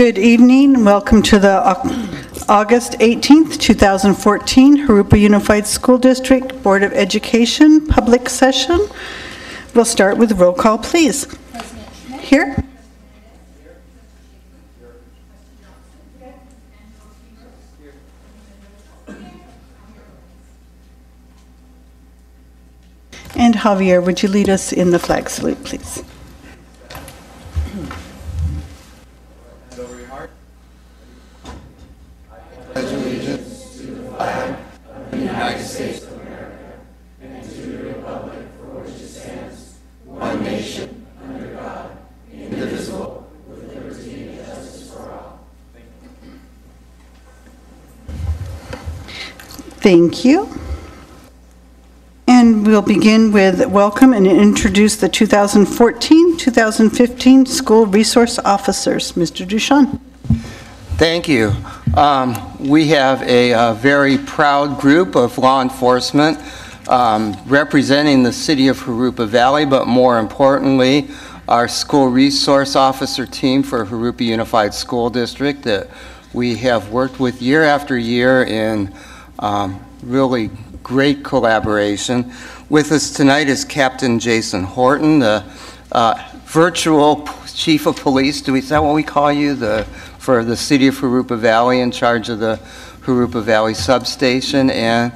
Good evening. Welcome to the August 18th, 2014 Jurupa Unified School District Board of Education public session. We'll start with roll call, please. Here. And Javier, would you lead us in the flag salute, please? Pledge allegiance to the flag of the United States of America and to the republic for which it stands, one nation, under God, indivisible, with liberty and justice for all. Thank you. And we'll begin with welcome and introduce the 2014-2015 school resource officers. Mr. Duchamp. Thank you. We have a very proud group of law enforcement representing the city of Jurupa Valley, but more importantly, our school resource officer team for Jurupa Unified School District that we have worked with year after year in really great collaboration. With us tonight is Captain Jason Horton, the virtual chief of police. Is that what we call you? For the city of Jurupa Valley, in charge of the Jurupa Valley substation. And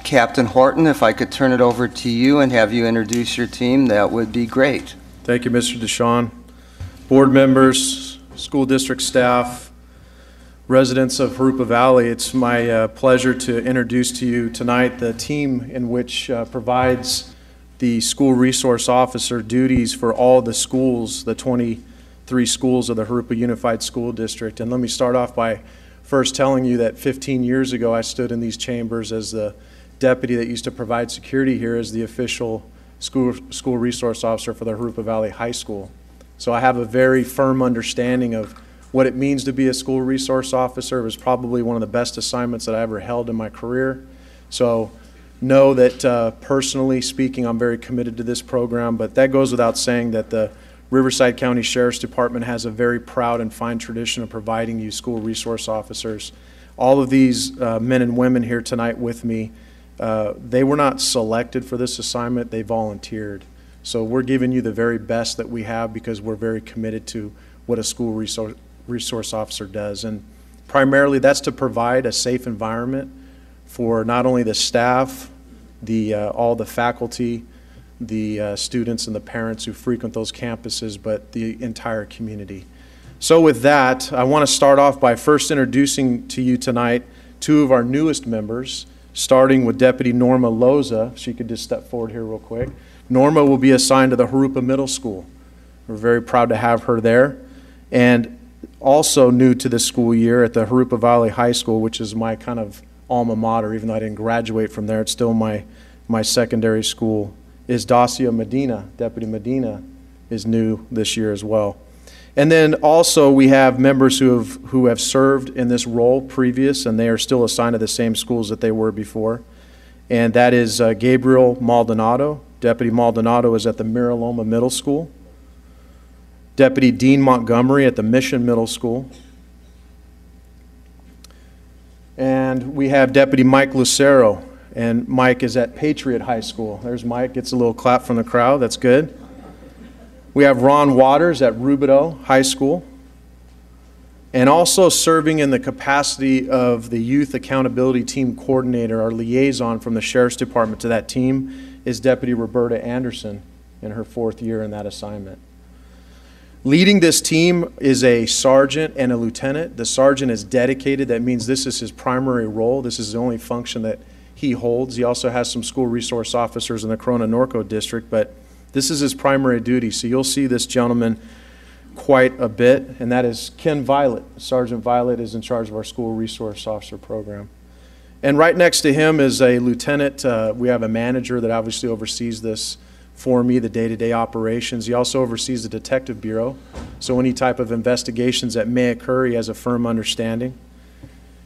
Captain Horton, if I could turn it over to you and have you introduce your team, that would be great. Thank you, Mr. Duchamp. Board members, school district staff, residents of Jurupa Valley, it's my pleasure to introduce to you tonight the team in which provides the school resource officer duties for all the schools, the 23 schools of the Jurupa Unified School District. And let me start off by first telling you that 15 years ago I stood in these chambers as the deputy that used to provide security here as the official school resource officer for the Jurupa Valley High School. So I have a very firm understanding of what it means to be a school resource officer. It was probably one of the best assignments that I ever held in my career. So know that personally speaking, I'm very committed to this program, but that goes without saying that the Riverside County Sheriff's Department has a very proud and fine tradition of providing you school resource officers. All of these men and women here tonight with me, they were not selected for this assignment, they volunteered. So we're giving you the very best that we have because we're very committed to what a school resource officer does. And primarily that's to provide a safe environment for not only the staff, all the faculty, the students and the parents who frequent those campuses, but the entire community. So with that, I want to start off by first introducing to you tonight two of our newest members, starting with Deputy Norma Loza. She could just step forward here real quick. Norma will be assigned to the Jurupa Middle School. We're very proud to have her there. And also new to this school year at the Jurupa Valley High School, which is my kind of alma mater, even though I didn't graduate from there, it's still my secondary school, is Dacia Medina. Deputy Medina is new this year as well. And then also we have members who have served in this role previous, and they are still assigned to the same schools that they were before. And that is Gabriel Maldonado. Deputy Maldonado is at the Miraloma Middle School. Deputy Dean Montgomery at the Mission Middle School. And we have Deputy Mike Lucero, and Mike is at Patriot High School. There's Mike, gets a little clap from the crowd, that's good. We have Ron Waters at Rubidoux High School. And also serving in the capacity of the Youth Accountability Team Coordinator, our liaison from the Sheriff's Department to that team, is Deputy Roberta Anderson in her 4th year in that assignment. Leading this team is a sergeant and a lieutenant. The sergeant is dedicated. That means this is his primary role. This is the only function that he holds. He also has some school resource officers in the Corona-Norco district, but this is his primary duty. So you'll see this gentleman quite a bit, and that is Ken Violet. Sergeant Violet is in charge of our school resource officer program. And right next to him is a lieutenant. We have a manager that obviously oversees this for me, the day-to-day operations. He also oversees the detective bureau. So any type of investigations that may occur, he has a firm understanding.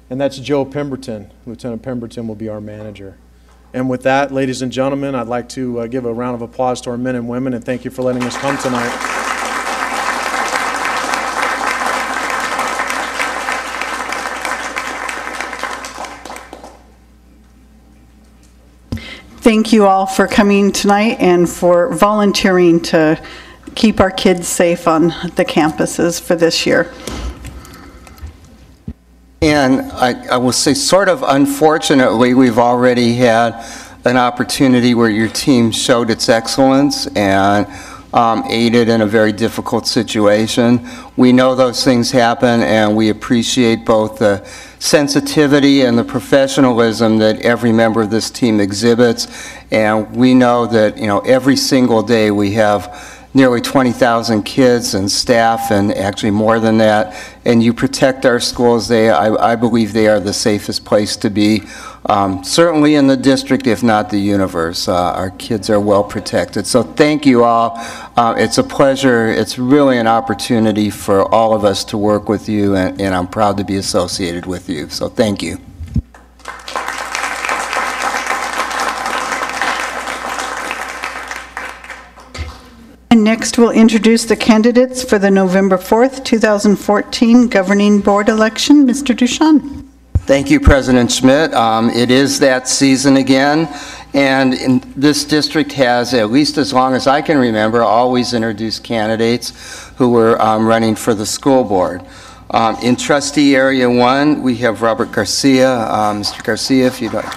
And that's Joe Pemberton. Lieutenant Pemberton will be our manager. And with that, ladies and gentlemen, I'd like to give a round of applause to our men and women, and thank you for letting us come tonight. thank you all for coming tonight and for volunteering to keep our kids safe on the campuses for this year. And I will say, sort of unfortunately, we've already had an opportunity where your team showed its excellence and aided in a very difficult situation. We know those things happen, and we appreciate both the sensitivity and the professionalism that every member of this team exhibits. And we know that, you know, every single day we have nearly 20,000 kids and staff, and actually more than that, and you protect our schools. I believe they are the safest place to be, certainly in the district, if not the universe. Our kids are well protected. So thank you all. It's a pleasure. It's really an opportunity for all of us to work with you, and I'm proud to be associated with you. So thank you. And next, we'll introduce the candidates for the November 4th, 2014 Governing Board election. Mr. Ducharme. Thank you, President Schmidt. It is that season again, and this district has, at least as long as I can remember, always introduced candidates who were running for the school board. In Trustee Area 1, we have Robert Garcia. Mr. Garcia, if you'd like.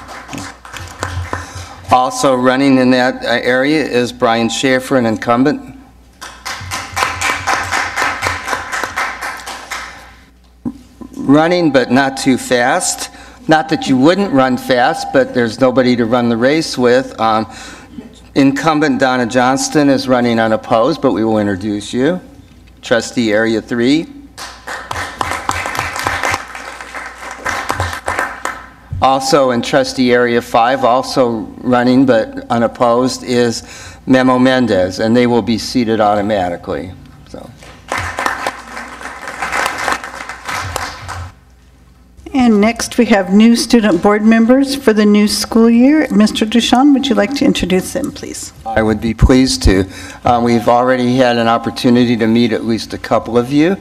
Also running in that area is Brian Schaefer, an incumbent. Running, but not too fast. Not that you wouldn't run fast, but there's nobody to run the race with. Incumbent Donna Johnston is running unopposed, but we will introduce you. Trustee Area 3. Also in Trustee Area 5, also running but unopposed, is Memo Mendez, and they will be seated automatically. So. And next we have new student board members for the new school year. Mr. Ducharme, would you like to introduce them, please? I would be pleased to. We've already had an opportunity to meet at least a couple of you.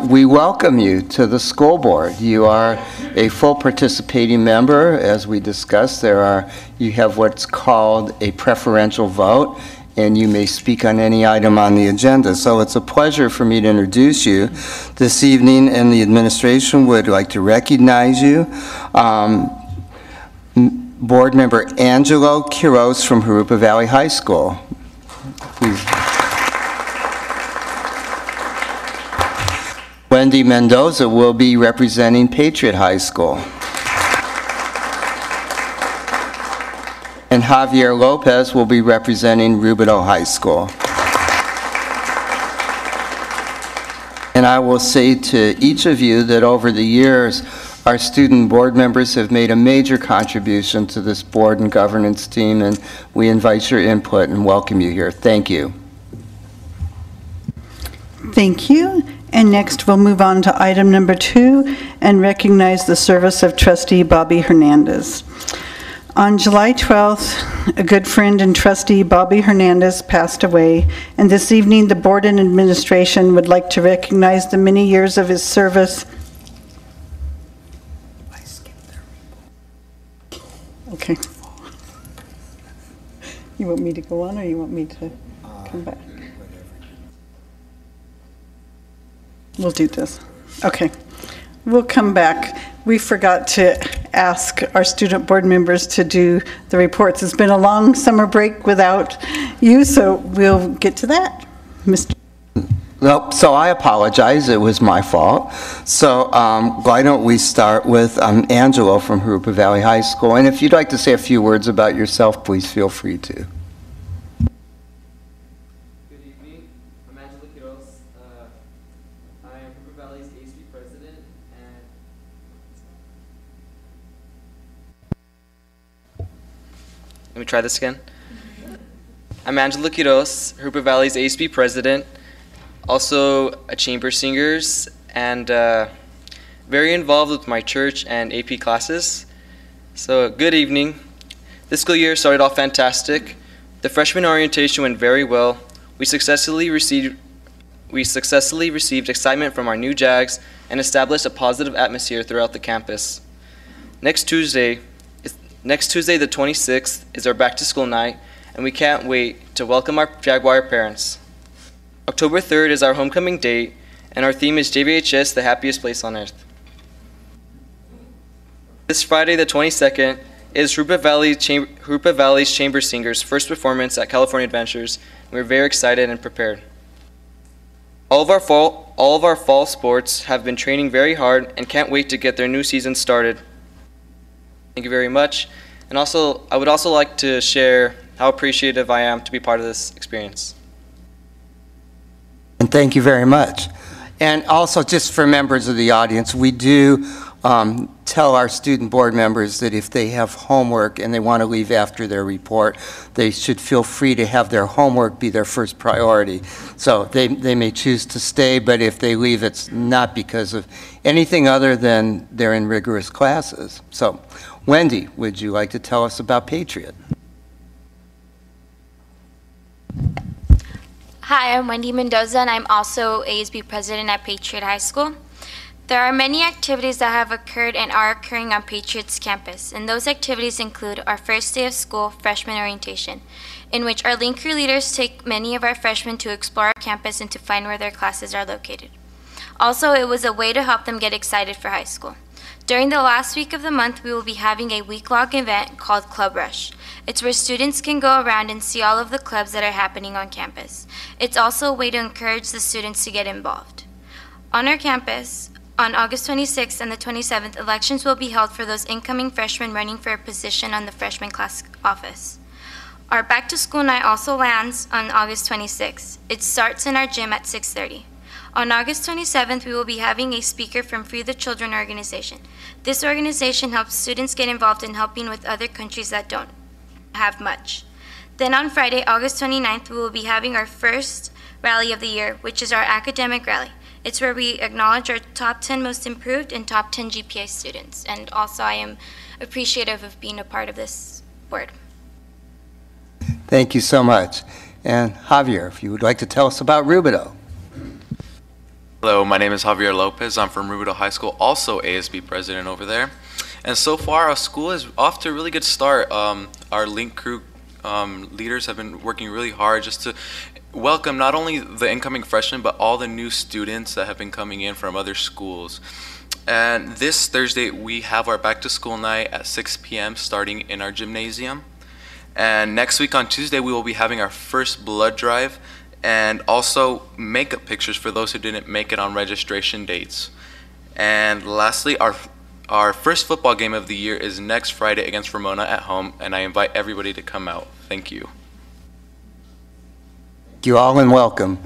We welcome you to the school board. You are a full participating member. As we discussed, you have what's called a preferential vote, and you may speak on any item on the agenda. So it's a pleasure for me to introduce you this evening, and the administration would like to recognize you. Board member Angelo Quiroz from Jurupa Valley High School. Please. Wendy Mendoza will be representing Patriot High School. And Javier Lopez will be representing Rubidoux High School. And I will say to each of you that over the years, our student board members have made a major contribution to this board and governance team, and we invite your input and welcome you here. Thank you. Thank you. And next we'll move on to item number 2 and recognize the service of Trustee Bobby Hernandez. On July 12th, a good friend and trustee, Bobby Hernandez, passed away, and this evening the board and administration would like to recognize the many years of his service. I skipped there. Okay. You want me to go on, or you want me to come back? We'll do this. Okay. We'll come back. We forgot to ask our student board members to do the reports. It's been a long summer break without you, so we'll get to that. Mr. Nope, so I apologize. It was my fault. So why don't we start with Angelo from Jurupa Valley High School. And if you'd like to say a few words about yourself, please feel free to. Let me try this again. I'm Angela Quiroz, Jurupa Valley's ASB president, also a chamber singers, and very involved with my church and AP classes. So good evening. This school year started off fantastic. The freshman orientation went very well. We successfully received excitement from our new JAGs and established a positive atmosphere throughout the campus. Next Tuesday Next Tuesday, the 26th, is our back-to-school night, and we can't wait to welcome our Jaguar parents. October 3rd is our homecoming date, and our theme is JVHS, the happiest place on earth. This Friday, the 22nd, is Jurupa Valley's Chamber Singers' first performance at California Adventures. We're very excited and prepared. All of our fall sports have been training very hard and can't wait to get their new season started. Thank you very much. And also, I would also like to share how appreciative I am to be part of this experience. And thank you very much. And also, just for members of the audience, we do tell our student board members that if they have homework and they want to leave after their report, they should feel free to have their homework be their first priority. So they may choose to stay, but if they leave, it's not because of anything other than they're in rigorous classes. So, Wendy, would you like to tell us about Patriot? Hi, I'm Wendy Mendoza, and I'm also ASB president at Patriot High School. There are many activities that have occurred and are occurring on Patriot's campus, and those activities include our first day of school, freshman orientation, in which our link crew leaders take many of our freshmen to explore our campus and to find where their classes are located. Also, it was a way to help them get excited for high school. During the last week of the month, we will be having a week-long event called Club Rush. It's where students can go around and see all of the clubs that are happening on campus. It's also a way to encourage the students to get involved. On our campus, on August 26th and the 27th, elections will be held for those incoming freshmen running for a position on the freshman class office. Our back-to-school night also lands on August 26th. It starts in our gym at 6:30. On August 27th, we will be having a speaker from Free the Children organization. This organization helps students get involved in helping with other countries that don't have much. Then on Friday, August 29th, we will be having our first rally of the year, which is our academic rally. It's where we acknowledge our top 10 most improved and top 10 GPA students. And also, I am appreciative of being a part of this board. Thank you so much. And Javier, if you would like to tell us about Rubidoux. Hello, my name is Javier Lopez. I'm from Rubidoux High School, also ASB president over there. And so far, our school is off to a really good start. Our link crew leaders have been working really hard just to welcome not only the incoming freshmen, but all the new students that have been coming in from other schools. And this Thursday, we have our back-to-school night at 6 p.m. starting in our gymnasium. And next week on Tuesday, we will be having our first blood drive and also makeup pictures for those who didn't make it on registration dates. And lastly, our first football game of the year is next Friday against Ramona at home, and I invite everybody to come out. Thank you. Thank you all and welcome.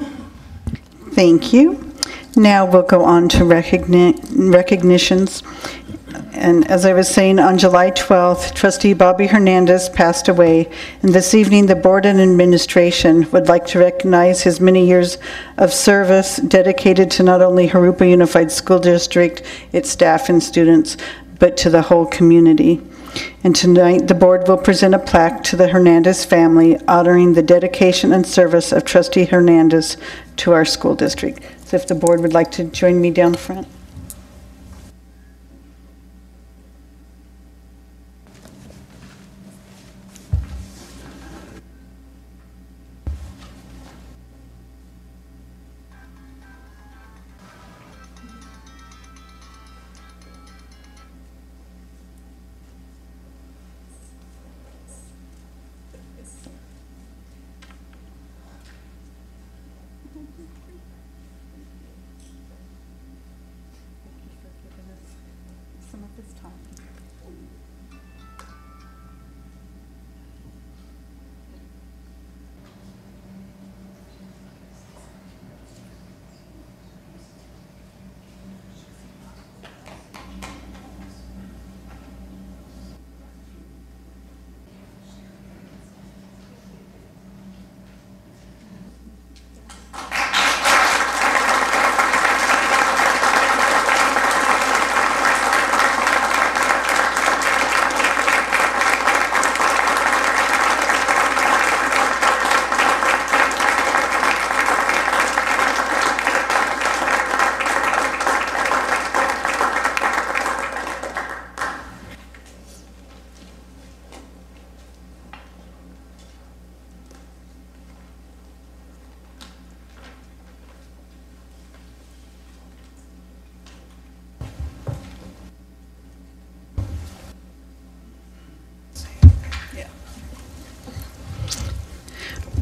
Thank you. Now we'll go on to recognitions. And as I was saying, on July 12th, Trustee Bobby Hernandez passed away, and this evening the board and administration would like to recognize his many years of service dedicated to not only Jurupa Unified School District, its staff and students, but to the whole community. And tonight the board will present a plaque to the Hernandez family honoring the dedication and service of Trustee Hernandez to our school district. So if the board would like to join me down front.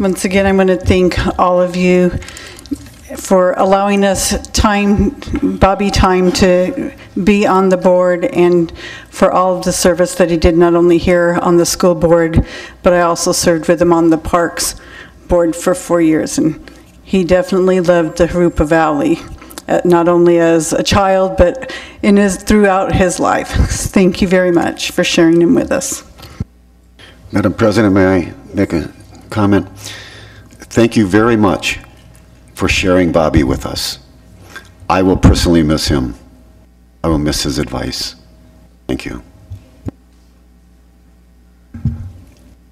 Once again, I'm going to thank all of you for allowing us Bobby time to be on the board, and for all of the service that he did, not only here on the school board, but I also served with him on the Parks board for 4 years, and he definitely loved the Jurupa Valley, not only as a child, but throughout his life. Thank you very much for sharing him with us. Madam President, may I make a comment? Thank you very much for sharing Bobby with us. I will personally miss him. I will miss his advice. Thank you.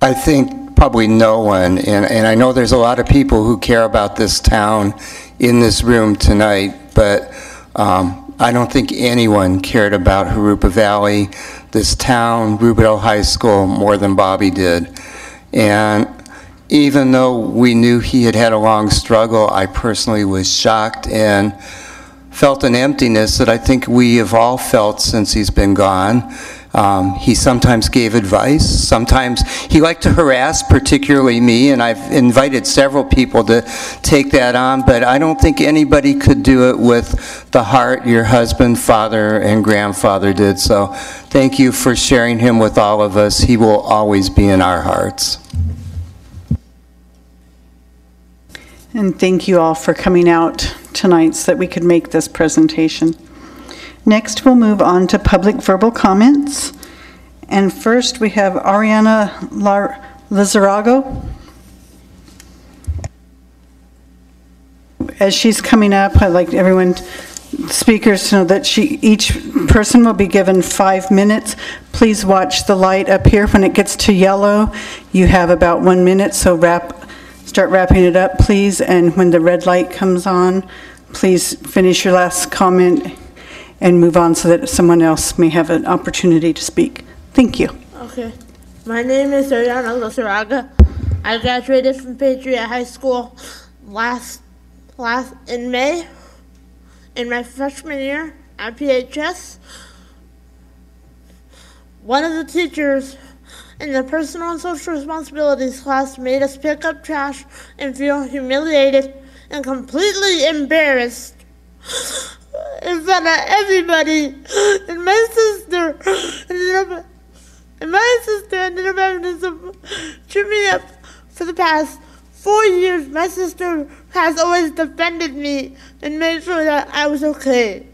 I think probably no one, and I know there's a lot of people who care about this town in this room tonight, but I don't think anyone cared about Jurupa Valley, this town, Rubio High School, more than Bobby did. And even though we knew he had had a long struggle, I personally was shocked and felt an emptiness that I think we have all felt since he's been gone. He sometimes gave advice. Sometimes he liked to harass, particularly me, and I've invited several people to take that on, but I don't think anybody could do it with the heart your husband, father, and grandfather did. So thank you for sharing him with all of us. He will always be in our hearts. And thank you all for coming out tonight so that we could make this presentation. Next, we'll move on to public verbal comments. And first, we have Ariana Lizarago. As she's coming up, I'd like everyone, speakers, to know that each person will be given 5 minutes. Please watch the light up here. When it gets to yellow, you have about 1 minute, so start wrapping it up, please. And when the red light comes on, please finish your last comment and move on so that someone else may have an opportunity to speak. Thank you. Okay. My name is Ariana Lizaraga. I graduated from Patriot High School in May, in my freshman year at PHS. One of the teachers in the personal and social responsibilities class made us pick up trash and feel humiliated and completely embarrassed in front of everybody. And my sister ended up having to trip me up for the past 4 years. My sister has always defended me and made sure that I was okay.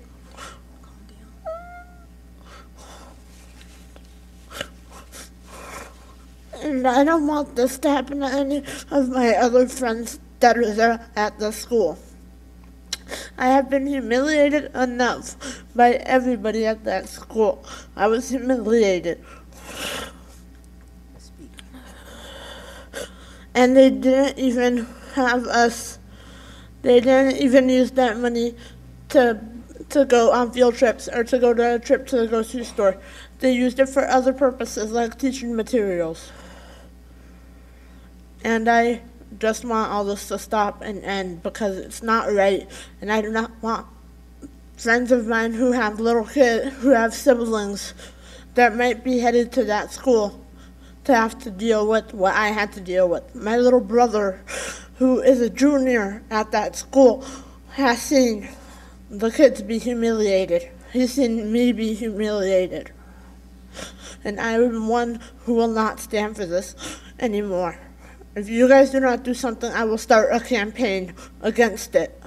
And I don't want this to happen to any of my other friends that are there at the school. I have been humiliated enough by everybody at that school. I was humiliated. And they didn't even they didn't even use that money to go on field trips or to go to a trip to the grocery store. They used it for other purposes like teaching materials. And I just want all this to stop and end because it's not right, and I do not want friends of mine who have little kids, who have siblings that might be headed to that school to have to deal with what I had to deal with. My little brother, who is a junior at that school, has seen the kids be humiliated. He's seen me be humiliated. And I am one who will not stand for this anymore. If you guys do not do something, I will start a campaign against it.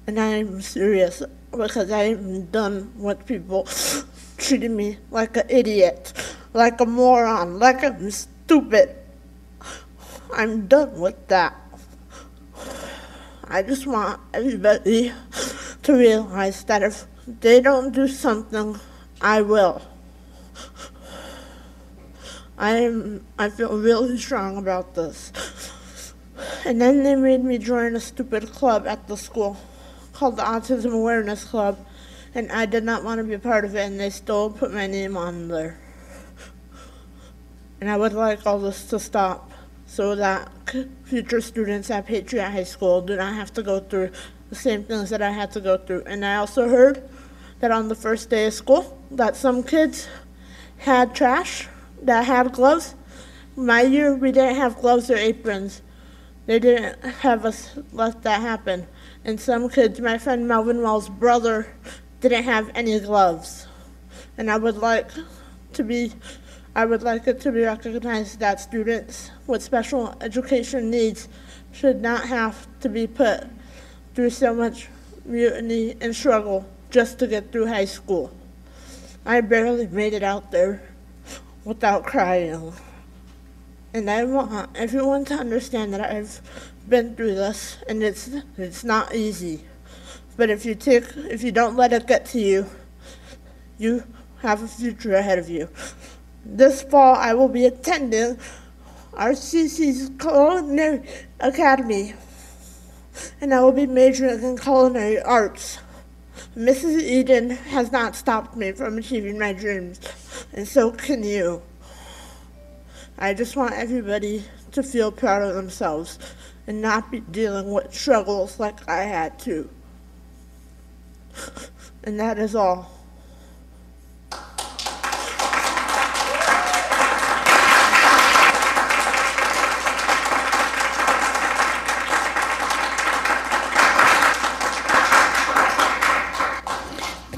And I am serious because I am done with people treating me like an idiot, like a moron, like I'm stupid. I'm done with that. I just want everybody to realize that if they don't do something, I will. I feel really strong about this. And then they made me join a stupid club at the school called the Autism Awareness Club, and I did not want to be a part of it, and they still put my name on there. And I would like all this to stop so that future students at Patriot High School do not have to go through the same things that I had to go through. And I also heard that on the first day of school that some kids had trash that had gloves My year, we didn't have gloves or aprons. They didn't have us let that happen. And some kids, my friend Melvin Well's brother, didn't have any gloves. And I would like it to be recognized that students with special education needs should not have to be put through so much mutiny and struggle just to get through high school. I barely made it out there without crying. And I want everyone to understand that I've been through this, and it's not easy. But if you don't let it get to you, you have a future ahead of you. This fall, I will be attending RCC's Culinary Academy, and I will be majoring in culinary arts. Mrs. Eden has not stopped me from achieving my dreams, and so can you. I just want everybody to feel proud of themselves and not be dealing with struggles like I had to. And that is all.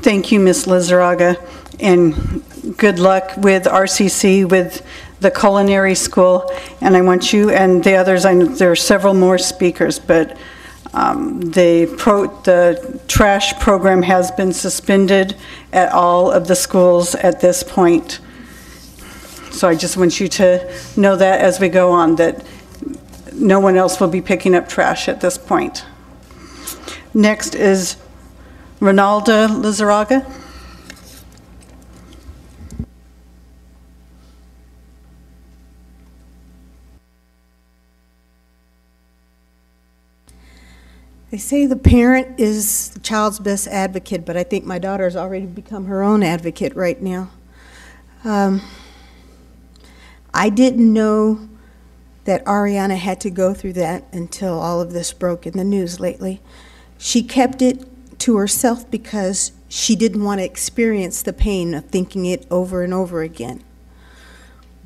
Thank you, Ms. Lizarraga, and good luck with RCC, with the culinary school. And I want you and the others, I know there are several more speakers, but the trash program has been suspended at all of the schools at this point. So I just want you to know that as we go on, that no one else will be picking up trash at this point. Next is Ronalda Lizarraga. They say the parent is the child's best advocate, but I think my daughter has already become her own advocate right now. I didn't know that Ariana had to go through that until all of this broke in the news lately. She kept it to herself because she didn't want to experience the pain of thinking it over and over again.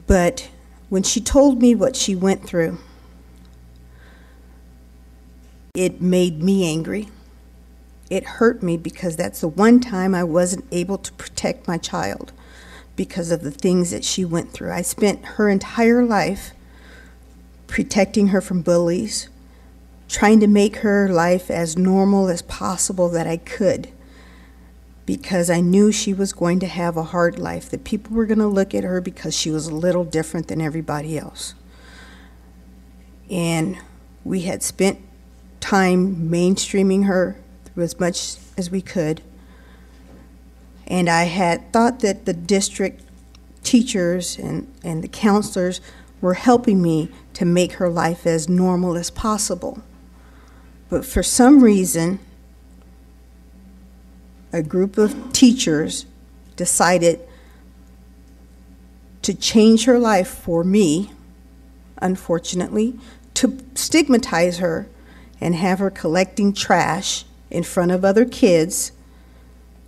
But when she told me what she went through, it made me angry. It hurt me because that's the one time I wasn't able to protect my child because of the things that she went through. I spent her entire life protecting her from bullies, trying to make her life as normal as possible that I could, because I knew she was going to have a hard life, that people were going to look at her because she was a little different than everybody else. And we had spent time mainstreaming her through as much as we could. And I had thought that the district teachers and the counselors were helping me to make her life as normal as possible. But for some reason, a group of teachers decided to change her life for me, unfortunately, to stigmatize her and have her collecting trash in front of other kids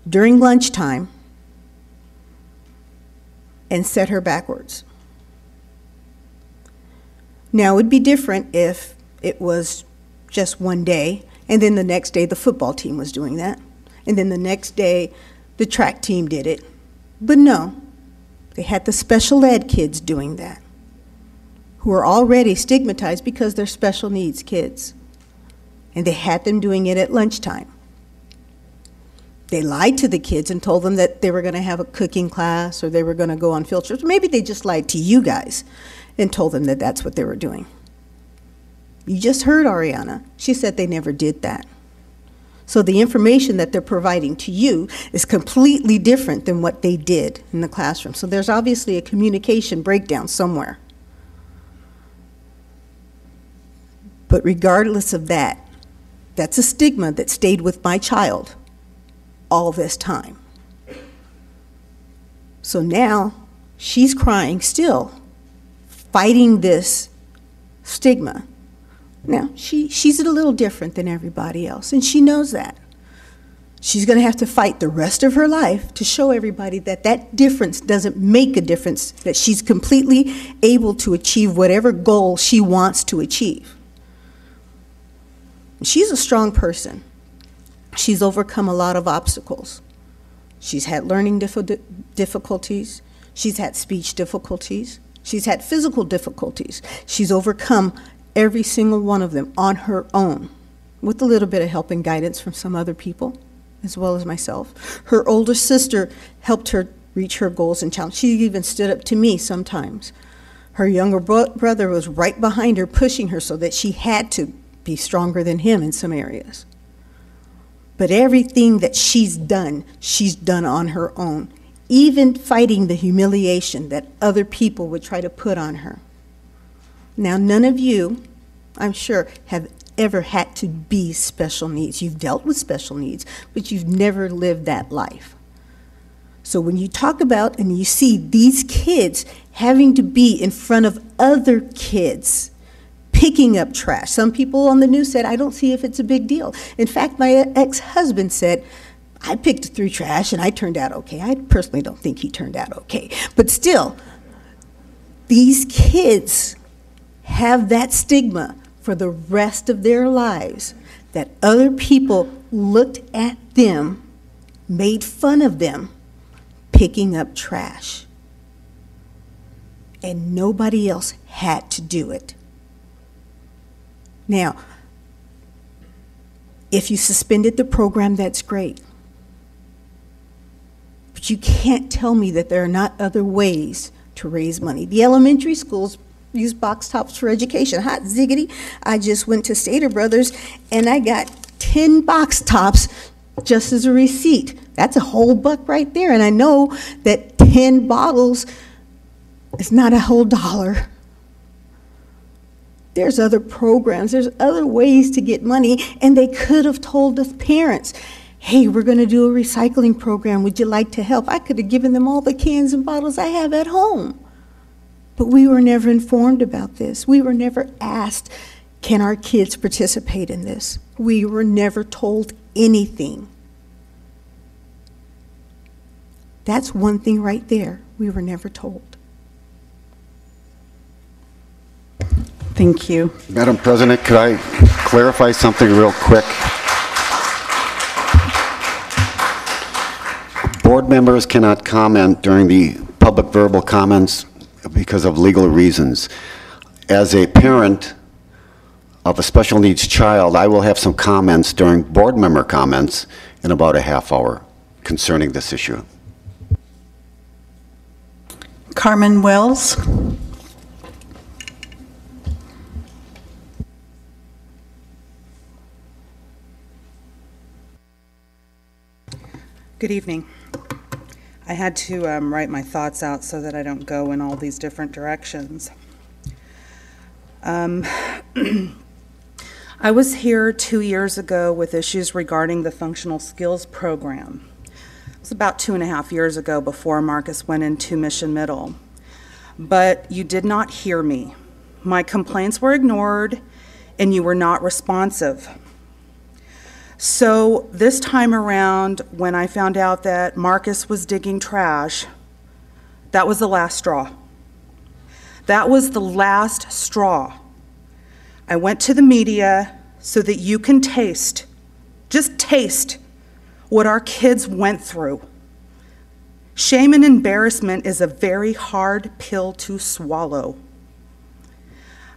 during lunchtime and set her backwards. Now, it would be different if it was just one day, and then the next day the football team was doing that, and then the next day the track team did it. But no, they had the special ed kids doing that, who are already stigmatized because they're special needs kids. And they had them doing it at lunchtime. They lied to the kids and told them that they were going to have a cooking class or they were going to go on field trips. Maybe they just lied to you guys and told them that that's what they were doing. You just heard Ariana. She said they never did that. So the information that they're providing to you is completely different than what they did in the classroom. So there's obviously a communication breakdown somewhere. But regardless of that, that's a stigma that stayed with my child all this time. So now she's crying still, fighting this stigma. Now, she's a little different than everybody else, and she knows that. She's going to have to fight the rest of her life to show everybody that that difference doesn't make a difference, that she's completely able to achieve whatever goal she wants to achieve. She's a strong person. She's overcome a lot of obstacles. She's had learning difficulties. She's had speech difficulties. She's had physical difficulties. She's overcome every single one of them on her own, with a little bit of help and guidance from some other people, as well as myself. Her older sister helped her reach her goals and challenges. She even stood up to me sometimes. Her younger brother was right behind her, pushing her so that she had to be stronger than him in some areas. But everything that she's done on her own, even fighting the humiliation that other people would try to put on her. Now, none of you, I'm sure, have ever had to be special needs. You've dealt with special needs, but you've never lived that life. So when you talk about and you see these kids having to be in front of other kids, picking up trash. Some people on the news said, I don't see if it's a big deal. In fact, my ex-husband said, I picked through trash and I turned out okay. I personally don't think he turned out okay. But still, these kids have that stigma for the rest of their lives, that other people looked at them, made fun of them, picking up trash. And nobody else had to do it. Now, if you suspended the program, that's great. But you can't tell me that there are not other ways to raise money. The elementary schools use box tops for education. Hot ziggity. I just went to Stater Brothers and I got 10 box tops just as a receipt. That's a whole buck right there. And I know that 10 bottles is not a whole dollar. There's other programs, there's other ways to get money, and they could have told the parents, hey, we're going to do a recycling program, would you like to help? I could have given them all the cans and bottles I have at home. But we were never informed about this. We were never asked, can our kids participate in this? We were never told anything. That's one thing right there. We were never told. Thank you. Madam President, could I clarify something real quick? Board members cannot comment during the public verbal comments because of legal reasons. As a parent of a special needs child, I will have some comments during board member comments in about a half hour concerning this issue. Carmen Wells. Good evening. I had to write my thoughts out so that I don't go in all these different directions. I was here 2 years ago with issues regarding the functional skills program. It was about 2.5 years ago before Marcus went into Mission Middle. But you did not hear me. My complaints were ignored and you were not responsive. So this time around, when I found out that Marcus was digging trash, that was the last straw. That was the last straw. I went to the media so that you can taste, just taste, what our kids went through. Shame and embarrassment is a very hard pill to swallow.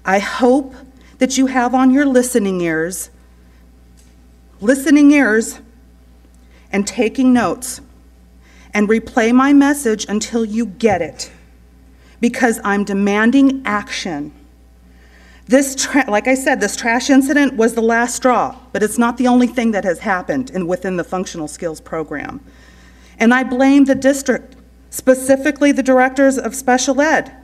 I hope that you have on your listening ears and taking notes, and replay my message until you get it, because I'm demanding action. Like I said, this trash incident was the last straw, but it's not the only thing that has happened within the functional skills program. And I blame the district, specifically the directors of special ed,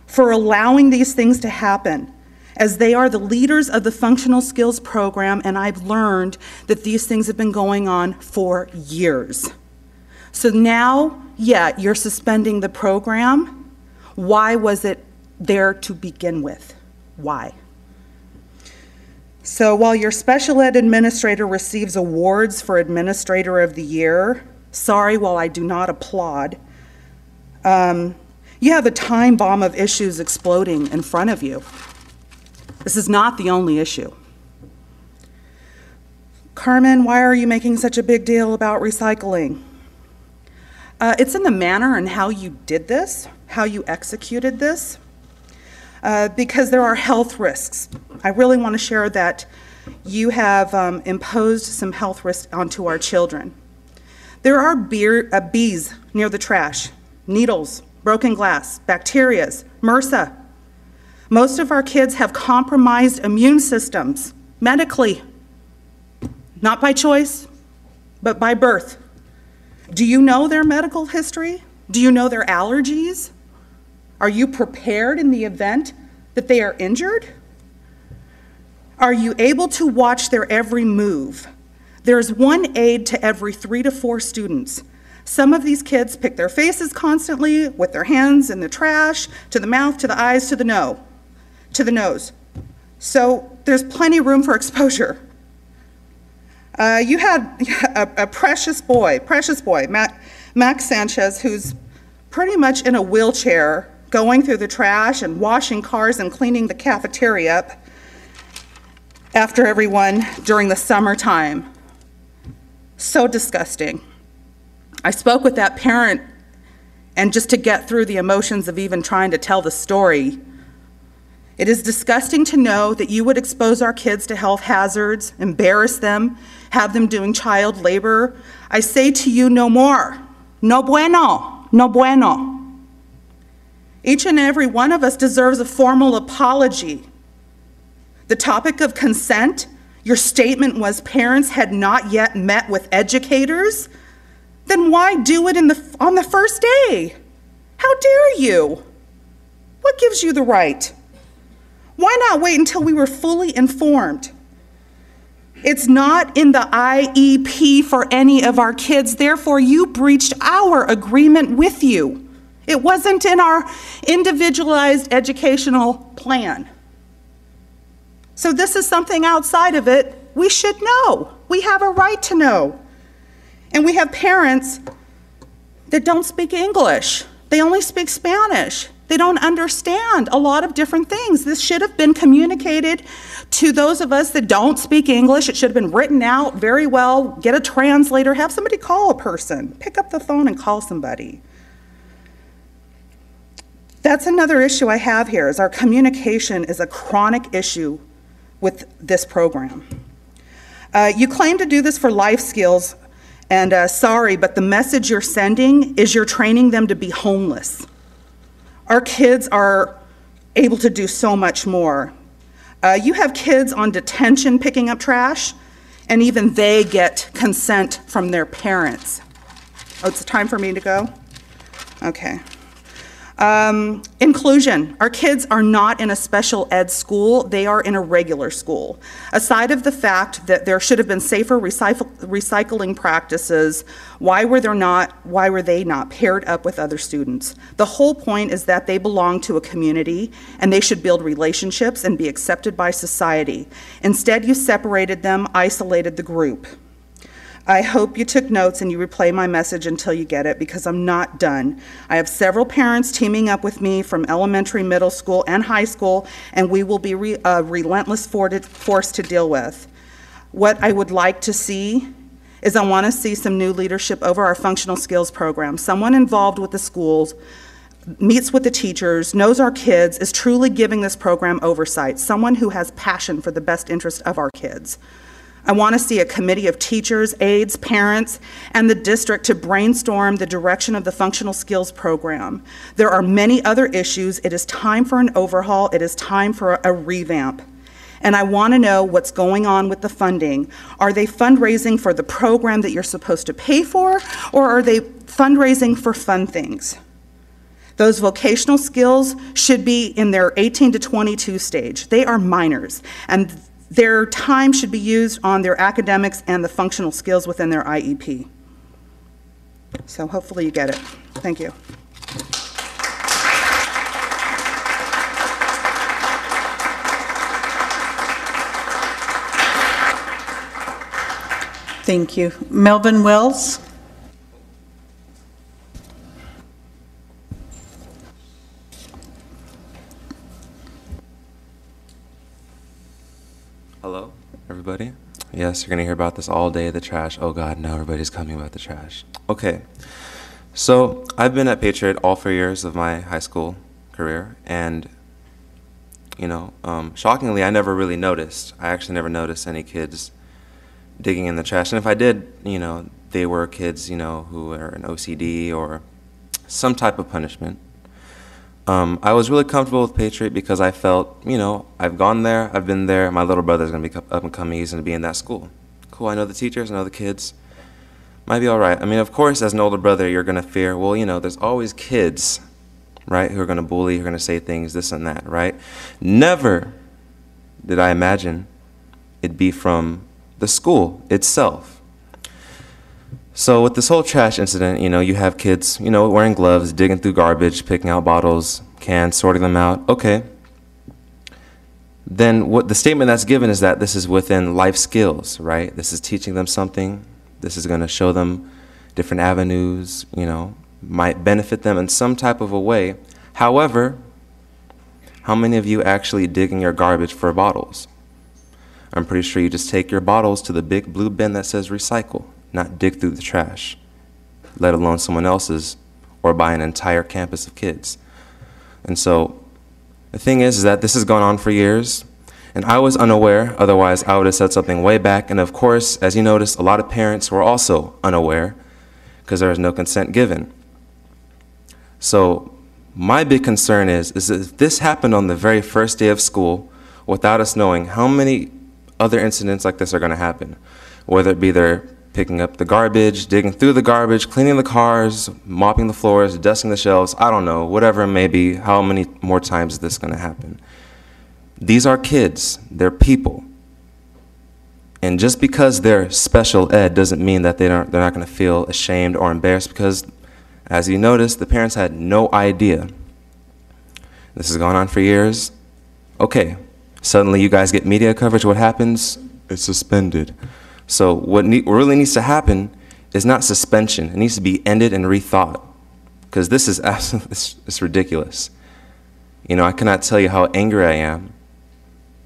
for allowing these things to happen, as they are the leaders of the functional skills program, and I've learned that these things have been going on for years. So now, yeah, you're suspending the program. Why was it there to begin with? Why? So while your special ed administrator receives awards for Administrator of the Year, sorry, while I do not applaud, you have a time bomb of issues exploding in front of you. This is not the only issue. Carmen, why are you making such a big deal about recycling? It's in the manner and how you did this, how you executed this, because there are health risks. I really want to share that you have imposed some health risks onto our children. There are bees near the trash, needles, broken glass, bacterias, MRSA. Most of our kids have compromised immune systems, medically, not by choice, but by birth. Do you know their medical history? Do you know their allergies? Are you prepared in the event that they are injured? Are you able to watch their every move? There's one aide to every 3 to 4 students. Some of these kids pick their faces constantly with their hands in the trash, to the mouth, to the eyes, to the nose. So there's plenty of room for exposure. You had a precious boy, Max Sanchez, who's pretty much in a wheelchair, going through the trash and washing cars and cleaning the cafeteria up after everyone during the summertime. So disgusting. I spoke with that parent, and just to get through the emotions of even trying to tell the story, it is disgusting to know that you would expose our kids to health hazards, embarrass them, have them doing child labor. I say to you, no more. No bueno. No bueno. Each and every one of us deserves a formal apology. The topic of consent, your statement was parents had not yet met with educators. Then why do it on the first day? How dare you? What gives you the right? Why not wait until we were fully informed? It's not in the IEP for any of our kids, therefore you breached our agreement with you. It wasn't in our individualized educational plan. So this is something outside of it we should know. We have a right to know. And we have parents that don't speak English. They only speak Spanish. They don't understand a lot of different things. This should have been communicated to those of us that don't speak English. It should have been written out very well. Get a translator. Have somebody call a person. Pick up the phone and call somebody. That's another issue I have here, is our communication is a chronic issue with this program. You claim to do this for life skills, and sorry, but the message you're sending is you're training them to be homeless. Our kids are able to do so much more. You have kids on detention picking up trash, and even they get consent from their parents. Oh, it's time for me to go? Okay. Inclusion. Our kids are not in a special ed school, they are in a regular school. Aside of the fact that there should have been safer recycling practices, why were they not paired up with other students? The whole point is that they belong to a community and they should build relationships and be accepted by society. Instead, you separated them, isolated the group. I hope you took notes and you replay my message until you get it, because I'm not done. I have several parents teaming up with me from elementary, middle school, and high school, and we will be a relentless force to deal with. What I would like to see is I want to see some new leadership over our functional skills program. Someone involved with the schools, meets with the teachers, knows our kids, is truly giving this program oversight. Someone who has passion for the best interest of our kids. I want to see a committee of teachers, aides, parents, and the district to brainstorm the direction of the functional skills program. There are many other issues. It is time for an overhaul. It is time for a revamp. And I want to know what's going on with the funding. Are they fundraising for the program that you're supposed to pay for, or are they fundraising for fun things? Those vocational skills should be in their 18 to 22 stage. They are minors, and their time should be used on their academics and the functional skills within their IEP. So hopefully you get it. Thank you. Thank you. Melvin Wells? Hello, everybody. Yes, you're going to hear about this all day, the trash. Oh God, now everybody's coming about the trash. Okay, so I've been at Patriot all 4 years of my high school career, and shockingly, I never really noticed. I actually never noticed any kids digging in the trash, and if I did, they were kids, who were in OCD or some type of punishment. I was really comfortable with Patriot because I felt, I've gone there, I've been there, my little brother's going to be up and coming, he's going to be in that school. Cool, I know the teachers, I know the kids. Might be all right. I mean, of course, as an older brother, you're going to fear, well, there's always kids, right, who are going to bully, who are going to say things, this and that, right? Never did I imagine it'd be from the school itself. So with this whole trash incident, you have kids, wearing gloves, digging through garbage, picking out bottles, cans, sorting them out. Okay. Then what the statement that's given is that this is within life skills, right? This is teaching them something. This is going to show them different avenues, might benefit them in some type of a way. However, how many of you actually dig in your garbage for bottles? I'm pretty sure you just take your bottles to the big blue bin that says recycle, not dig through the trash, let alone someone else's or by an entire campus of kids. And so the thing is that this has gone on for years, and I was unaware, otherwise I would have said something way back. And of course, as you noticed, a lot of parents were also unaware because there was no consent given. So my big concern is if this happened on the very first day of school without us knowing, how many other incidents like this are going to happen, whether it be they're picking up the garbage, digging through the garbage, cleaning the cars, mopping the floors, dusting the shelves, I don't know, whatever it may be, how many more times is this going to happen? These are kids, they're people. And just because they're special ed doesn't mean that they're not going to feel ashamed or embarrassed, because as you noticed, the parents had no idea. This has gone on for years. Okay, suddenly you guys get media coverage, what happens? It's suspended. So what really needs to happen is not suspension. It needs to be ended and rethought, because this is absolutely, it's ridiculous. I cannot tell you how angry I am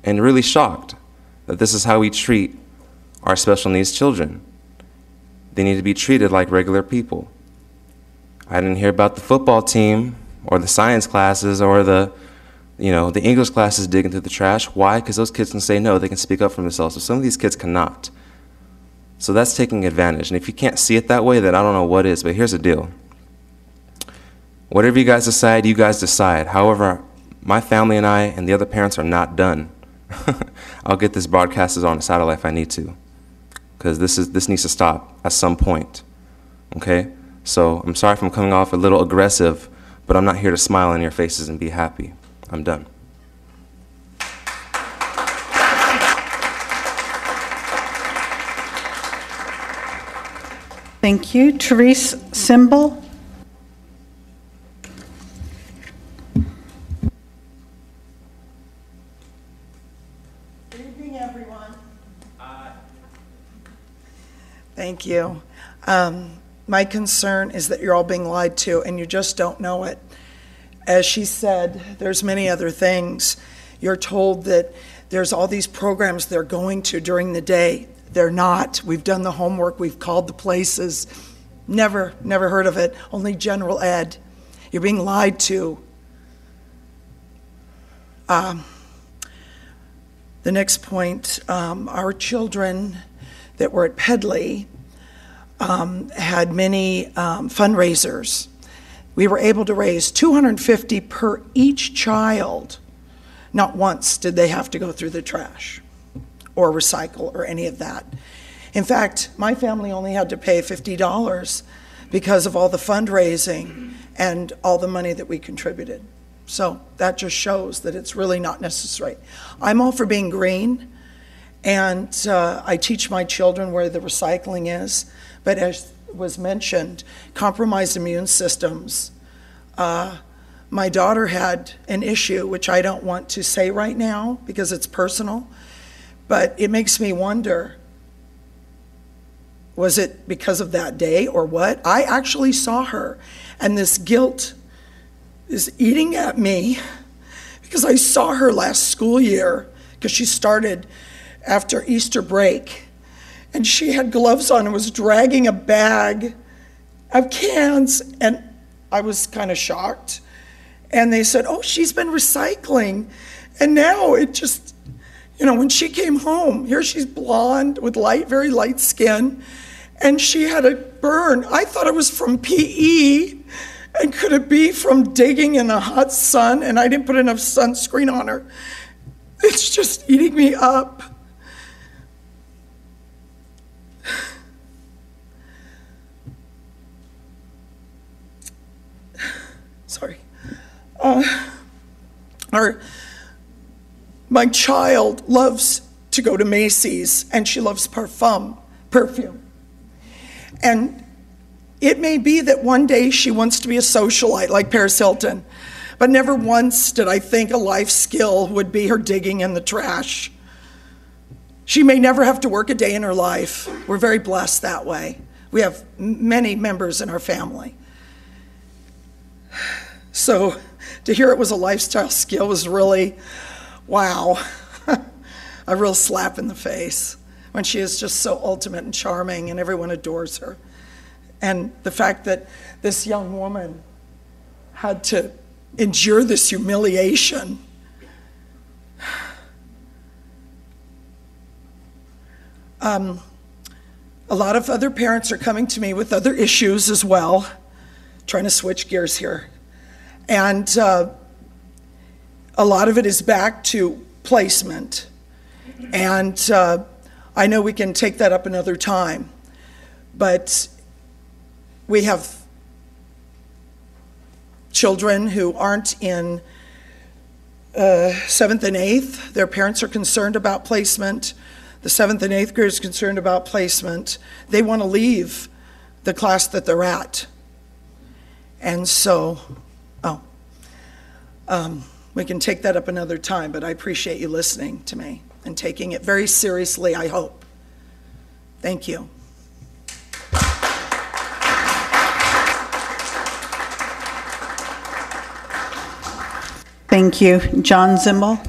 and really shocked that this is how we treat our special needs children. They need to be treated like regular people. I didn't hear about the football team or the science classes or the English classes digging through the trash. Why? Because those kids can say no, they can speak up for themselves. So some of these kids cannot. So that's taking advantage. And if you can't see it that way, then I don't know what is. But here's the deal. Whatever you guys decide, you guys decide. However, my family and I and the other parents are not done. I'll get this broadcasted on a satellite if I need to, because this needs to stop at some point. Okay? So I'm sorry if I'm coming off a little aggressive, but I'm not here to smile in your faces and be happy. I'm done. Thank you. Therese Symbol? Good evening, everyone. Thank you. My concern is that you're all being lied to and you just don't know it. As she said, there's many other things. You're told that there's all these programs they're going to during the day. They're not. We've done the homework. We've called the places. Never heard of it. Only general ed. You're being lied to. The next point, our children that were at Pedley had many fundraisers. We were able to raise $250 per each child. Not once did they have to go through the trash or recycle or any of that. In fact, my family only had to pay $50 because of all the fundraising and all the money that we contributed. So that just shows that it's really not necessary. I'm all for being green, and I teach my children where the recycling is, but as was mentioned, compromised immune systems. My daughter had an issue, which I don't want to say right now because it's personal, but it makes me wonder, was it because of that day or what? I actually saw her, and this guilt is eating at me because I saw her last school year, because she started after Easter break, and she had gloves on and was dragging a bag of cans, and I was kind of shocked. And they said, oh, she's been recycling. And now it just, you know, when she came home, here she's blonde with very light skin, and she had a burn. I thought it was from PE, and could it be from digging in the hot sun? And I didn't put enough sunscreen on her. It's just eating me up. Sorry. My child loves to go to Macy's, and she loves perfume. And it may be that one day she wants to be a socialite like Paris Hilton, but never once did I think a life skill would be her digging in the trash. She may never have to work a day in her life. We're very blessed that way. We have many members in our family. So to hear it was a lifestyle skill was really, wow, a real slap in the face when she is just so ultimate and charming and everyone adores her. And the fact that this young woman had to endure this humiliation. A lot of other parents are coming to me with other issues as well, trying to switch gears here. And a lot of it is back to placement. And I know we can take that up another time, but we have children who aren't in 7th and 8th. Their parents are concerned about placement. The 7th and 8th graders are concerned about placement. They want to leave the class that they're at. And so, we can take that up another time, but I appreciate you listening to me and taking it very seriously, I hope. Thank you. Thank you. John Zimbel.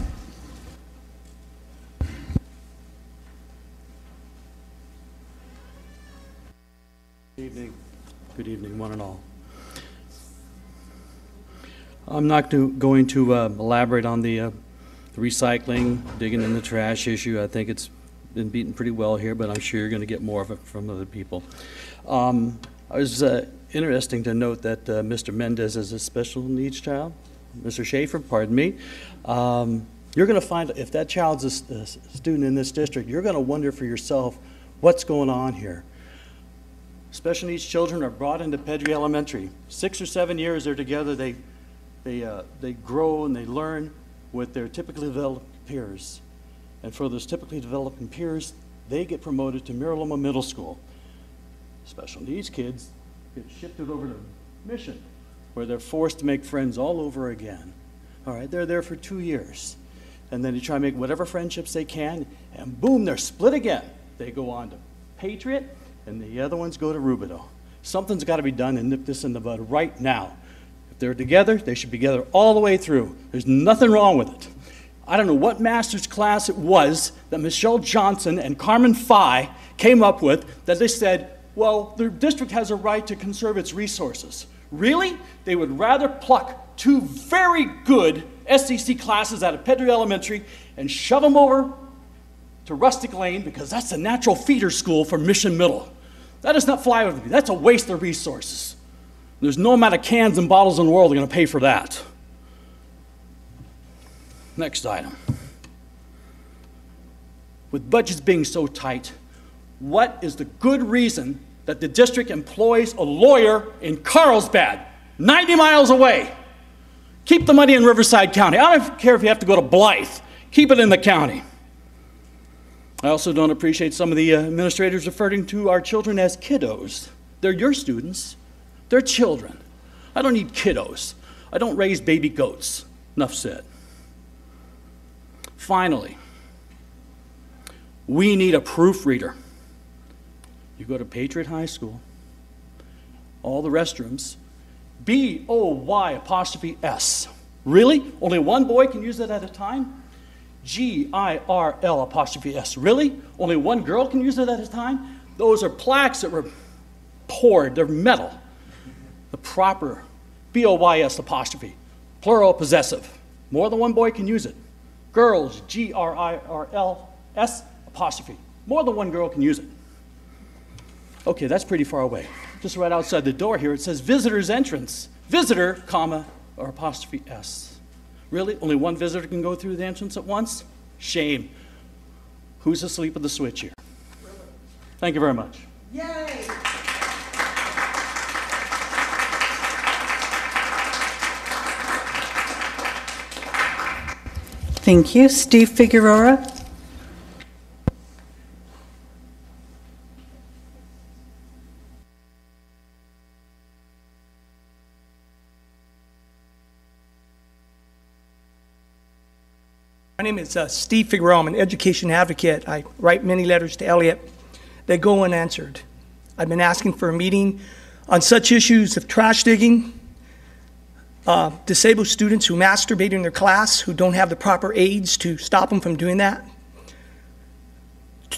Good evening, one and all. I'm not going to elaborate on the recycling, digging in the trash issue. I think it's been beaten pretty well here, but I'm sure you're going to get more of it from other people. I was interesting to note that Mr. Mendez is a special needs child. Mr. Schaefer, pardon me. You're going to find, if that child's a student in this district, you're going to wonder for yourself what's going on here. Special needs children are brought into Pedri Elementary. 6 or 7 years they're together. They grow and they learn with their typically developed peers. And for those typically developing peers, they get promoted to Miraloma Middle School. Special needs kids get shifted over to Mission, where they're forced to make friends all over again. All right, they're there for 2 years. And then they try to make whatever friendships they can, and boom, they're split again. They go on to Patriot, and the other ones go to Rubidoux. Something's got to be done and nip this in the bud right now. If they're together, they should be together all the way through. There's nothing wrong with it. I don't know what master's class it was that Michelle Johnson and Carmen Fye came up with that they said, well, the district has a right to conserve its resources. Really? They would rather pluck 2 very good SEC classes out of Pedri Elementary and shove them over to Rustic Lane because that's a natural feeder school for Mission Middle. That does not fly with me. That's a waste of resources. There's no amount of cans and bottles in the world that are going to pay for that. Next item. With budgets being so tight, what is the good reason that the district employs a lawyer in Carlsbad, 90 miles away? Keep the money in Riverside County. I don't care if you have to go to Blythe. Keep it in the county. I also don't appreciate some of the administrators referring to our children as kiddos. They're your students. They're children. I don't need kiddos. I don't raise baby goats. Enough said. Finally, we need a proofreader. You go to Patriot High School, all the restrooms, BOY''S. Really? Only one boy can use it at a time? GIRL''S. Really? Only one girl can use it at a time? Those are plaques that were poured. They're metal. The proper BOYS'', plural possessive. More than one boy can use it. Girls, GRIRLS''. More than one girl can use it. Okay, that's pretty far away. Just right outside the door here, it says visitor's entrance. Visitor, comma, or apostrophe S. Really? Only one visitor can go through the entrance at once? Shame. Who's asleep at the switch here? Thank you very much. Yay! Thank you. Steve Figueroa. My name is Steve Figueroa. I'm an education advocate. I write many letters to Elliot that go unanswered. I've been asking for a meeting on such issues of trash digging, disabled students who masturbate in their class, who don't have the proper aids to stop them from doing that.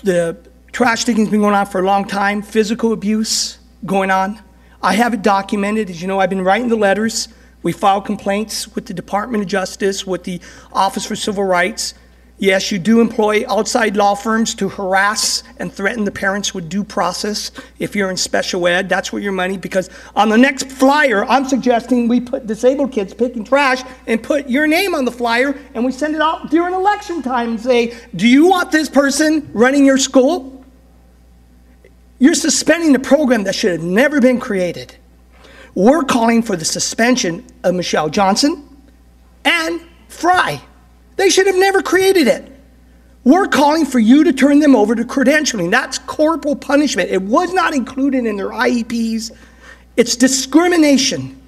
The trash digging's been going on for a long time, physical abuse going on. I have it documented. As you know, I've been writing the letters. We filed complaints with the Department of Justice, with the Office for Civil Rights. Yes, you do employ outside law firms to harass and threaten the parents with due process if you're in special ed. That's where your money, because on the next flyer, I'm suggesting we put disabled kids picking trash and put your name on the flyer, and we send it out during election time and say, do you want this person running your school? You're suspending a program that should have never been created. We're calling for the suspension of Michelle Johnson and Fry. They should have never created it. We're calling for you to turn them over to credentialing. That's corporal punishment. It was not included in their IEPs. It's discrimination.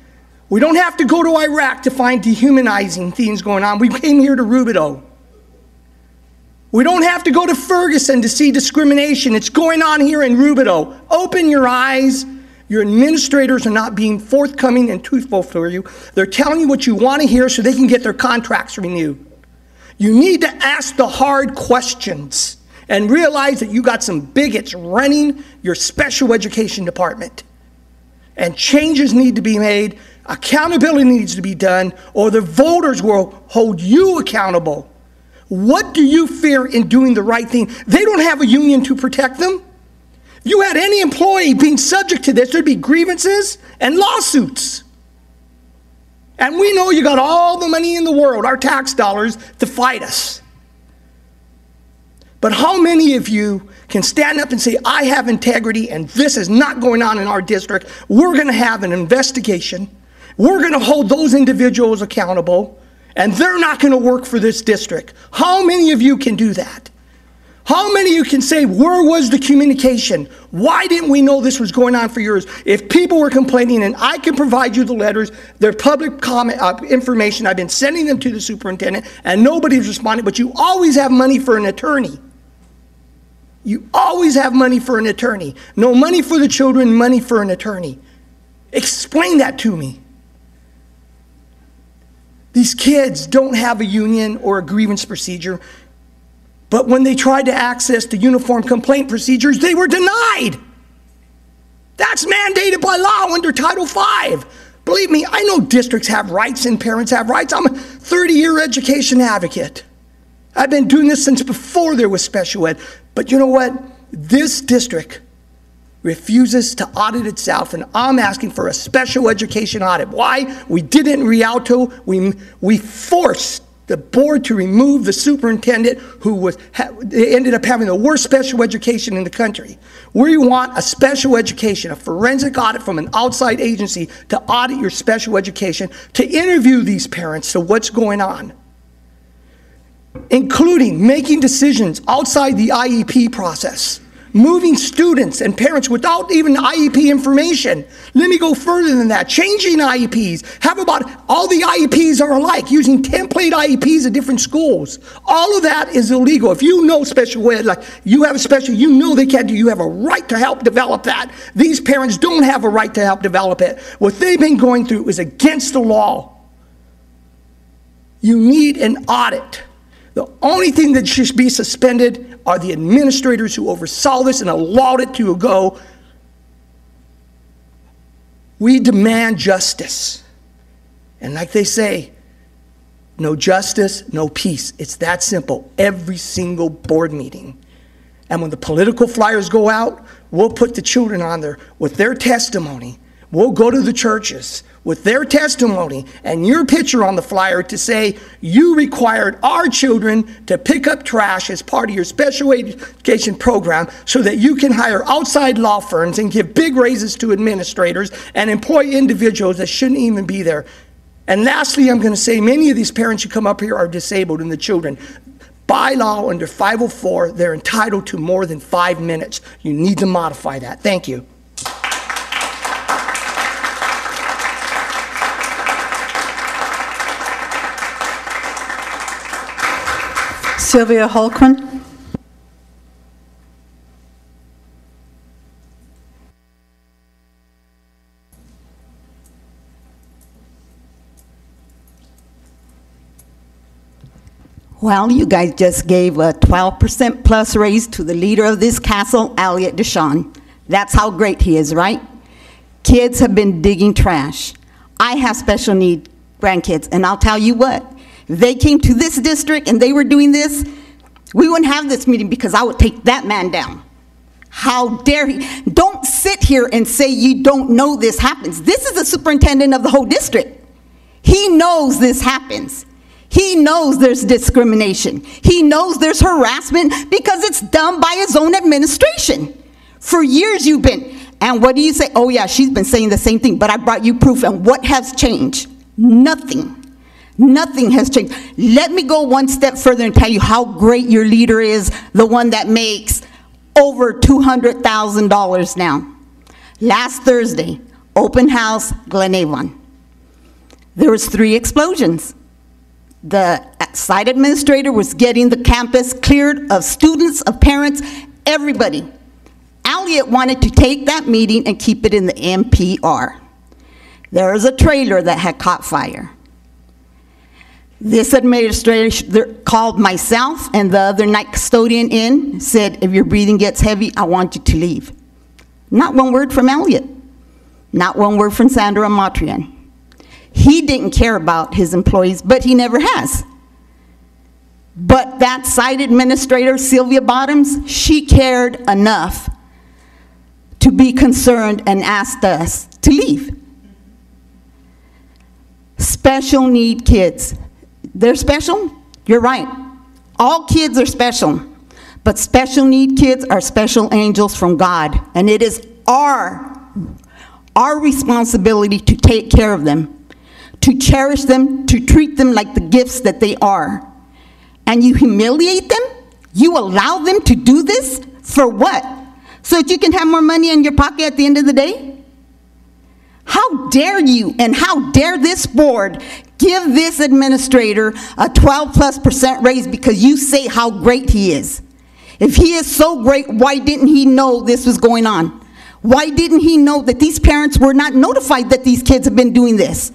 We don't have to go to Iraq to find dehumanizing things going on. We came here to Rubidoux. We don't have to go to Ferguson to see discrimination. It's going on here in Rubidoux. Open your eyes. Your administrators are not being forthcoming and truthful for you. They're telling you what you want to hear so they can get their contracts renewed. You need to ask the hard questions and realize that you got some bigots running your special education department. And changes need to be made, accountability needs to be done, or the voters will hold you accountable. What do you fear in doing the right thing? They don't have a union to protect them. If you had any employee being subject to this, there'd be grievances and lawsuits. And we know you got all the money in the world, our tax dollars, to fight us. But how many of you can stand up and say, I have integrity and this is not going on in our district? We're going to have an investigation. We're going to hold those individuals accountable, and they're not going to work for this district. How many of you can do that? How many of you can say, where was the communication? Why didn't we know this was going on for years? If people were complaining, and I can provide you the letters, their public comment information, I've been sending them to the superintendent, and nobody's responded, but you always have money for an attorney. You always have money for an attorney. No money for the children, money for an attorney. Explain that to me. These kids don't have a union or a grievance procedure. But when they tried to access the uniform complaint procedures, they were denied. That's mandated by law under Title V. Believe me, I know districts have rights and parents have rights. I'm a 30-year education advocate. I've been doing this since before there was special ed. But you know what? This district refuses to audit itself, and I'm asking for a special education audit. Why? We did it in Rialto. We forced the board to remove the superintendent who ended up having the worst special education in the country. We want a special education, a forensic audit from an outside agency to audit your special education, to interview these parents to what's going on, including making decisions outside the IEP process. moving students and parents without even IEP information. Let me go further than that. Changing IEPs. Have about all the IEPs are alike, using template IEPs at different schools. All of that is illegal. If you know special ed, like you have a special, you know they can't do, you have a right to help develop that. These parents don't have a right to help develop it. What they've been going through is against the law. You need an audit. The only thing that should be suspended are the administrators who oversaw this and allowed it to go. We demand justice. And like they say, no justice, no peace. It's that simple. Every single board meeting. And when the political flyers go out, we'll put the children on there with their testimony. We'll go to the churches with their testimony and your picture on the flyer to say you required our children to pick up trash as part of your special education program so that you can hire outside law firms and give big raises to administrators and employ individuals that shouldn't even be there. And lastly, I'm going to say many of these parents who come up here are disabled, and the children. By law, under 504, they're entitled to more than 5 minutes. You need to modify that. Thank you. Sylvia Holquin. Well, you guys just gave a 12% plus raise to the leader of this castle, Elliot Deshawn. That's how great he is, right? Kids have been digging trash. I have special need grandkids, and I'll tell you what, if they came to this district and they were doing this, we wouldn't have this meeting because I would take that man down. How dare he? Don't sit here and say you don't know this happens. This is the superintendent of the whole district. He knows this happens. He knows there's discrimination. He knows there's harassment because it's done by his own administration. For years you've been, and what do you say? Oh yeah, she's been saying the same thing, but I brought you proof, and what has changed? Nothing. Nothing has changed. Let me go one step further and tell you how great your leader is, the one that makes over $200,000 now. Last Thursday, open house, Glen Avon. There was 3 explosions. The site administrator was getting the campus cleared of students, of parents, everybody. Elliot wanted to take that meeting and keep it in the NPR. There was a trailer that had caught fire. This administrator called myself and the other night custodian in, said, if your breathing gets heavy, I want you to leave. Not one word from Elliot. Not one word from Sandra Matrian. He didn't care about his employees, but he never has. But that site administrator, Sylvia Bottoms, she cared enough to be concerned and asked us to leave. Special need kids. They're special? You're right. All kids are special. But special need kids are special angels from God. And it is our responsibility to take care of them, to cherish them, to treat them like the gifts that they are. And you humiliate them? You allow them to do this? For what? So that you can have more money in your pocket at the end of the day? How dare you, and how dare this board give this administrator a 12+% raise because you say how great he is? If he is so great, why didn't he know this was going on? Why didn't he know that these parents were not notified that these kids have been doing this?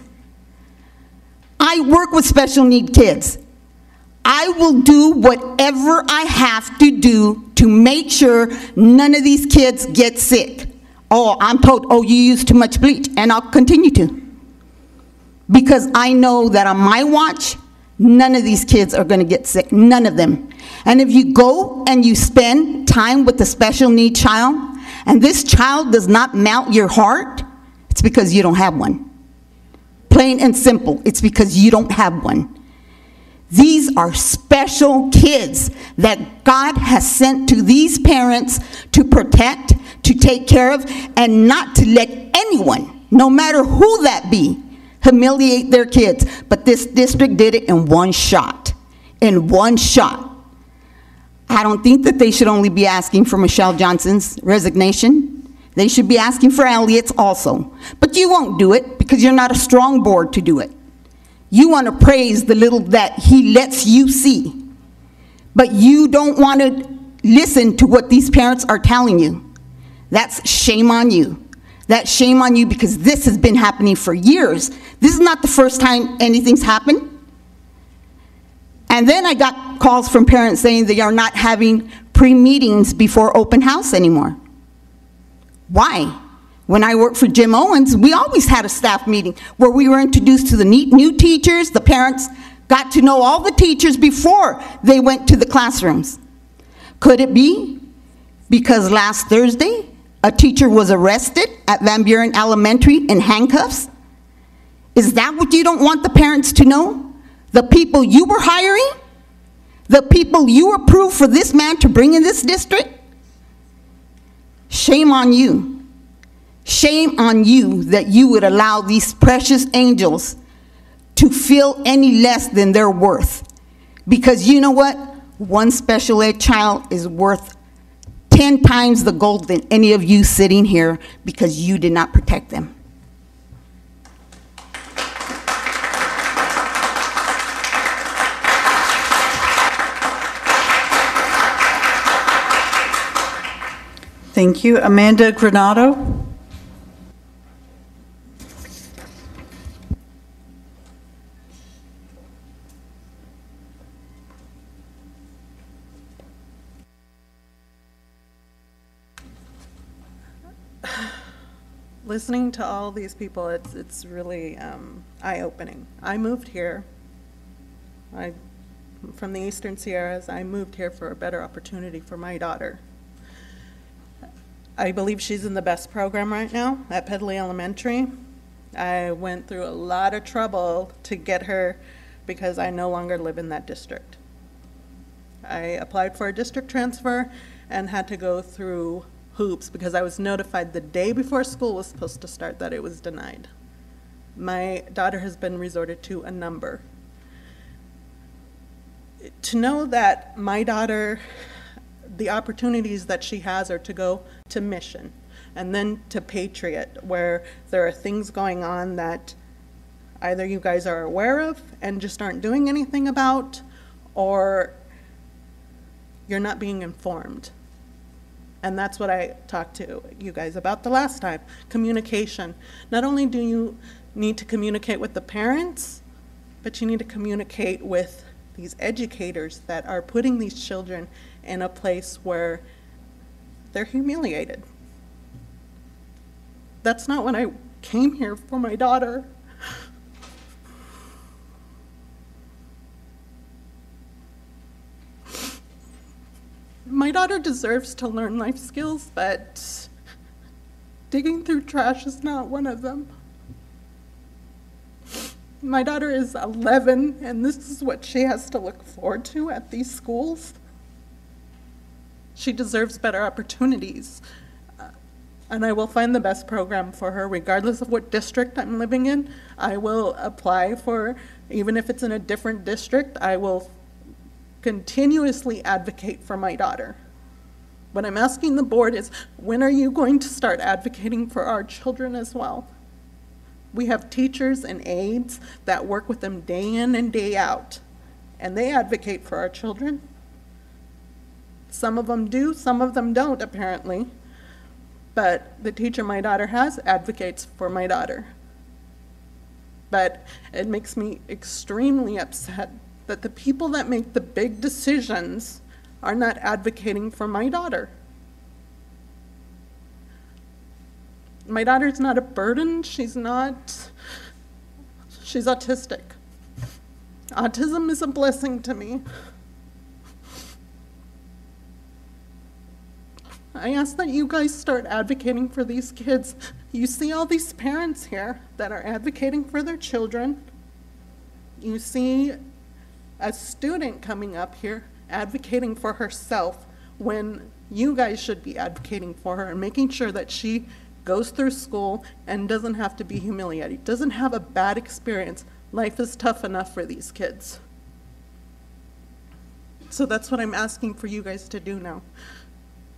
I work with special need kids. I will do whatever I have to do to make sure none of these kids get sick. Oh, I'm told, oh, you use too much bleach, and I'll continue to. Because I know that on my watch, none of these kids are going to get sick, none of them. And if you go and you spend time with a special need child, and this child does not melt your heart, it's because you don't have one. Plain and simple, it's because you don't have one. These are special kids that God has sent to these parents to protect, to take care of, and not to let anyone, no matter who that be, humiliate their kids. But this district did it in one shot. In one shot. I don't think that they should only be asking for Michelle Johnson's resignation. They should be asking for Elliot's also. But you won't do it because you're not a strong board to do it. You want to praise the little that he lets you see. But you don't want to listen to what these parents are telling you. That's shame on you. That's shame on you because this has been happening for years. This is not the first time anything's happened. And then I got calls from parents saying they are not having pre-meetings before open house anymore. Why? When I worked for Jim Owens, we always had a staff meeting where we were introduced to the new teachers. The parents got to know all the teachers before they went to the classrooms. Could it be because last Thursday, a teacher was arrested at Van Buren Elementary in handcuffs? Is that what you don't want the parents to know? The people you were hiring? The people you approved for this man to bring in this district? Shame on you. Shame on you that you would allow these precious angels to feel any less than their worth. Because you know what? One special ed child is worth 10 times the gold than any of you sitting here because you did not protect them. Thank you. Amanda Granado. Listening to all these people, it's really eye-opening. I moved here. From the Eastern Sierras. I moved here for a better opportunity for my daughter. I believe she's in the best program right now at Pedley Elementary. I went through a lot of trouble to get her because I no longer live in that district. I applied for a district transfer and had to go through hoops because I was notified the day before school was supposed to start that it was denied. My daughter has been resorted to a number. To know that my daughter, the opportunities that she has are to go to Mission and then to Patriot, where there are things going on that either you guys are aware of and just aren't doing anything about, or you're not being informed. And that's what I talked to you guys about the last time, communication. Not only do you need to communicate with the parents, but you need to communicate with these educators that are putting these children in a place where they're humiliated. That's not what I came here for my daughter. My daughter deserves to learn life skills, but digging through trash is not one of them. My daughter is 11, and this is what she has to look forward to at these schools. She deserves better opportunities, and I will find the best program for her regardless of what district I'm living in. I will apply for, even if it's in a different district, I will continuously advocate for my daughter. What I'm asking the board is, when are you going to start advocating for our children as well? We have teachers and aides that work with them day in and day out, and they advocate for our children. Some of them do, some of them don't, apparently. But the teacher my daughter has advocates for my daughter. But it makes me extremely upset that the people that make the big decisions are not advocating for my daughter. My daughter's not a burden. She's autistic. Autism is a blessing to me. I ask that you guys start advocating for these kids. You see all these parents here that are advocating for their children. You see a student coming up here advocating for herself when you guys should be advocating for her and making sure that she goes through school and doesn't have to be humiliated, doesn't have a bad experience. Life is tough enough for these kids. So that's what I'm asking for you guys to do now.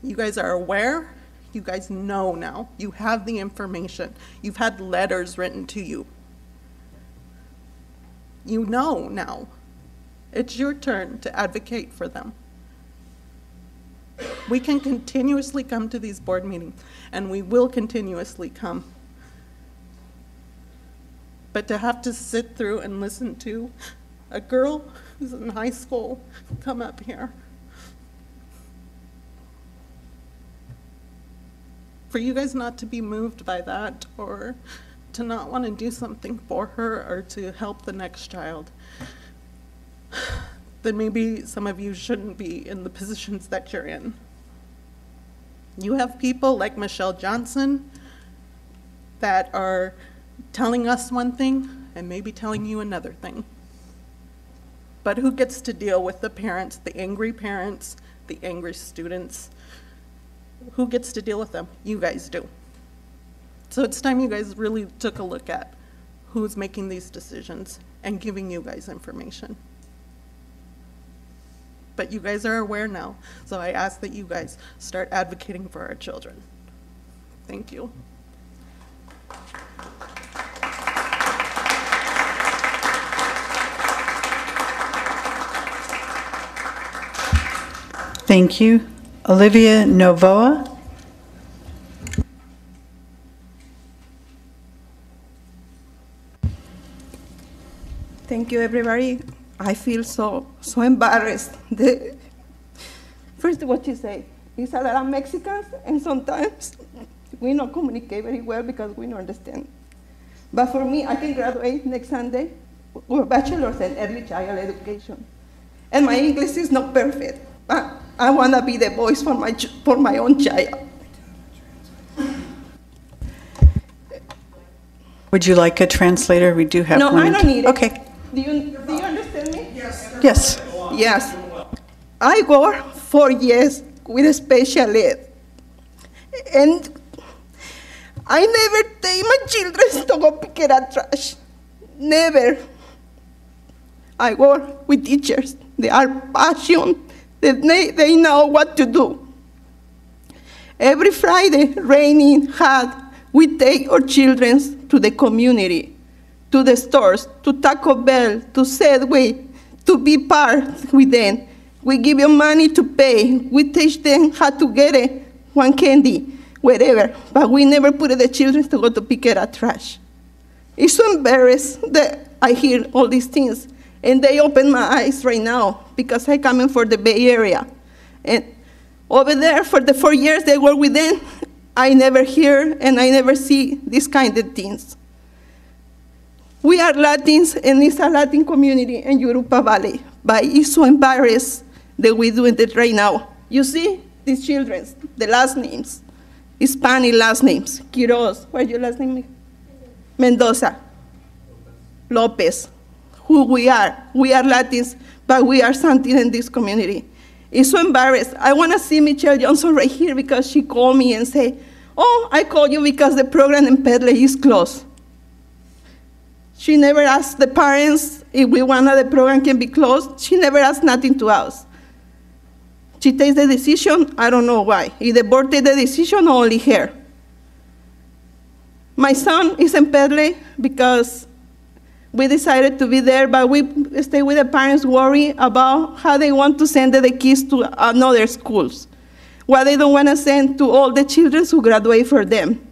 You guys are aware. You guys know now. You have the information. You've had letters written to you. You know now. It's your turn to advocate for them. We can continuously come to these board meetings, and we will continuously come. But to have to sit through and listen to a girl who's in high school come up here, for you guys not to be moved by that or to not want to do something for her or to help the next child, then maybe some of you shouldn't be in the positions that you're in. You have people like Michelle Johnson that are telling us one thing and maybe telling you another thing. But who gets to deal with the parents, the angry students? Who gets to deal with them? You guys do. So it's time you guys really took a look at who's making these decisions and giving you guys information. But you guys are aware now, so I ask that you guys start advocating for our children. Thank you. Thank you. Olivia Novoa. Thank you, everybody. I feel so embarrassed. First, what you say is a lot of Mexicans, and sometimes we don't communicate very well because we don't understand. But for me, I can graduate next Sunday with a bachelor's in early child education. And my English is not perfect, but I want to be the voice for my own child. Would you like a translator? We do have one. No, I don't need it. Okay. Do you understand me? Yes. Yes. I worked 4 years with a special ed. And I never take my children to go pick up trash. Never. I work with teachers. They are passionate. They know what to do. Every Friday, raining, hot, we take our children to the community, to the stores, to Taco Bell, to Sedway, to be part with them. We give them money to pay. We teach them how to get it, one candy, wherever. But we never put the children to go to pick up trash. It's so embarrassed that I hear all these things. And they open my eyes right now because I'm coming for the Bay Area. And over there, for the 4 years they work with them, I never hear and I never see these kind of things. We are Latins, and it's a Latin community in Jurupa Valley, but it's so embarrassed that we're doing it right now. You see, these children, the last names, Hispanic last names, Quiroz, what's your last name? Mendoza, Lopez. Who we are Latins, but we are something in this community. It's so embarrassed. I want to see Michelle Johnson right here because she called me and said, oh, I called you because the program in Pedley is closed. She never asked the parents if we wanted the program can be closed. She never asked nothing to us. She takes the decision, I don't know why. If the board takes the decision, only her. My son is in Pedley because we decided to be there, but we stay with the parents worried about how they want to send the kids to another schools. What they don't want to send to all the children who graduate for them.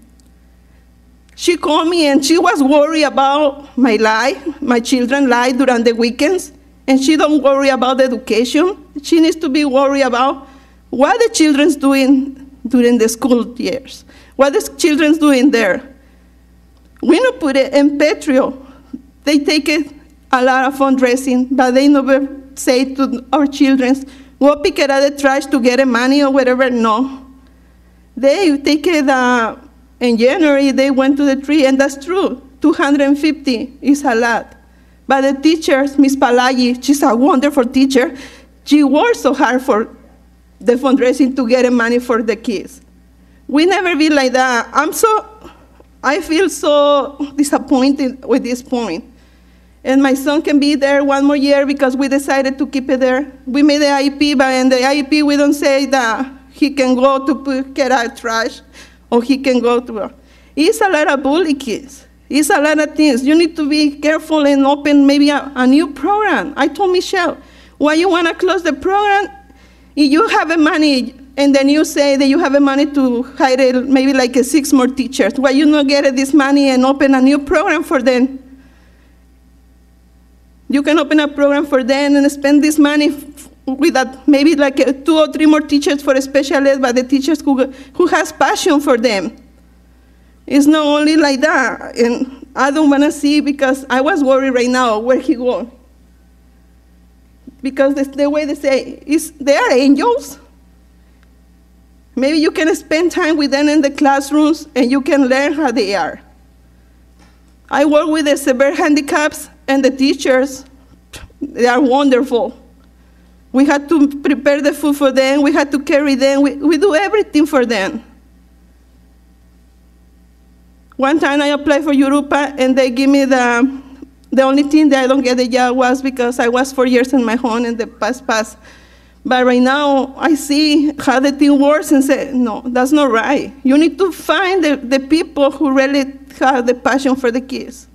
She called me and she was worried about my life, my children's life during the weekends, and she don't worry about education. She needs to be worried about what the children's doing during the school years, what the children's doing there. We don't put it in Petrio. They take it a lot of fundraising, but they never say to our children, go pick it out of the trash to get money or whatever. No. They take it in January, they went to the tree, and that's true. 250 is a lot. But the teachers, Miss Palayi, she's a wonderful teacher. She works so hard for the fundraising to get money for the kids. We never be like that. I feel so disappointed with this point. And my son can be there one more year because we decided to keep it there. We made the IEP, but in the IEP we don't say that he can go to get out trash or he can go to. It's a lot of bully kids. It's a lot of things. You need to be careful and open maybe a new program. I told Michelle, why you want to close the program? If you have the money and then you say that you have the money to hire maybe like 6 more teachers, why you not get this money and open a new program for them? You can open a program for them and spend this money with that, maybe like 2 or 3 more teachers for special ed, but the teachers who has passion for them. It's not only like that, and I don't want to see, because I was worried right now where he go. Because the way they say, they are angels. Maybe you can spend time with them in the classrooms and you can learn how they are. I work with the severe handicaps, and the teachers, they are wonderful. We had to prepare the food for them. We had to carry them. We do everything for them. One time I applied for Jurupa, and they give me the only thing that I don't get the job was because I was 4 years in my home and the past. But right now, I see how the thing works and say, no, that's not right. You need to find the people who really have the passion for the kids.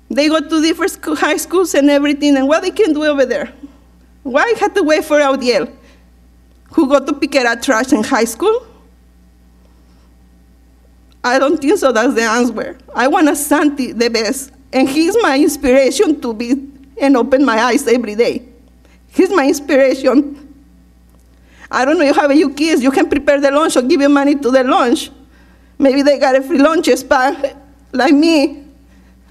They go to different high schools and everything, and what they can do over there? Why I had to wait for Audiel, who got to pick up trash in high school? I don't think so, that's the answer. I want a Santi the best, and he's my inspiration to be and open my eyes every day. He's my inspiration. I don't know, you have your kids, you can prepare the lunch or give you money to the lunch. Maybe they got a free lunch spot, like me.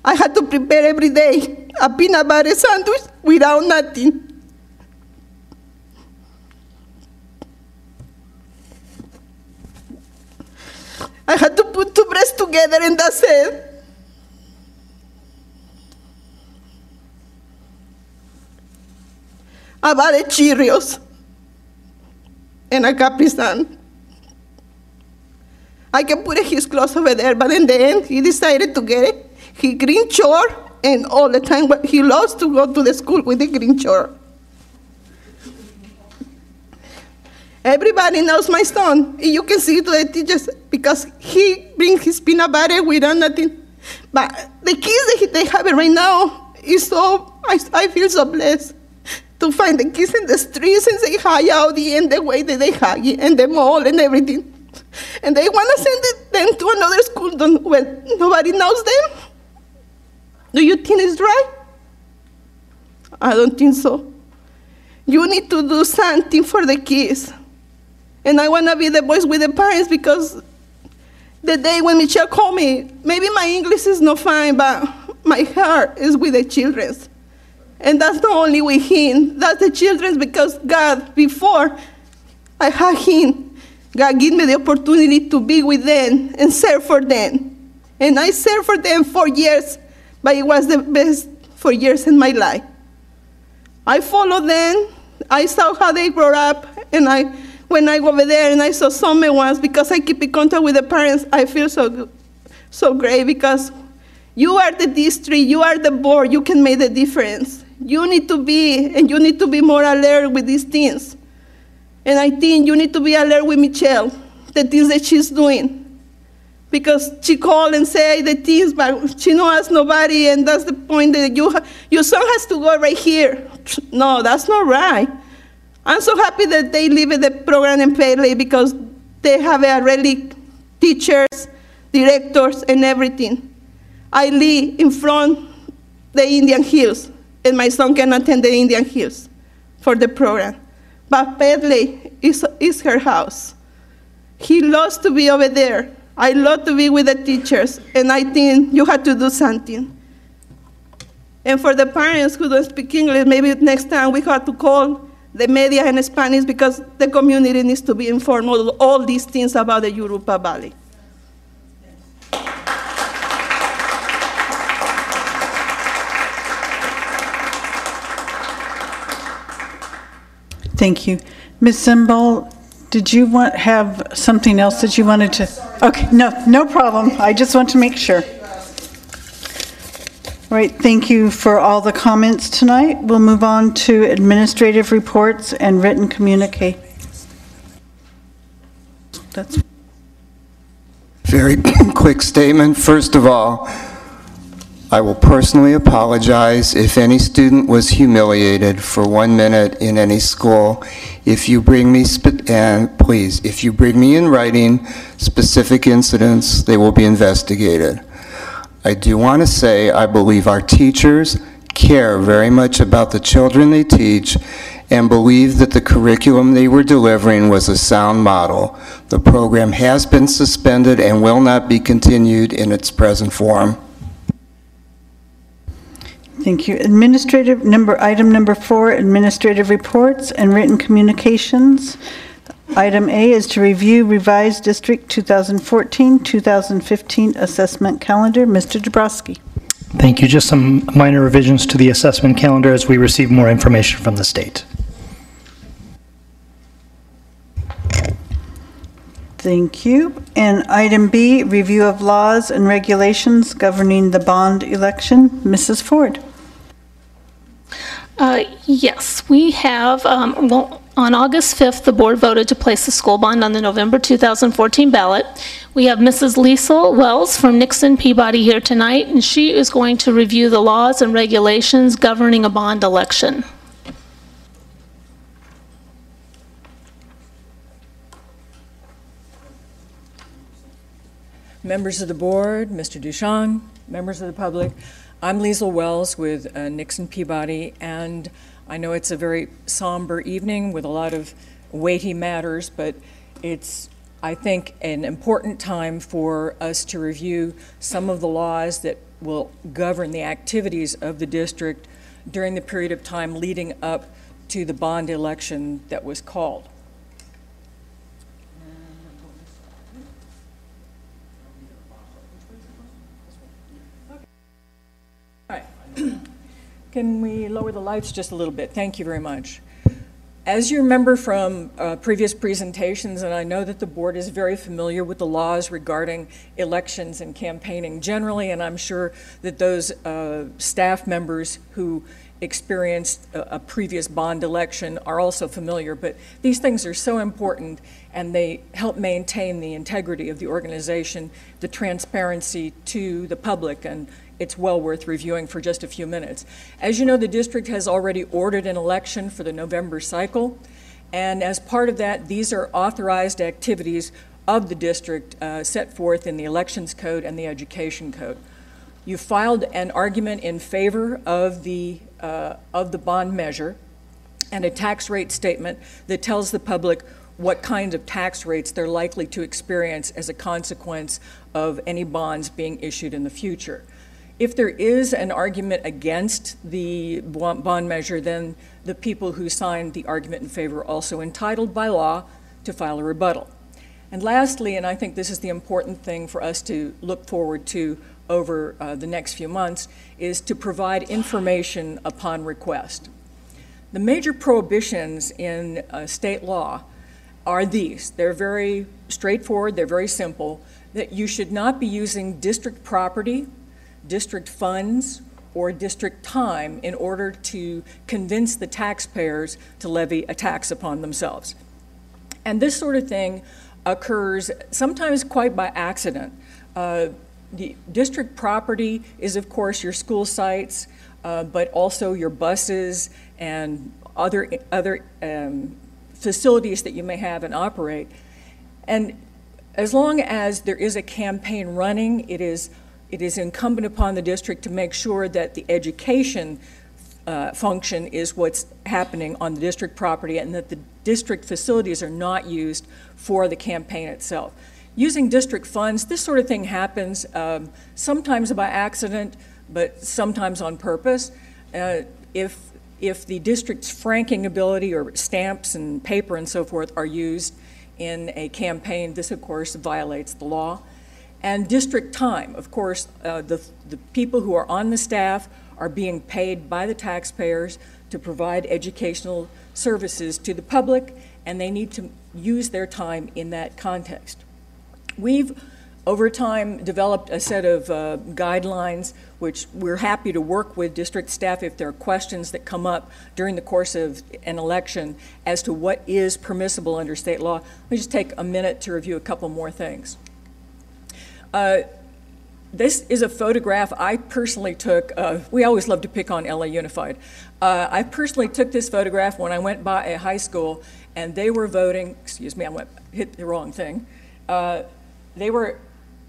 I had to prepare every day a peanut butter sandwich without nothing. I had to put 2 breads together and that's it. I bought Cheerios and a Capri Sun. I can put his clothes over there, but in the end, he decided to get it. He green chore, and all the time he loves to go to the school with the green chore. Everybody knows my son. You can see to the teachers because he brings his peanut butter without nothing. But the kids that they have it right now is so, I feel so blessed to find the kids in the streets and say hi out and the way that they hug and the mall and everything. And they want to send them to another school when nobody knows them. Do you think it's right? I don't think so. You need to do something for the kids. And I want to be the voice with the parents, because the day when Michelle called me, maybe my English is not fine, but my heart is with the children. And that's not only with him, that's the children, because God, before I had him, God gave me the opportunity to be with them and serve for them. And I served for them 4 years, but it was the best 4 years in my life. I followed them. I saw how they grew up, and when I go over there and I saw summer ones, because I keep in contact with the parents, I feel so great, because you are the district, you are the board, you can make the difference. You need to be more alert with these things. And I think you need to be alert with Michelle, the things that she's doing. Because she called and said the things, but she don't ask nobody, and that's the point, that your son has to go right here. No, that's not right. I'm so happy that they leave the program in Paley, because they have already teachers, directors, and everything. I live in front the Indian Hills, and my son can attend the Indian Hills for the program. But Paley is her house. He loves to be over there. I love to be with the teachers, and I think you have to do something. And for the parents who don't speak English, maybe next time we have to call the media in Spanish, because the community needs to be informed of all these things about the Jurupa Valley. Thank you. Ms. Zimbal, did you have something else that you wanted to? Okay, no problem. I just want to make sure. All right, thank you for all the comments tonight. We'll move on to administrative reports and written communique. That's Very quick statement. First of all, I will personally apologize if any student was humiliated for 1 minute in any school. If you bring me, and please, if you bring me in writing specific incidents, they will be investigated. I do want to say I believe our teachers care very much about the children they teach and believe that the curriculum they were delivering was a sound model. The program has been suspended and will not be continued in its present form. Thank you. Item number 4, administrative reports and written communications. Item A is to review revised District 2014-2015 assessment calendar. Mr. Dabrowski. Thank you. Just some minor revisions to the assessment calendar as we receive more information from the state. Thank you. And item B, review of laws and regulations governing the bond election. Mrs. Ford. Yes, we have, well, on August 5th, the board voted to place the school bond on the November 2014 ballot. We have Mrs. Liesel Wells from Nixon Peabody here tonight, and she is going to review the laws and regulations governing a bond election. Members of the board, Mr. Duchamp, members of the public, I'm Liesel Wells with Nixon Peabody, and I know it's a very somber evening with a lot of weighty matters, but it's, I think, an important time for us to review some of the laws that will govern the activities of the district during the period of time leading up to the bond election that was called. Can we lower the lights just a little bit? Thank you very much. As you remember from previous presentations, and I know that the board is very familiar with the laws regarding elections and campaigning generally, and I'm sure that those staff members who experienced a previous bond election are also familiar, but these things are so important and they help maintain the integrity of the organization, the transparency to the public, and it's well worth reviewing for just a few minutes. As you know, the district has already ordered an election for the November cycle, and as part of that, these are authorized activities of the district set forth in the Elections Code and the Education Code. You filed an argument in favor of the bond measure and a tax rate statement that tells the public what kind of tax rates they're likely to experience as a consequence of any bonds being issued in the future. If there is an argument against the bond measure, then the people who signed the argument in favor are also entitled by law to file a rebuttal. And lastly, and I think this is the important thing for us to look forward to over the next few months, is to provide information upon request. The major prohibitions in state law are these. They're very straightforward, they're very simple, that you should not be using district property, district funds, or district time in order to convince the taxpayers to levy a tax upon themselves. And this sort of thing occurs sometimes quite by accident. The district property is, of course, your school sites, but also your buses and other facilities that you may have and operate. And as long as there is a campaign running, it is incumbent upon the district to make sure that the education function is what's happening on the district property and that the district facilities are not used for the campaign itself. Using district funds, this sort of thing happens sometimes by accident, but sometimes on purpose. If the district's franking ability or stamps and paper and so forth are used in a campaign, this of course violates the law. And district time, of course, the people who are on the staff are being paid by the taxpayers to provide educational services to the public, and they need to use their time in that context. We've, over time, developed a set of guidelines, which we're happy to work with district staff if there are questions that come up during the course of an election as to what is permissible under state law. Let me just take a minute to review a couple more things. This is a photograph I personally took. We always love to pick on LA Unified. I personally took this photograph when I went by a high school and they were voting, excuse me, hit the wrong thing.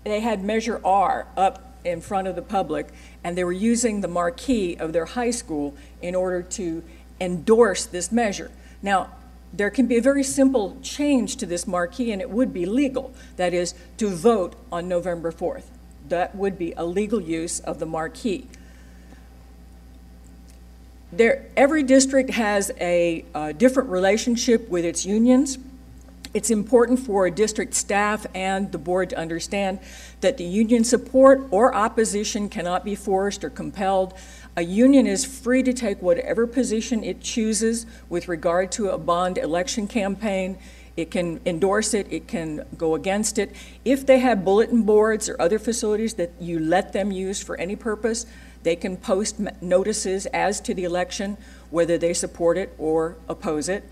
They had Measure R up in front of the public, and they were using the marquee of their high school in order to endorse this measure. Now, there can be a very simple change to this marquee, and it would be legal. That is, to vote on November 4th. That would be a legal use of the marquee. Every district has a different relationship with its unions. It's important for district staff and the board to understand that the union support or opposition cannot be forced or compelled. A union is free to take whatever position it chooses with regard to a bond election campaign. It can endorse it, it can go against it. If they have bulletin boards or other facilities that you let them use for any purpose, they can post notices as to the election, whether they support it or oppose it.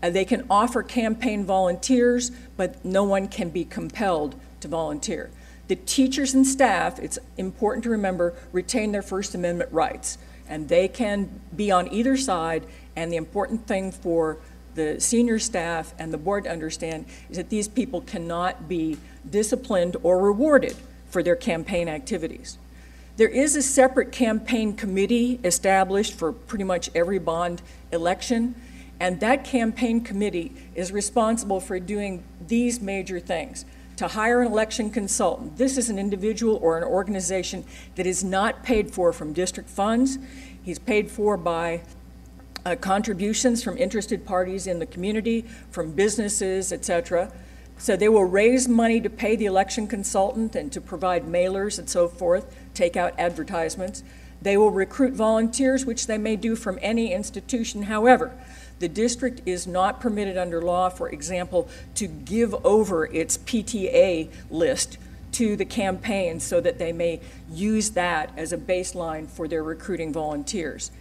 They can offer campaign volunteers, but no one can be compelled to volunteer. The teachers and staff, it's important to remember, retain their First Amendment rights, and they can be on either side, and the important thing for the senior staff and the board to understand is that these people cannot be disciplined or rewarded for their campaign activities. There is a separate campaign committee established for pretty much every bond election, and that campaign committee is responsible for doing these major things. To hire an election consultant. This is an individual or an organization that is not paid for from district funds. He's paid for by contributions from interested parties in the community, from businesses, etc. So they will raise money to pay the election consultant and to provide mailers and so forth, take out advertisements. They will recruit volunteers, which they may do from any institution. However, the district is not permitted under law, for example, to give over its PTA list to the campaign so that they may use that as a baseline for their recruiting volunteers.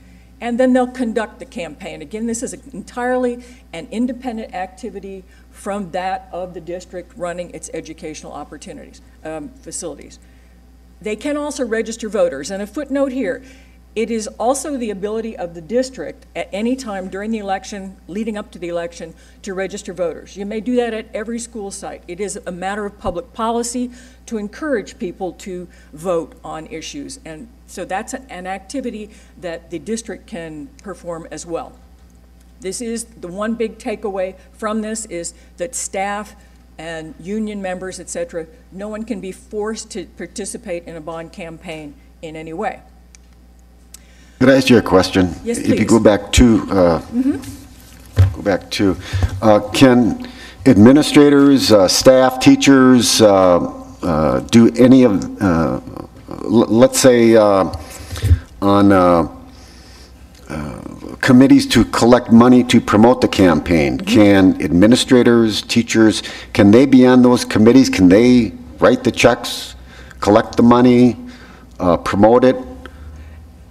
And then they'll conduct the campaign. Again, this is entirely an independent activity from that of the district running its educational opportunities, facilities. They can also register voters. And a footnote here, it is also the ability of the district at any time during the election, leading up to the election, to register voters. You may do that at every school site. It is a matter of public policy to encourage people to vote on issues. And so that's an activity that the district can perform as well. This is the one big takeaway from this is that staff and union members, et cetera, no one can be forced to participate in a bond campaign in any way. Could I ask you a question? Yes, please. If you go back to, can administrators, staff, teachers do any of, let's say, on committees to collect money to promote the campaign? Can administrators, teachers, can they be on those committees? Can they write the checks, collect the money, promote it?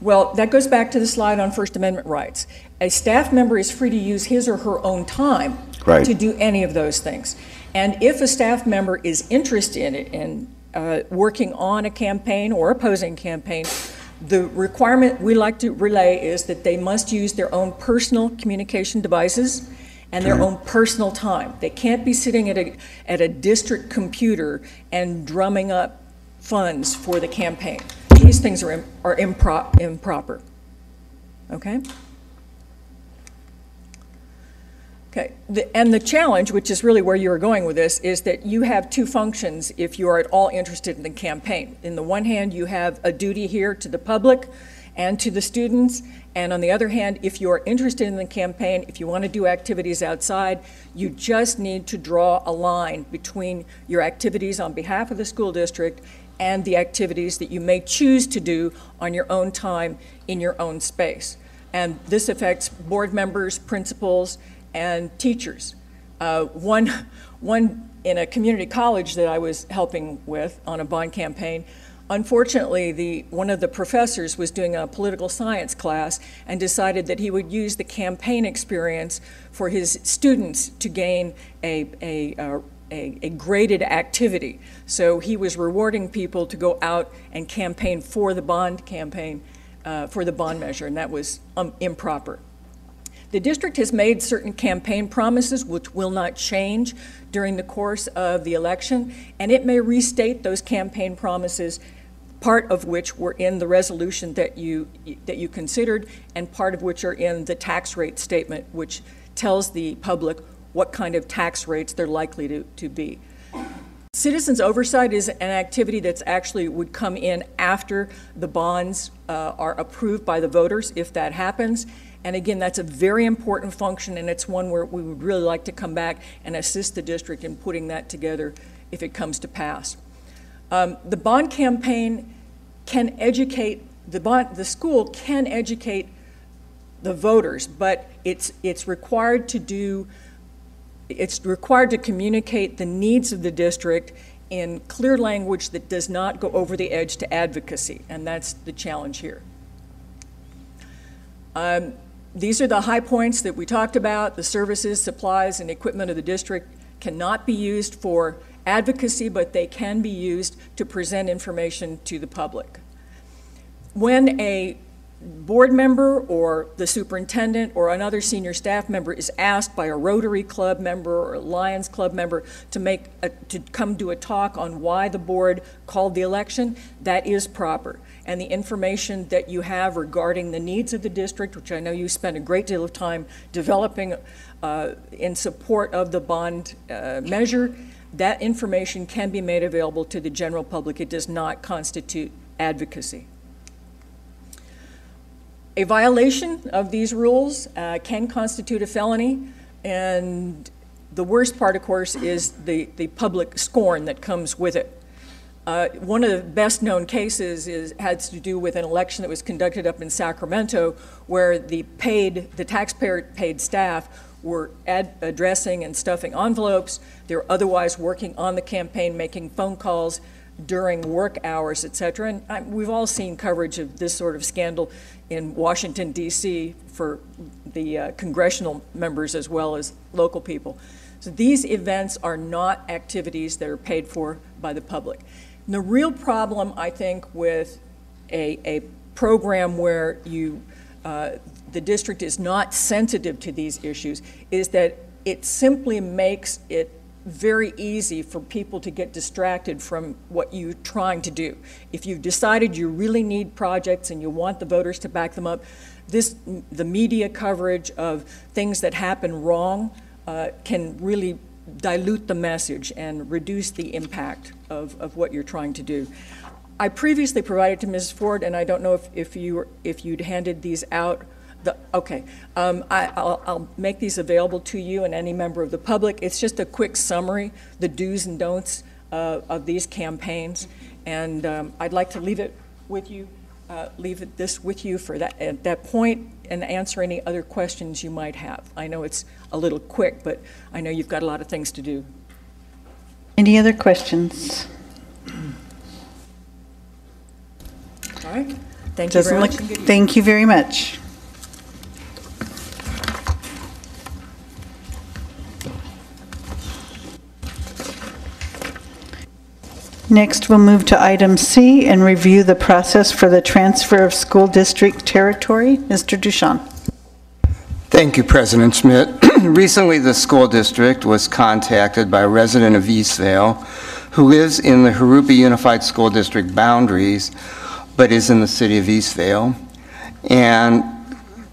Well, that goes back to the slide on First Amendment rights. A staff member is free to use his or her own time to do any of those things. And if a staff member is interested in working on a campaign or opposing a campaign, the requirement we like to relay is that they must use their own personal communication devices and their own personal time. They can't be sitting at a district computer and drumming up funds for the campaign. These things are improper. Okay? Okay, and the challenge, which is really where you're going with this, is that you have two functions if you are at all interested in the campaign. In the one hand, you have a duty here to the public and to the students, and on the other hand, if you are interested in the campaign, if you want to do activities outside, you just need to draw a line between your activities on behalf of the school district and the activities that you may choose to do on your own time in your own space. And this affects board members, principals, and teachers. One in a community college that I was helping with on a bond campaign. Unfortunately, one of the professors was doing a political science class and decided that he would use the campaign experience for his students to gain a graded activity. So he was rewarding people to go out and campaign for the bond campaign, for the bond measure, and that was improper. The district has made certain campaign promises which will not change during the course of the election, and it may restate those campaign promises, part of which were in the resolution that you considered, and part of which are in the tax rate statement, which tells the public what kind of tax rates they're likely to be. Citizens oversight is an activity that's actually would come in after the bonds are approved by the voters, if that happens. And again, that's a very important function, and it's one where we would really like to come back and assist the district in putting that together if it comes to pass. The bond campaign can educate, the school can educate the voters, but it's required to communicate the needs of the district in clear language that does not go over the edge to advocacy, and that's the challenge here. These are the high points that we talked about. The services, supplies, and equipment of the district cannot be used for advocacy, but they can be used to present information to the public. When a board member or the superintendent or another senior staff member is asked by a Rotary Club member or a Lions Club member to come do a talk on why the board called the election, that is proper. And the information that you have regarding the needs of the district, which I know you spend a great deal of time developing in support of the bond measure, that information can be made available to the general public. It does not constitute advocacy. A violation of these rules can constitute a felony, and the worst part, of course, is the public scorn that comes with it. One of the best known cases has to do with an election that was conducted up in Sacramento, where the taxpayer-paid staff were addressing and stuffing envelopes. They were otherwise working on the campaign, making phone calls during work hours, et cetera. And we've all seen coverage of this sort of scandal in Washington, D.C. for the congressional members as well as local people. So these events are not activities that are paid for by the public. And the real problem, I think, with a program where the district is not sensitive to these issues is that it simply makes it very easy for people to get distracted from what you're trying to do. If you've decided you really need projects and you want the voters to back them up, the media coverage of things that happen wrong can really dilute the message and reduce the impact of what you're trying to do. I previously provided to Ms. Ford, and I don't know if you'd handed these out. I'll make these available to you and any member of the public. It's just a quick summary, the do's and don'ts of these campaigns, and I'd like to leave it with you, this with you for that at that point, and answer any other questions you might have. I know it's a little quick, but I know you've got a lot of things to do. Any other questions? All right. Thank you very much. Thank you very much. Next, we'll move to item C and review the process for the transfer of school district territory. Mr. Duchamp. Thank you, President Schmidt. Recently, the school district was contacted by a resident of Eastvale who lives in the Jurupa Unified School District boundaries, but is in the city of Eastvale. And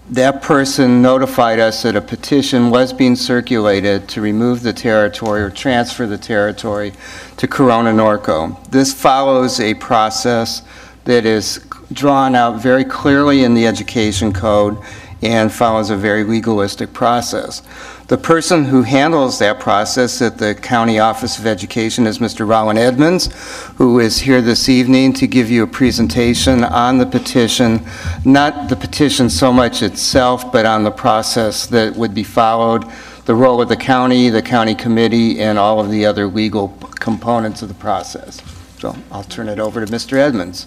that person notified us that a petition was being circulated to remove the territory or transfer the territory to Corona Norco. This follows a process that is drawn out very clearly in the education code and follows a very legalistic process. The person who handles that process at the County Office of Education is Mr. Rowan Edmonds, who is here this evening to give you a presentation on the petition, not the petition so much itself, but on the process that would be followed the role of the county committee, and all of the other legal components of the process. So I'll turn it over to Mr. Edmonds.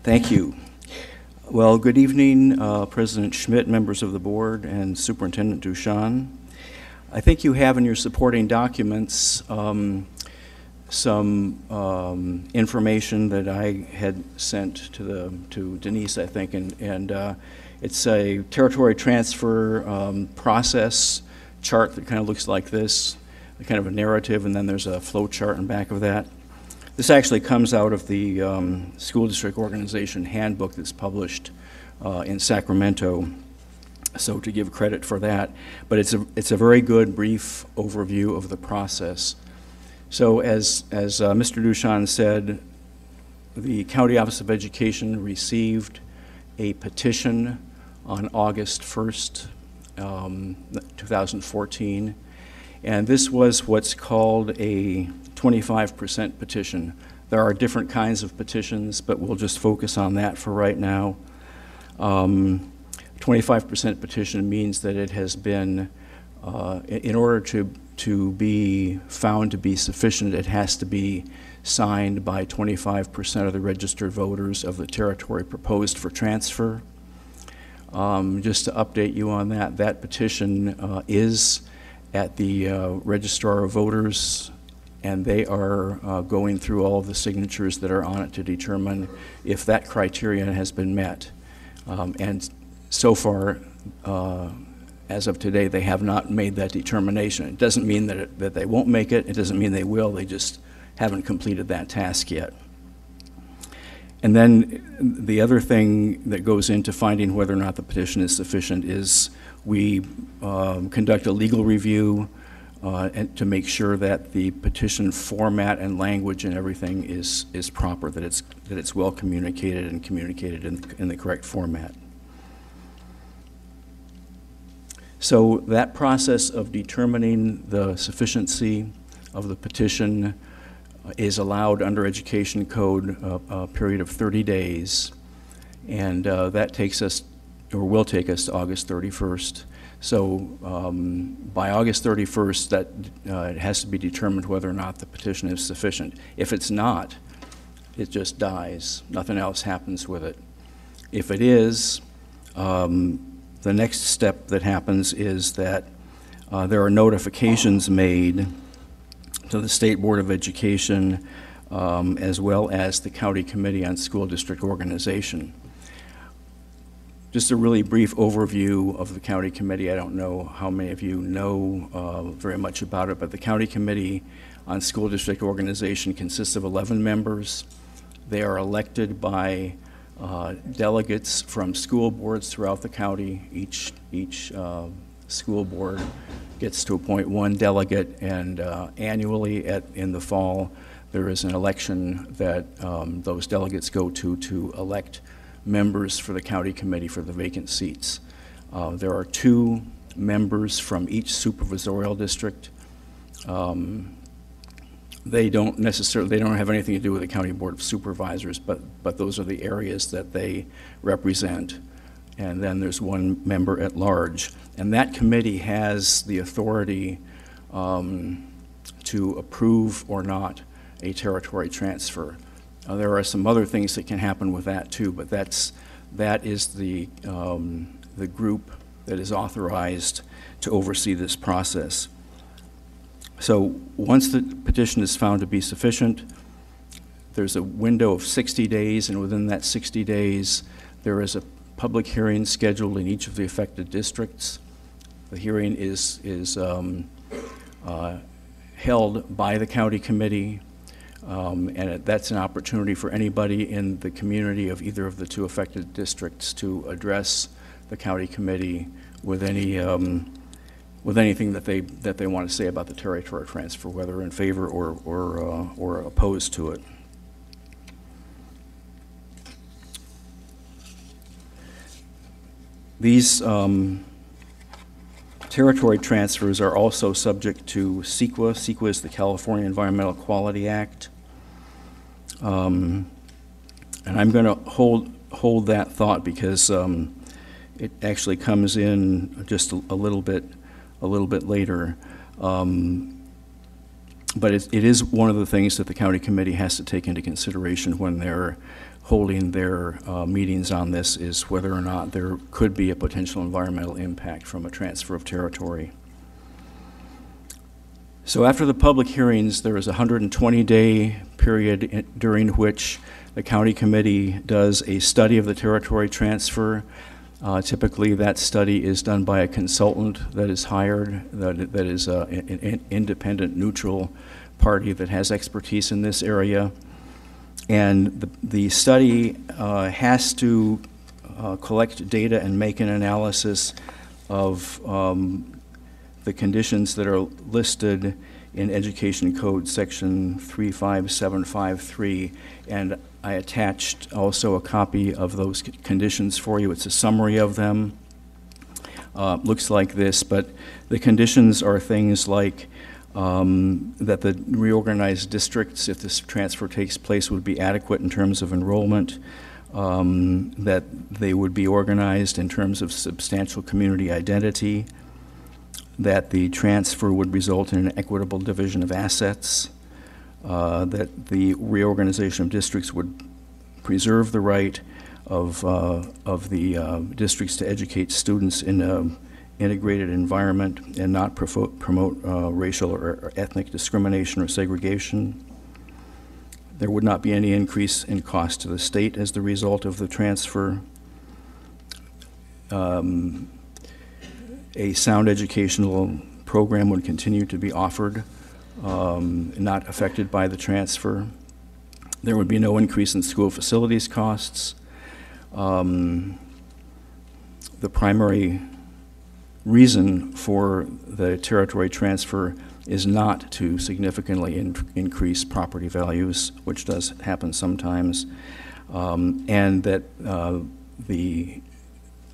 Thank you. Well, good evening, President Schmidt, members of the board, and Superintendent Duchan. I think you have in your supporting documents some information that I had sent to Denise, I think, and it's a territory transfer process chart that kind of looks like this, kind of a narrative, and then there's a flow chart in back of that. This actually comes out of the school district organization handbook that's published in Sacramento, so to give credit for that. But it's a very good brief overview of the process. So as Mr. Duchan said, the County Office of Education received a petition on August 1st, 2014, and this was what's called a 25% petition. There are different kinds of petitions, but we'll just focus on that for right now. 25% petition means that it has been, in order to be found to be sufficient, it has to be signed by 25% of the registered voters of the territory proposed for transfer. Just to update you on that, that petition is at the Registrar of Voters, and they are going through all of the signatures that are on it to determine if that criterion has been met. And so far, as of today, they have not made that determination. It doesn't mean that they won't make it. It doesn't mean they will. They just haven't completed that task yet. And then the other thing that goes into finding whether or not the petition is sufficient is we conduct a legal review and to make sure that the petition format and language and everything is proper, that it's well communicated and communicated in the correct format. So that process of determining the sufficiency of the petition is allowed under Education Code a period of 30 days, and that takes us, or will take us, to August 31st. So by August 31st, that it has to be determined whether or not the petition is sufficient. If it's not, it just dies. Nothing else happens with it. If it is, the next step that happens is that there are notifications made to the State Board of Education as well as the County Committee on School District Organization. Just a really brief overview of the County Committee. I don't know how many of you know very much about it, but the County Committee on School District Organization consists of 11 members. They are elected by delegates from school boards throughout the county. Each school board gets to appoint one delegate, and annually in the fall there is an election that those delegates go to elect members for the county committee for the vacant seats. There are 2 members from each supervisorial district. They don't have anything to do with the County Board of Supervisors, but those are the areas that they represent. And then there's 1 member at large. And that committee has the authority to approve or not a territory transfer. There are some other things that can happen with that too, but that is the group that is authorized to oversee this process. So once the petition is found to be sufficient, there's a window of 60 days, and within that 60 days, there is a public hearing scheduled in each of the affected districts. The hearing is held by the county committee, and that's an opportunity for anybody in the community of either of the 2 affected districts to address the county committee with any with anything that they want to say about the territory transfer, whether in favor or opposed to it. These territory transfers are also subject to CEQA. CEQA is the California Environmental Quality Act. And I'm going to hold that thought because it actually comes in just a little bit a little bit later. But it is one of the things that the county committee has to take into consideration when they're holding their meetings on this, is whether or not there could be a potential environmental impact from a transfer of territory. So after the public hearings, there is a 120-day period during which the county committee does a study of the territory transfer. Typically, that study is done by a consultant that is hired, that is an independent, neutral party that has expertise in this area. And the study has to collect data and make an analysis of the conditions that are listed in Education Code Section 35753. And I attached also a copy of those conditions for you. It's a summary of them. Looks like this, but the conditions are things like that the reorganized districts, if this transfer takes place, would be adequate in terms of enrollment, that they would be organized in terms of substantial community identity, that the transfer would result in an equitable division of assets, that the reorganization of districts would preserve the right of the districts to educate students in an integrated environment and not promote racial or ethnic discrimination or segregation. There would not be any increase in cost to the state as the result of the transfer. A sound educational program would continue to be offered, not affected by the transfer. There would be no increase in school facilities costs. The primary reason for the territory transfer is not to significantly increase property values, which does happen sometimes, and that the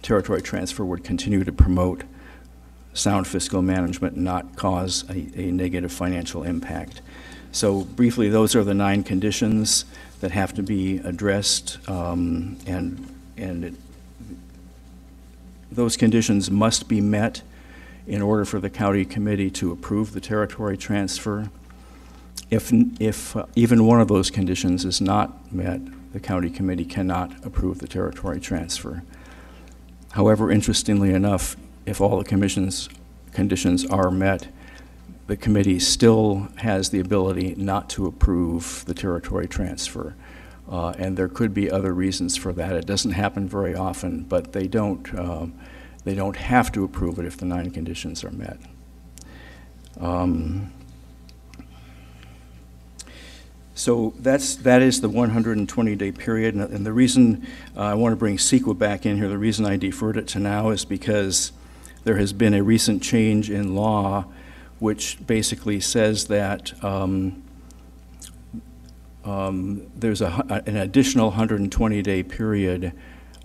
territory transfer would continue to promote sound fiscal management and not cause a negative financial impact. So briefly, those are the 9 conditions that have to be addressed, those conditions must be met in order for the county committee to approve the territory transfer. If even one of those conditions is not met, the county committee cannot approve the territory transfer. However, interestingly enough, if all the conditions are met, the committee still has the ability not to approve the territory transfer. And there could be other reasons for that. It doesn't happen very often, but they don't have to approve it if the 9 conditions are met. So that is the 120-day period, and the reason I want to bring CEQA back in here, the reason I deferred it to now is because there has been a recent change in law which basically says that there's an additional 120-day period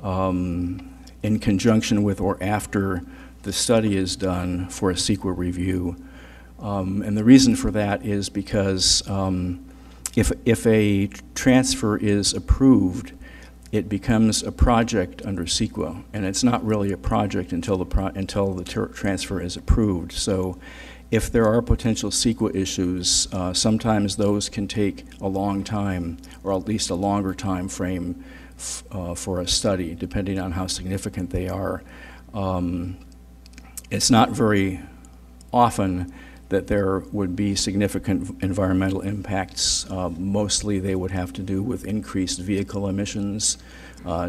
in conjunction with or after the study is done for a CEQA review. And the reason for that is because if a transfer is approved, it becomes a project under CEQA, and it's not really a project until the transfer is approved. So if there are potential CEQA issues, sometimes those can take a long time, or at least a longer time frame for a study, depending on how significant they are. It's not very often that there would be significant environmental impacts. Mostly they would have to do with increased vehicle emissions,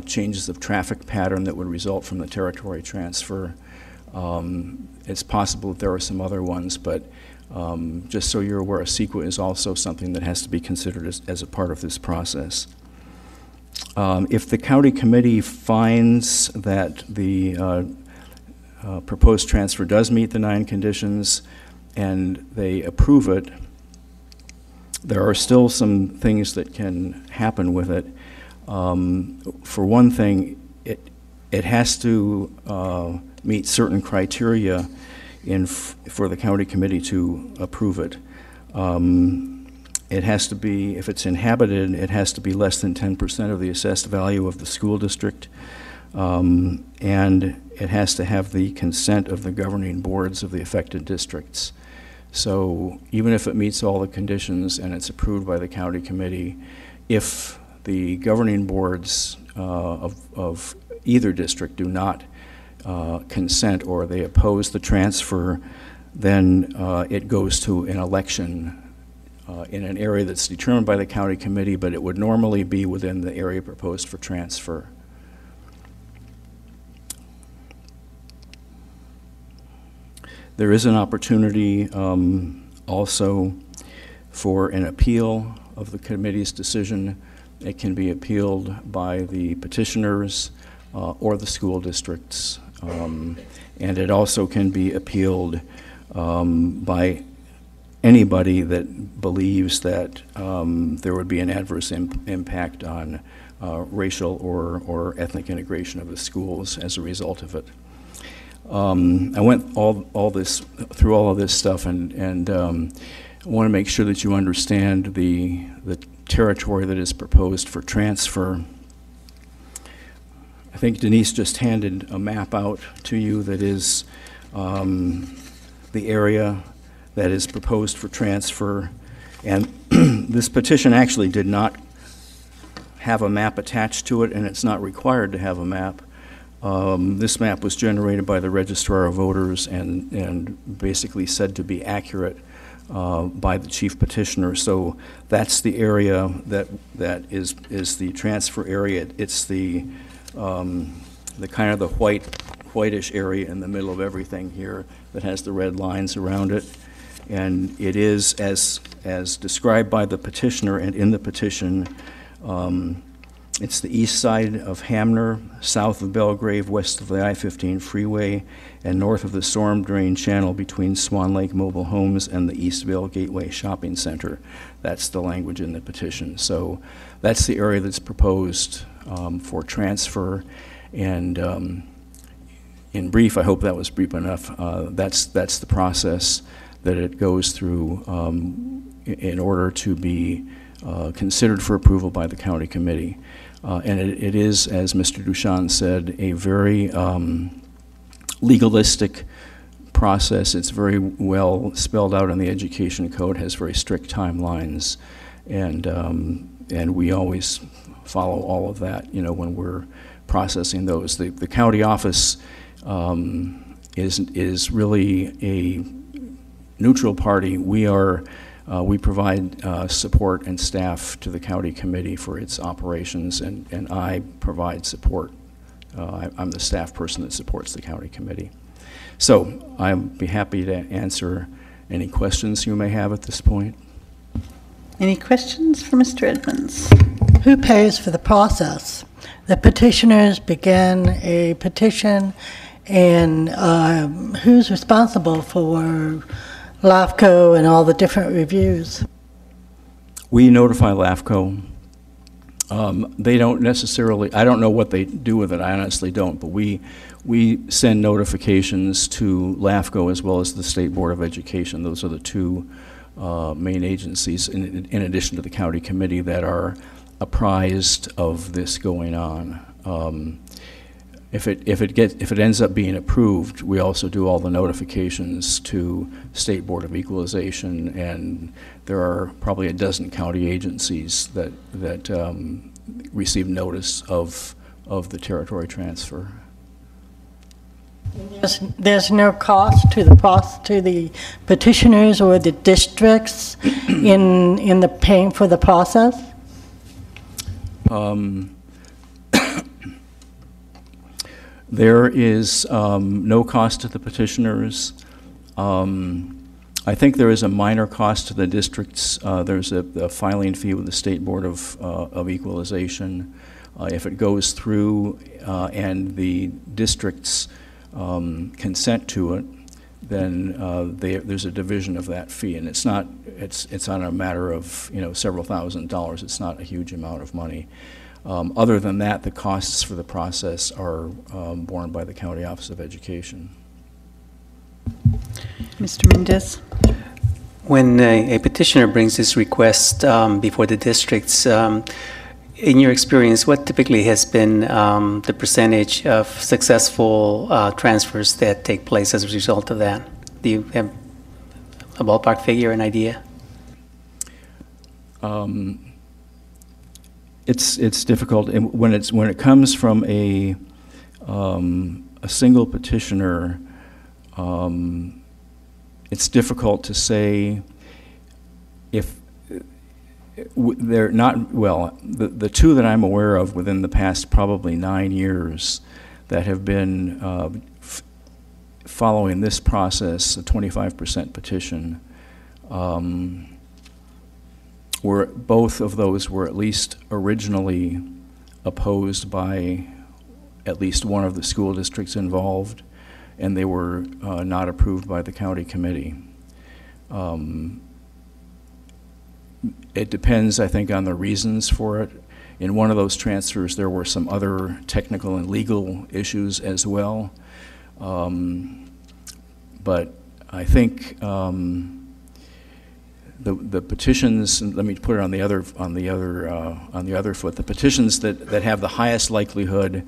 changes of traffic pattern that would result from the territory transfer. It's possible that there are some other ones, but just so you're aware, CEQA is also something that has to be considered as a part of this process. If the county committee finds that the proposed transfer does meet the 9 conditions and they approve it, there are still some things that can happen with it. For one thing, it has to meet certain criteria for the county committee to approve it. It has to be, if it's inhabited, it has to be less than 10% of the assessed value of the school district. and it has to have the consent of the governing boards of the affected districts. So even if it meets all the conditions and it's approved by the county committee, if the governing boards of either district do not consent or they oppose the transfer, then it goes to an election in an area that's determined by the county committee, but it would normally be within the area proposed for transfer. There is an opportunity also for an appeal of the committee's decision. It can be appealed by the petitioners or the school districts, and it also can be appealed by anybody that believes that there would be an adverse impact on racial or ethnic integration of the schools as a result of it. I went through all of this stuff, and I want to make sure that you understand the territory that is proposed for transfer. I think Denise just handed a map out to you that is the area that is proposed for transfer, and this petition actually did not have a map attached to it, and it's not required to have a map. This map was generated by the Registrar of Voters and basically said to be accurate by the chief petitioner. So that's the area that is the transfer area. It's the kind of the whitish area in the middle of everything here that has the red lines around it. And it is, as described by the petitioner and in the petition, it's the east side of Hamner, south of Belgrave, west of the I-15 freeway, and north of the storm drain channel between Swan Lake Mobile Homes and the Eastville Gateway Shopping Center. That's the language in the petition. So that's the area that's proposed for transfer. And in brief, I hope that was brief enough, that's the process that it goes through in order to be considered for approval by the county committee. And it is, as Mr. Duchamp said, a very legalistic process. It's very well spelled out in the education code, has very strict timelines, and we always follow all of that, you know, when we're processing those. The county office is really a neutral party. We provide support and staff to the county committee for its operations, and I provide support. I'm the staff person that supports the county committee. So I'd be happy to answer any questions you may have at this point. Any questions for Mr. Edmonds? Who pays for the process? The petitioners began a petition, and who's responsible for LAFCO and all the different reviews? We notify LAFCO. They don't necessarily, I don't know what they do with it, I honestly don't, but we send notifications to LAFCO as well as the State Board of Education. Those are the two main agencies, in addition to the county committee, that are apprised of this going on. If it ends up being approved, we also do all the notifications to State Board of Equalization, and there are probably a dozen county agencies that receive notice of the territory transfer. There's no cost to the petitioners or the districts in the paying for the process? There is no cost to the petitioners. I think there is a minor cost to the districts. There's a filing fee with the State Board of Equalization. If it goes through and the districts consent to it, then there's a division of that fee, and it's on a matter of, you know, several $1,000s. It's not a huge amount of money. Other than that, the costs for the process are borne by the County Office of Education. Mr. Mendez? When a petitioner brings this request before the districts, in your experience, what typically has been the percentage of successful transfers that take place as a result of that? Do you have a ballpark figure, an idea? It's difficult when it comes from a single petitioner. It's difficult to say if they're not, well, the two that I'm aware of within the past probably 9 years that have been following this process, a 25% petition, were both of those were at least originally opposed by at least one of the school districts involved, and they were not approved by the county committee. It depends, I think, on the reasons for it. In one of those transfers, there were some other technical and legal issues as well. But I think the petitions, and let me put it on the other foot. The petitions that have the highest likelihood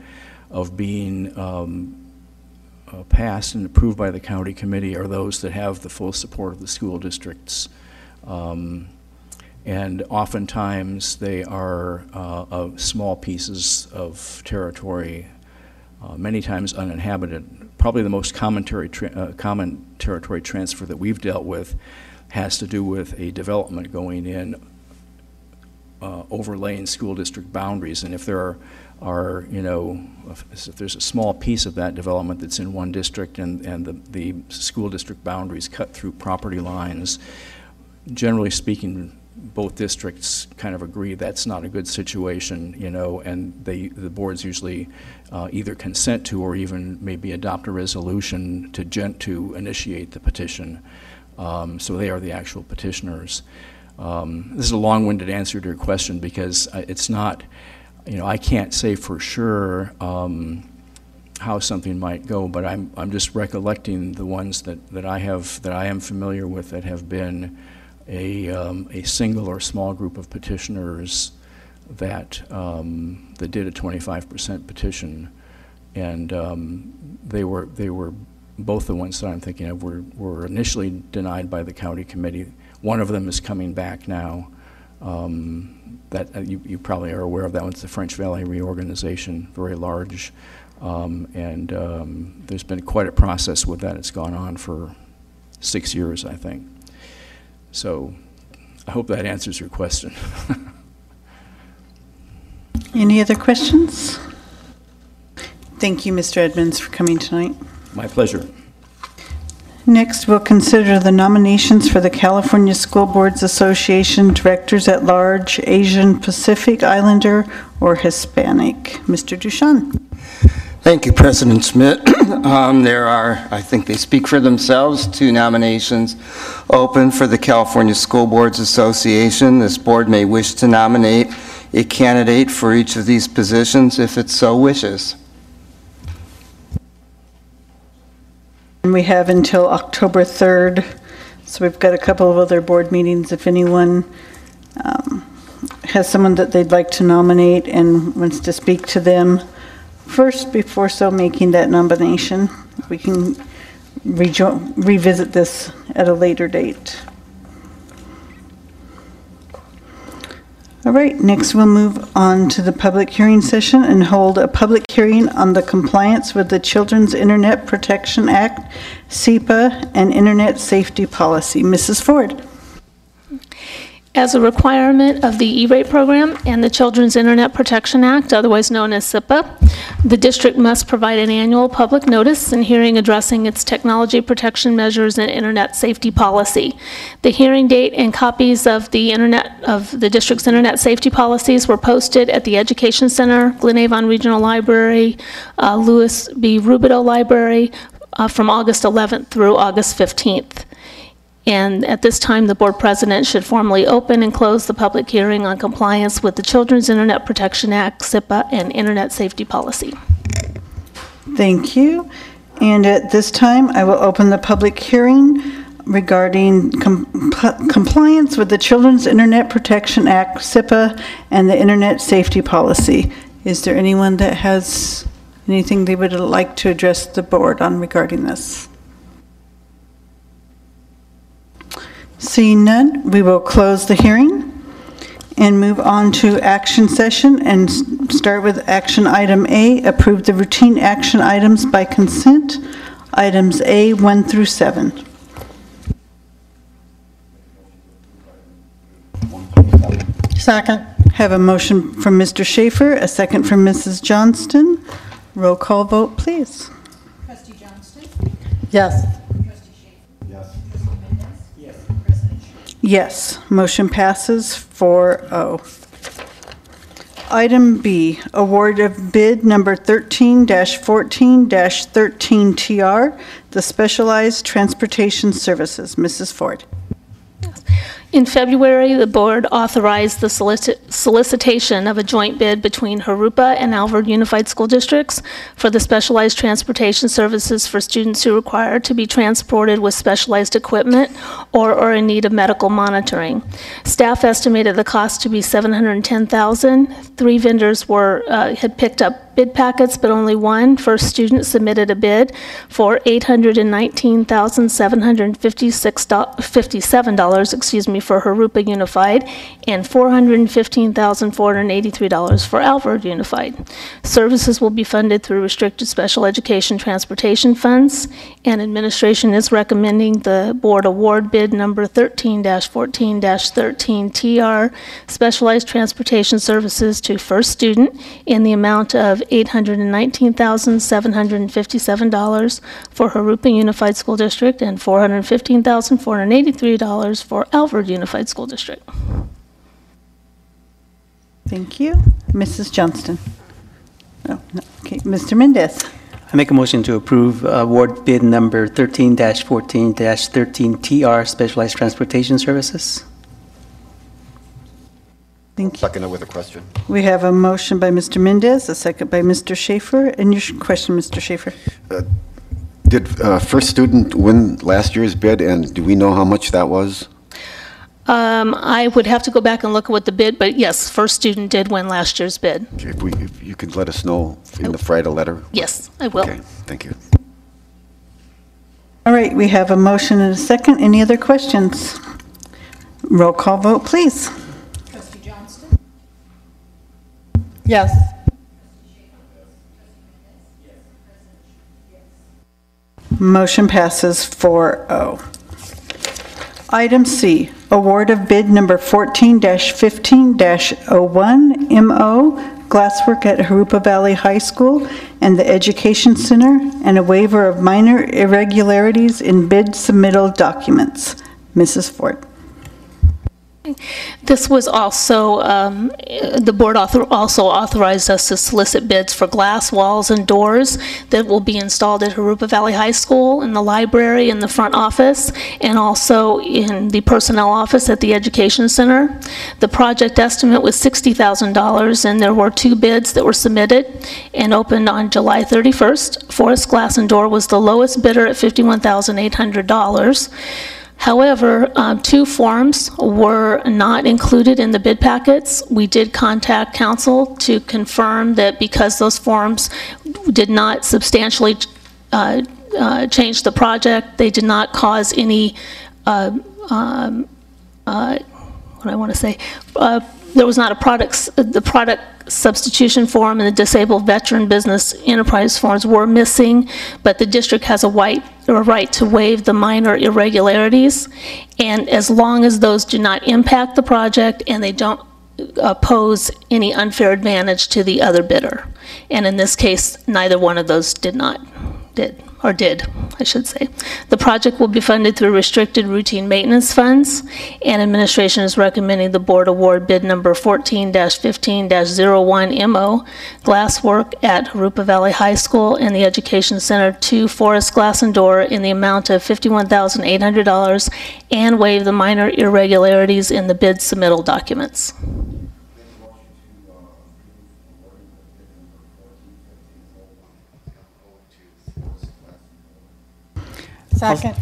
of being passed and approved by the county committee are those that have the full support of the school districts. And oftentimes they are small pieces of territory, many times uninhabited. Probably the most common territory transfer that we've dealt with has to do with a development going in, overlaying school district boundaries. And if there are you know, if there's a small piece of that development that's in one district and the school district boundaries cut through property lines, generally speaking, both districts kind of agree that's not a good situation, you know, and the boards usually either consent to or even maybe adopt a resolution to initiate the petition. So they are the actual petitioners. This is a long-winded answer to your question because it's not, you know, I can't say for sure how something might go, but I'm just recollecting the ones that I am familiar with that have been a single or small group of petitioners that did a 25% petition, and they were both the ones that I'm thinking of were initially denied by the county committee. One of them is coming back now. That you probably are aware of. That one's the French Valley reorganization, very large, and there's been quite a process with that. It's gone on for 6 years, I think. So I hope that answers your question. Any other questions? Thank you, Mr. Edmonds, for coming tonight. My pleasure. Next, we'll consider the nominations for the California School Boards Association Directors at Large, Asian Pacific Islander, or Hispanic. Mr. Duchan. Thank you, President Schmidt. There are, I think they speak for themselves, 2 nominations open for the California School Boards Association. This board may wish to nominate a candidate for each of these positions if it so wishes. And we have until October 3rd, so we've got a couple of other board meetings. If anyone has someone that they'd like to nominate and wants to speak to them first before making that nomination, we can revisit this at a later date. All right, next we'll move on to the public hearing session and hold a public hearing on the compliance with the Children's Internet Protection Act, CIPA, and Internet Safety Policy. Mrs. Ford. As a requirement of the E-rate program and the Children's Internet Protection Act, otherwise known as CIPA, the district must provide an annual public notice and hearing addressing its technology protection measures and internet safety policy. The hearing date and copies of the district's internet safety policies were posted at the Education Center, Glen Avon Regional Library, Louis B. Rubidoux Library from August 11th through August 15th. And at this time, the board president should formally open and close the public hearing on compliance with the Children's Internet Protection Act, CIPA, and Internet Safety Policy. Thank you. And at this time, I will open the public hearing regarding compliance with the Children's Internet Protection Act, SIPA, and the Internet Safety Policy. Is there anyone that has anything they would like to address the board on regarding this? Seeing none, we will close the hearing and move on to action session and start with action item A, approve the routine action items by consent, items A 1 through 7. Second. Have a motion from Mr. Schaefer, a second from Mrs. Johnston. Roll call vote, please. Trustee Johnston? Yes. Yes, motion passes 4-0. Item B, award of bid number 13-14-13TR, the Specialized Transportation Services. Mrs. Ford. In February, the board authorized the solicitation of a joint bid between Jurupa and Alvord Unified School Districts for the specialized transportation services for students who require to be transported with specialized equipment or are in need of medical monitoring. Staff estimated the cost to be $710,000. 3 vendors had picked up bid packets, but only one. First student submitted a bid for $819,757 for Jurupa Unified and $415,483 for Alvord Unified. Services will be funded through restricted special education transportation funds, and administration is recommending the board award bid number 13-14-13TR, specialized transportation services to first student in the amount of $819,757 for Jurupa Unified School District and $415,483 for Alvord Unified School District. Thank you. Mrs. Johnston. Oh, no. Okay, Mr. Mendez. I make a motion to approve award bid number 13-14-13TR, specialized transportation services. Thank you. Second with a question. We have a motion by Mr. Mendez, a second by Mr. Schaefer. And your question, Mr. Schaefer? Did first student win last year's bid, and do we know how much that was? I would have to go back and look at what the bid, but yes, first student did win last year's bid. If you could let us know in the Friday letter. Yes, I will. Okay, thank you. All right, we have a motion and a second. Any other questions? Roll call vote, please. Trustee Johnston? Yes. Motion passes 4-0. Item C, award of bid number 14-15-01 MO, glasswork at Jurupa Valley High School and the Education Center, and a waiver of minor irregularities in bid submittal documents. Mrs. Ford. This was also, the board also authorized us to solicit bids for glass walls and doors that will be installed at Jurupa Valley High School, in the library, in the front office, and also in the personnel office at the Education Center. The project estimate was $60,000, and there were 2 bids that were submitted and opened on July 31st. Forest Glass and Door was the lowest bidder at $51,800. However, 2 forms were not included in the bid packets. We did contact council to confirm that because those forms did not substantially change the project, they did not cause any, what do I want to say, there was not the product substitution form and the disabled veteran business enterprise forms were missing, but the district has a right to waive the minor irregularities, and as long as those do not impact the project and they don't pose any unfair advantage to the other bidder. And in this case, neither one of those did, I should say. The project will be funded through restricted routine maintenance funds, and administration is recommending the board award bid number 14-15-01 MO, glasswork at Jurupa Valley High School and the Education Center to Forest Glass and Door in the amount of $51,800 and waive the minor irregularities in the bid submittal documents. Second.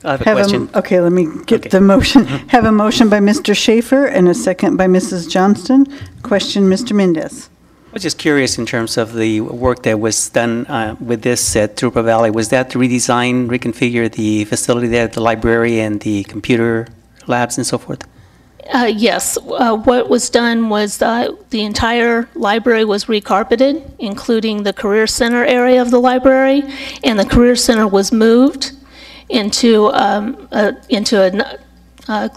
I have a question. Okay, let me get the motion. Have a motion by Mr. Schaefer and a second by Mrs. Johnston. Question, Mr. Mendez. I was just curious in terms of the work that was done with this at Jurupa Valley. Was that to redesign, reconfigure the facility there, the library and the computer labs and so forth? Yes. What was done was the entire library was recarpeted, including the Career Center area of the library, and the Career Center was moved into a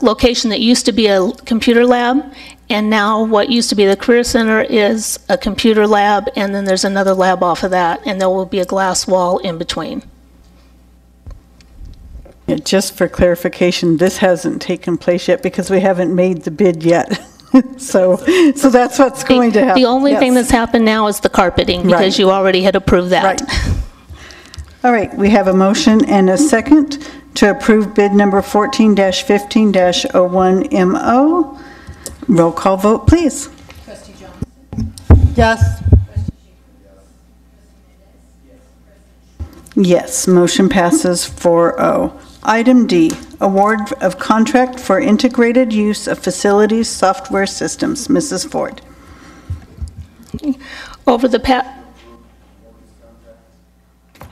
location that used to be a computer lab, and now what used to be the Career Center is a computer lab, and then there's another lab off of that, and there will be a glass wall in between. Yeah, just for clarification, this hasn't taken place yet because we haven't made the bid yet. so that's what's going to happen. The only thing that's happened now is the carpeting, because you already had approved that. Right. All right, we have a motion and a second to approve bid number 14-15-01MO. Roll call vote, please. Trustee Johnson? Yes. Yes, motion passes 4-0. Item D, award of contract for integrated use of facilities software systems. Mrs. Ford. Over the past...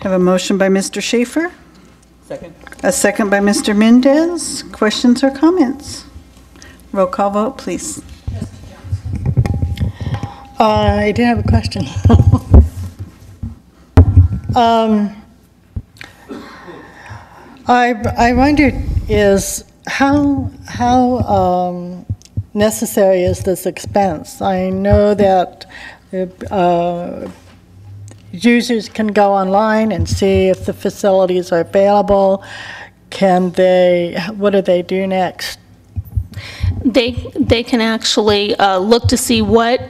Have a motion by Mr. Schaefer. Second. A second by Mr. Mendez. Questions or comments? Roll call vote, please. I do have a question. I wondered is how necessary is this expense? I know that users can go online and see if the facilities are available. What do they do next? They can actually look to see what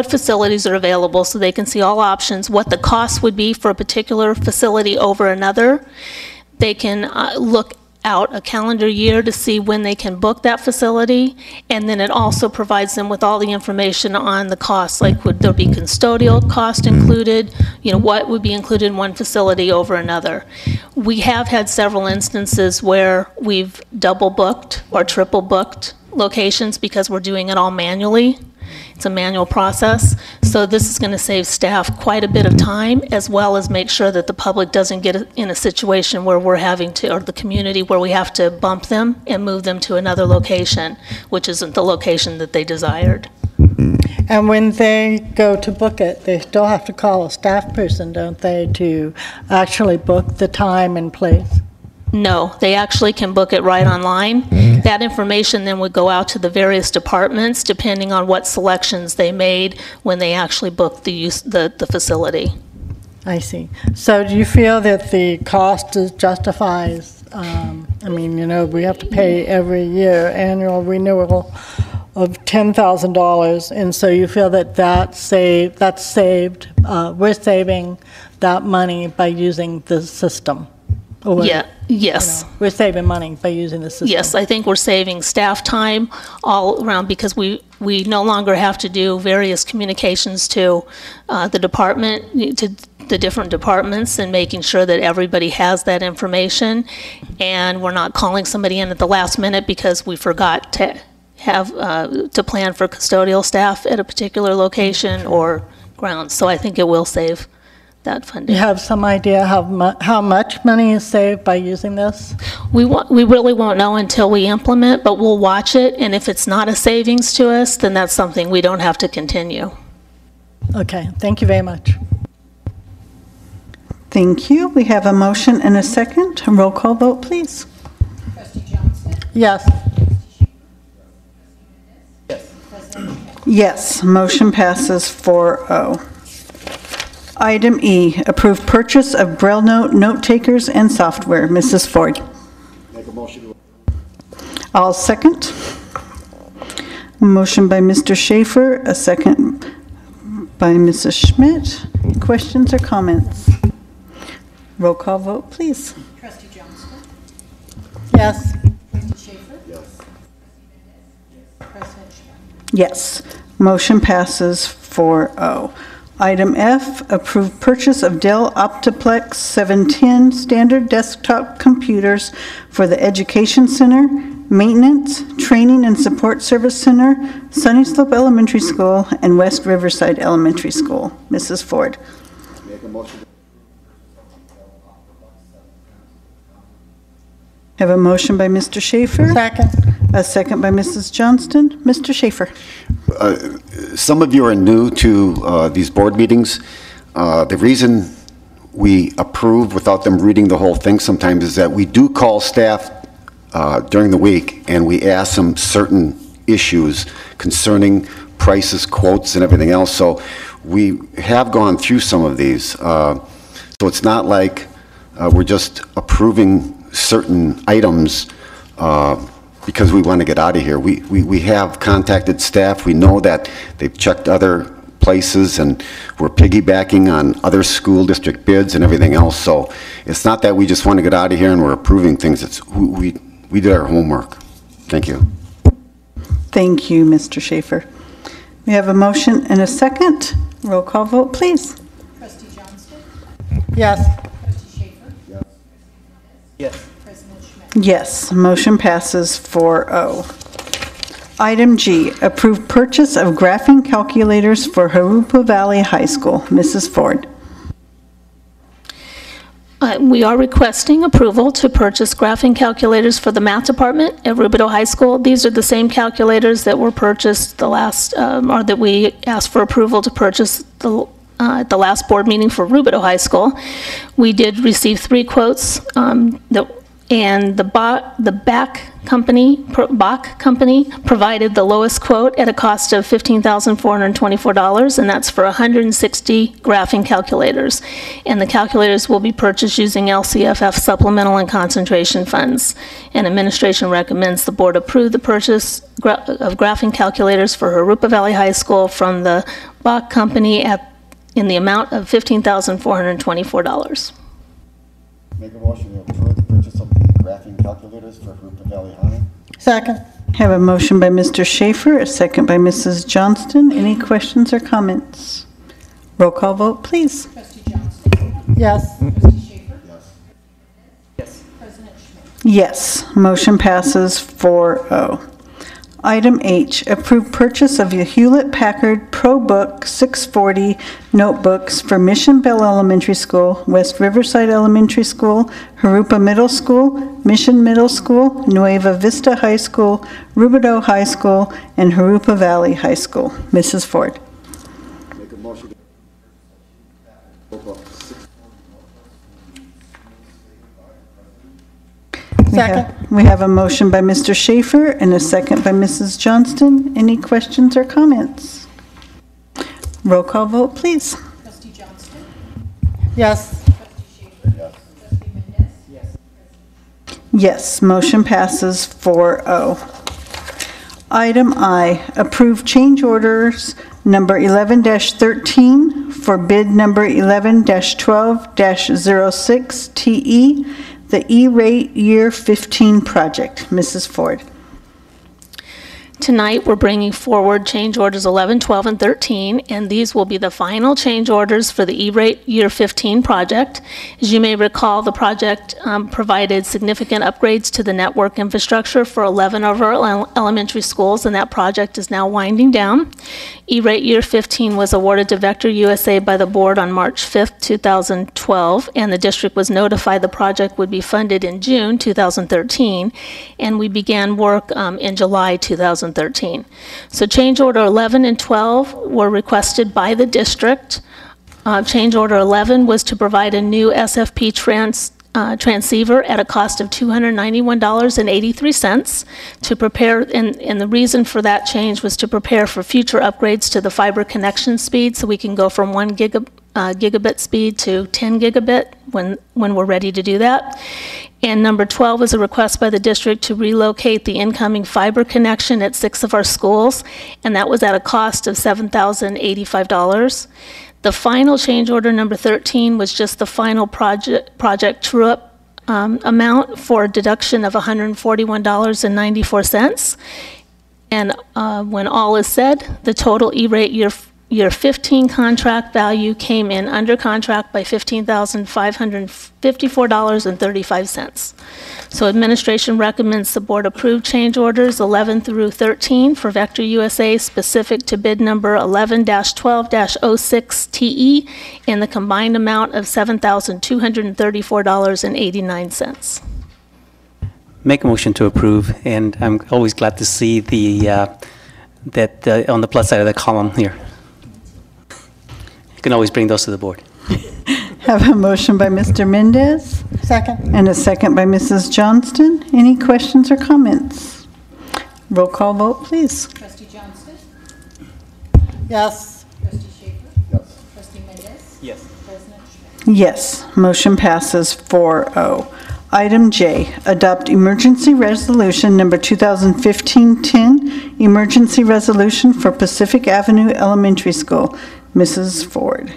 facilities are available, so they can see all options, what the cost would be for a particular facility over another. They can look out a calendar year to see when they can book that facility, and then it also provides them with all the information on the costs, like would there be custodial cost included, what would be included in one facility over another. We have had several instances where we've double booked or triple booked locations because we're doing it all manually. It's a manual process, so this is going to save staff quite a bit of time, as well as make sure that the public doesn't get in a situation where we're having to, or the community, where we have to bump them and move them to another location, which isn't the location that they desired. And when they go to book it, they still have to call a staff person, don't they, to actually book the time and place? No, they actually can book it right online. That information then would go out to the various departments depending on what selections they made when they actually booked the facility. I see. So do you feel that the cost justifies, we have to pay every year annual renewal of $10,000, and so you feel that we're saving that money by using the system? Yes. We're saving money by using the system. Yes, I think we're saving staff time all around because we no longer have to do various communications to the department, to the different departments, and making sure that everybody has that information. And we're not calling somebody in at the last minute because we forgot to have to plan for custodial staff at a particular location or grounds. So I think it will save that funding. You have some idea how much money is saved by using this? We really won't know until we implement, but we'll watch it, and if it's not a savings to us, then that's something we don't have to continue. Okay, thank you very much. Thank you. We have a motion and a second. Roll call vote, please. Trustee Johnston? Yes. Yes, motion passes 4-0. Item E, approve purchase of Braille note takers and software. Mrs. Ford. Make a motion. I'll second. Motion by Mr. Schaefer, a second by Mrs. Schmidt. Questions or comments? Roll call vote, please. Trustee Johnston? Yes. Trustee Schaefer? Yes. President Schmidt? Yes, motion passes 4-0. Item F, approve purchase of Dell Optiplex 710 standard desktop computers for the Education Center, Maintenance, Training and Support Service Center, Sunny Slope Elementary School, and West Riverside Elementary School. Mrs. Ford. Make a motion. Have a motion by Mr. Schaefer. Second. A second by Mrs. Johnston. Mr. Schaefer. Some of you are new to these board meetings. The reason we approve without them reading the whole thing sometimes is that we do call staff during the week and we ask them certain issues concerning prices, quotes, and everything else. So we have gone through some of these. So it's not like we're just approving certain items because we want to get out of here. We have contacted staff. We know that they've checked other places and we're piggybacking on other school district bids and everything else. So it's not that we just want to get out of here and we're approving things. It's we did our homework. Thank you. Thank you, Mr. Schaefer. We have a motion and a second. Roll call vote, please. Trustee Johnston? Yes. Trustee Schaefer? Yes. Yes. President Schmidt? Yes, motion passes 4-0. Item G, approve purchase of graphing calculators for Jurupa Valley High School. Mrs. Ford. We are requesting approval to purchase graphing calculators for the math department at Rubidoux High School. These are the same calculators that were purchased the last, or that we asked for approval to purchase at the last board meeting for Rubidoux High School. We did receive 3 quotes, and the Bach company provided the lowest quote at a cost of $15,424, and that's for 160 graphing calculators. And the calculators will be purchased using LCFF supplemental and concentration funds. And administration recommends the board approve the purchase of graphing calculators for Jurupa Valley High School from the Bach company in the amount of $15,424. Make a motion to approve the purchase of the graphing calculators for Jurupa Valley High. Second. Have a motion by Mr. Schaefer, a second by Mrs. Johnston. Any questions or comments? Roll call vote, please. Trustee Johnston? Yes. Trustee Schaefer? Yes. Yes. President Schmidt? Yes, motion passes 4-0. Item H, approve purchase of the Hewlett-Packard ProBook 640 notebooks for Mission Bell Elementary School, West Riverside Elementary School, Jurupa Middle School, Mission Middle School, Nueva Vista High School, Rubidoux High School, and Jurupa Valley High School. Mrs. Ford. Make a motion to We have a motion by Mr. Schaefer and a second by Mrs. Johnston. Any questions or comments? Roll call vote, please. Trustee Johnston? Yes. Trustee Schaefer? Yes. Trustee Mendez? Yes. Yes, motion passes 4-0. Item I, approve change orders number 11-13 for bid number 11-12-06 TE, the E-rate year 15 project. Mrs. Ford. Tonight, we're bringing forward change orders 11, 12, and 13, and these will be the final change orders for the E-rate year 15 project. As you may recall, the project provided significant upgrades to the network infrastructure for 11 of our elementary schools, and that project is now winding down. E-rate year 15 was awarded to Vector USA by the board on March 5th, 2012, and the district was notified the project would be funded in June 2013, and we began work in July 2013. So change order 11 and 12 were requested by the district. Change order 11 was to provide a new SFP transceiver at a cost of $291.83 to prepare, and the reason for that change was to prepare for future upgrades to the fiber connection speed, so we can go from 1 gigabit speed to 10 gigabit when we're ready to do that. And number 12 is a request by the district to relocate the incoming fiber connection at 6 of our schools, and that was at a cost of $7,085. The final change order, number 13, was just the final project true-up amount for a deduction of $141.94. And when all is said, the total E-rate year year 15 contract value came in under contract by $15,554.35. So administration recommends the board approve change orders 11 through 13 for Vector USA specific to bid number 11-12-06TE in the combined amount of $7,234.89. Make a motion to approve, and I'm always glad to see the that on the plus side of the column here. You can always bring those to the board. Have a motion by Mr. Mendez. Second. And a second by Mrs. Johnston. Any questions or comments? Roll call vote, please. Trustee Johnston? Yes. Trustee Schaefer? Yes. Trustee Mendez? Yes. President Schmidt? Yes, motion passes 4-0. Item J, adopt emergency resolution number 2015-10, emergency resolution for Pacific Avenue Elementary School. Mrs. Ford.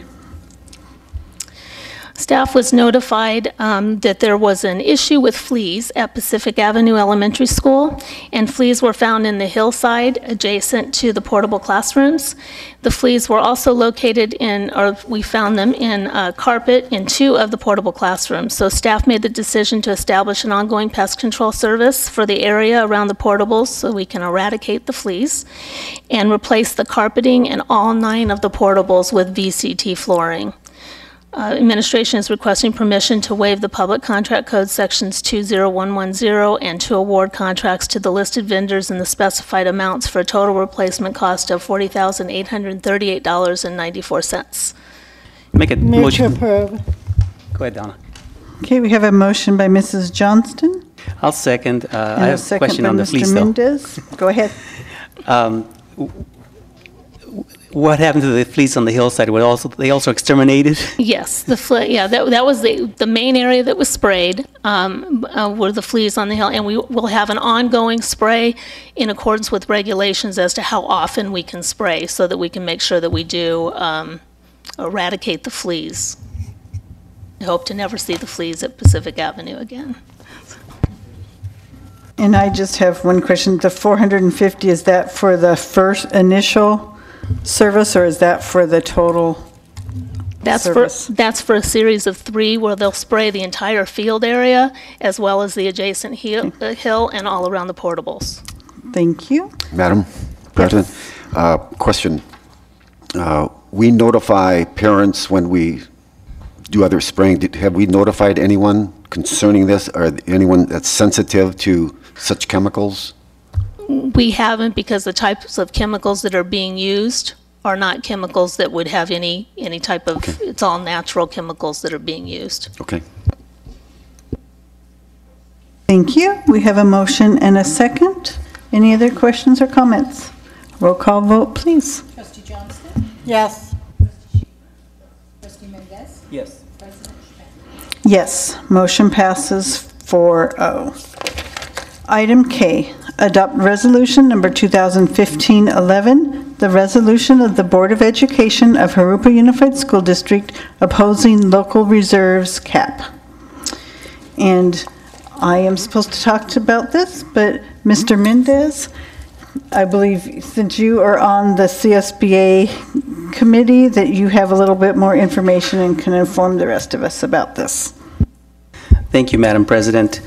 Staff was notified that there was an issue with fleas at Pacific Avenue Elementary School, and fleas were found in the hillside adjacent to the portable classrooms. The fleas were also located in, or we found them in carpet in 2 of the portable classrooms. So staff made the decision to establish an ongoing pest control service for the area around the portables so we can eradicate the fleas and replace the carpeting in all 9 of the portables with VCT flooring. Administration is requesting permission to waive the public contract code sections 20110 and to award contracts to the listed vendors in the specified amounts for a total replacement cost of $40,838.94. Make a Move to motion. approve. Go ahead, Donna. Okay, we have a motion by Mrs. Johnston. I'll second. I And a have a second question by on the Mr. fleas, though. Mendez. Go ahead. What happened to the fleas on the hillside? Were they also exterminated? Yes, that was the main area that was sprayed, were the fleas on the hill, and we will have an ongoing spray in accordance with regulations as to how often we can spray so that we can make sure that we do eradicate the fleas. I hope to never see the fleas at Pacific Avenue again. And I just have one question. The 450, is that for the first initial service, or is that for the total service? That's for a series of 3 where they'll spray the entire field area as well as the adjacent hill and all around the portables. Thank you. Madam President, question. We notify parents when we do other spraying. Have we notified anyone concerning this, or anyone that's sensitive to such chemicals? We haven't, because the types of chemicals that are being used are not chemicals that would have any type of, it's all natural chemicals that are being used. Okay. Thank you. We have a motion and a second. Any other questions or comments? Roll call vote, please. Trustee Johnston? Yes. Trustee Mendez? Yes. President Schmidt? Yes, motion passes 4-0. Item K, adopt resolution number 2015-11, the resolution of the Board of Education of Jurupa Unified School District opposing local reserves cap. And I am supposed to talk about this, but Mr. Mendez, I believe since you are on the CSBA committee, that you have a little bit more information and can inform the rest of us about this. Thank you, Madam President.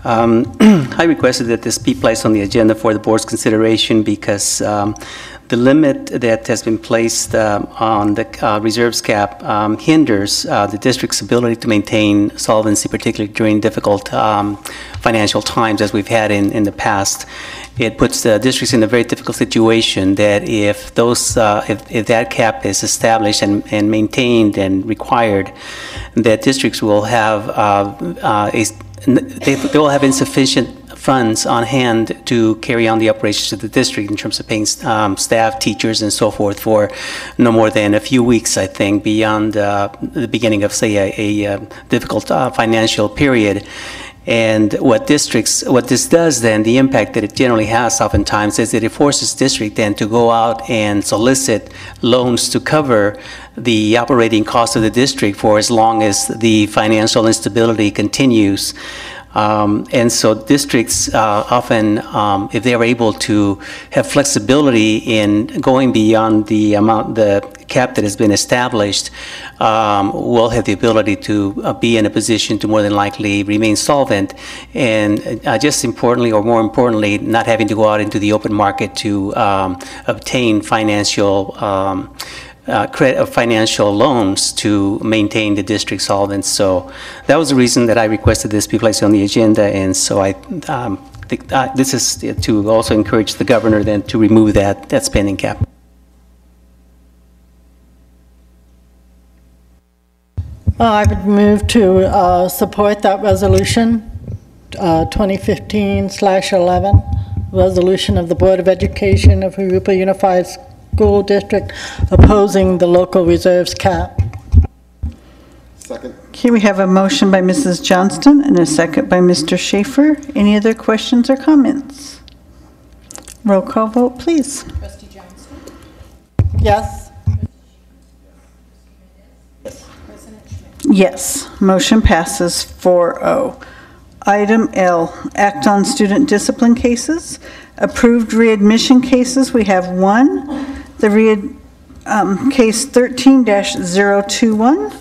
I requested that this be placed on the agenda for the board's consideration because the limit that has been placed on the reserves cap hinders the district's ability to maintain solvency, particularly during difficult financial times as we've had in the past. It puts the districts in a very difficult situation that if those if that cap is established and maintained and required, that districts will have they will have insufficient funds on hand to carry on the operations of the district in terms of paying staff, teachers, and so forth for no more than a few weeks, I think, beyond the beginning of, say, a difficult financial period. And what this does then, the impact that it generally has oftentimes is that it forces district then to go out and solicit loans to cover the operating cost of the district for as long as the financial instability continues. And so districts often, if they're able to have flexibility in going beyond the amount, the cap that has been established, will have the ability to be in a position to more than likely remain solvent, and just importantly, or more importantly, not having to go out into the open market to obtain financial financial loans to maintain the district solvents. So that was the reason that I requested this be placed on the agenda, and so I think this is to also encourage the governor then to remove that spending cap. I would move to support that resolution, 2015/11, resolution of the Board of Education of Jurupa Unified School District opposing the local reserves cap. Second. Okay, we have a motion by Mrs. Johnston and a second by Mr. Schaefer. Any other questions or comments? Roll call vote, please. Trustee Johnston? Yes. President Schmidt? Yes, motion passes 4-0. Item L, act on student discipline cases. Approved readmission cases, we have one. The case 13-021.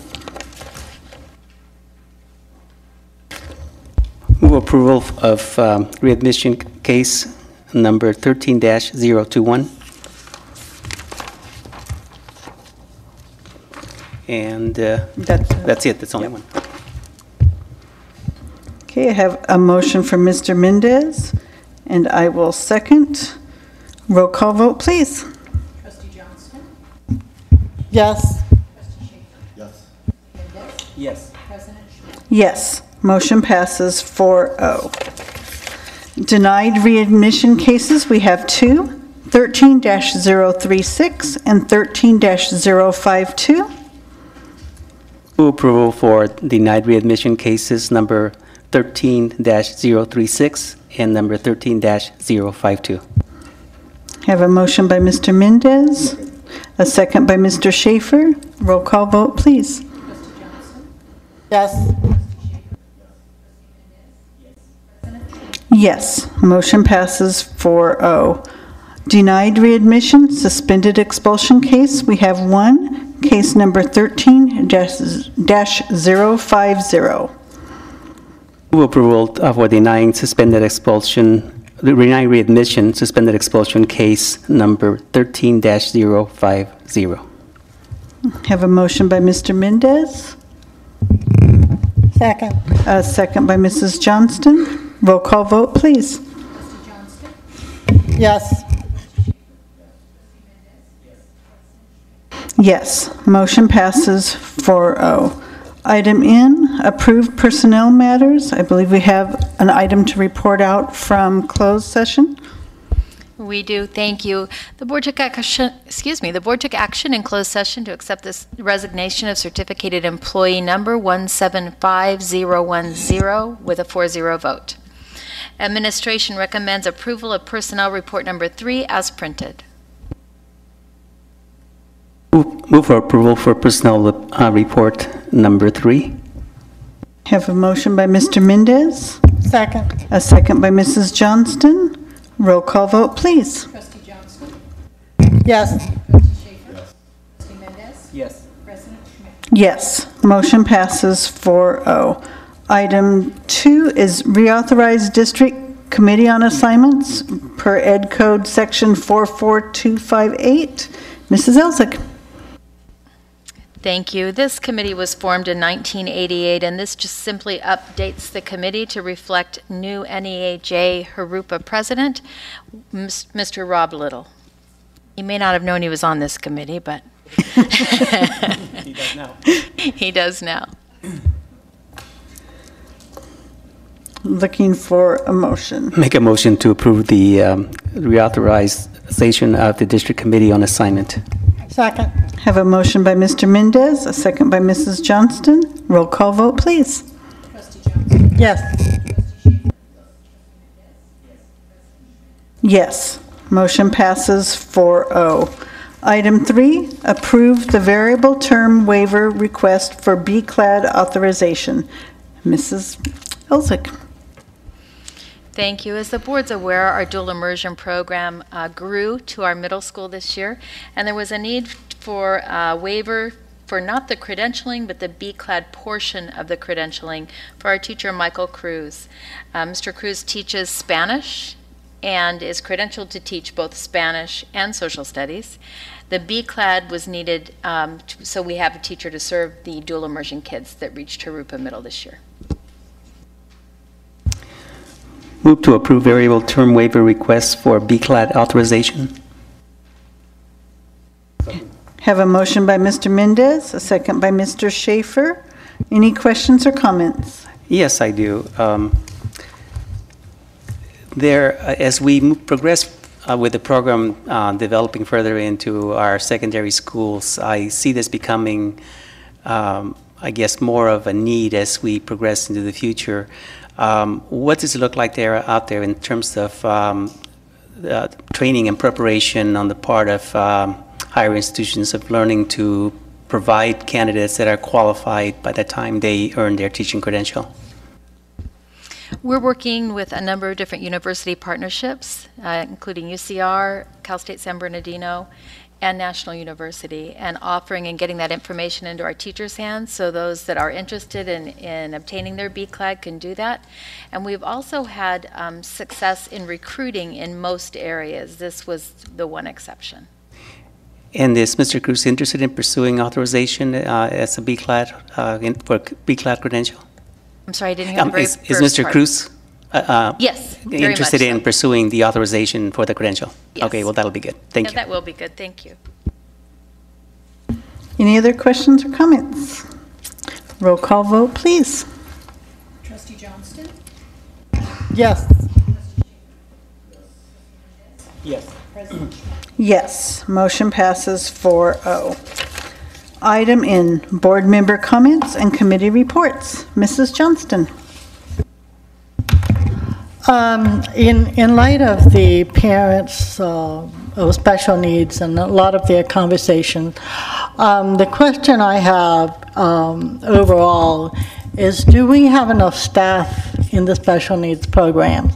Move approval of readmission case number 13-021. And that's it, that's only one. Okay, I have a motion from Mr. Mendez, and I will second. Roll call vote, please. Trustee Johnston? Yes. Trustee Schaefer? Yes. Mendez? Yes. President Schmidt? Yes, motion passes 4-0. Denied readmission cases, we have two, 13-036 and 13-052. Move approval for denied readmission cases number 13-036 and number 13-052. Have a motion by Mr. Mendez, a second by Mr. Schaefer. Roll call vote, please. Trustee Johnston? Yes. Yes, motion passes 4-0. Denied readmission, suspended expulsion case, we have one, case number 13-050. Move approval for denying suspended expulsion, denying readmission, suspended expulsion case number 13-050. Have a motion by Mr. Mendez, Second. a second by Mrs. Johnston. Roll call vote, please. Trustee Johnston? Yes. Yes, motion passes 4-0. Item N, approved personnel matters. I believe we have an item to report out from closed session. We do, thank you. The board took action, the board took action in closed session to accept this resignation of certificated employee number 175010 with a 4-0 vote. Administration recommends approval of personnel report number 3 as printed. Move for approval for personnel report number 3. Have a motion by Mr. Mendez, Second. a second by Mrs. Johnston. Roll call vote, please. Trustee Johnston? Yes. Trustee Schaefer? Trustee Mendez? Yes. President Schmidt? Yes, motion passes 4-0. Item 2 is reauthorize district committee on assignments per Ed Code section 44258. Mrs. Elsick. Thank you. This committee was formed in 1988, and this just simply updates the committee to reflect new NEAJ Jurupa president, Mr. Rob Little. You may not have known he was on this committee, but He does now. he does now. Looking for a motion. Make a motion to approve the reauthorization of the district committee on assignment. Second. Have a motion by Mr. Mendez, a second by Mrs. Johnston. Roll call vote, please. Trustee Johnston? Yes. Yes, motion passes 4-0. Item 3, approve the variable term waiver request for B-clad authorization. Mrs. Elsick. Thank you. As the board's aware, our dual immersion program grew to our middle school this year, and there was a need for a waiver for not the credentialing, but the B-clad portion of the credentialing for our teacher, Michael Cruz. Mr. Cruz teaches Spanish and is credentialed to teach both Spanish and social studies. The B-clad was needed, so we have a teacher to serve the dual immersion kids that reached Jurupa Middle this year. Move to approve variable term waiver requests for B-clad authorization. Have a motion by Mr. Mendez, a second by Mr. Schaefer. Any questions or comments? Yes, I do. As we progress with the program developing further into our secondary schools, I see this becoming, I guess, more of a need as we progress into the future. What does it look like out there in terms of training and preparation on the part of higher institutions of learning to provide candidates that are qualified by the time they earn their teaching credential? We're working with a number of different university partnerships, including UCR, Cal State San Bernardino, and National University, and offering and getting that information into our teachers' hands so those that are interested in obtaining their B-clad can do that. And we've also had success in recruiting in most areas. This was the one exception. And is Mr. Cruz interested in pursuing authorization as a B-clad, for B-clad credential? I'm sorry, I didn't hear the very Is first Mr. part. Cruz yes, very interested much in so. pursuing the authorization for the credential? Yes. Okay, well, that'll be good. Thank Yeah, you. that will be good. Thank you. Any other questions or comments? Roll call vote, please. Trustee Johnston? Yes. Yes. President Schmidt? Yes, motion passes 4-0. Item N, board member comments and committee reports. Mrs. Johnston. In light of the parents of special needs and a lot of their conversation, the question I have overall is, do we have enough staff in the special needs programs?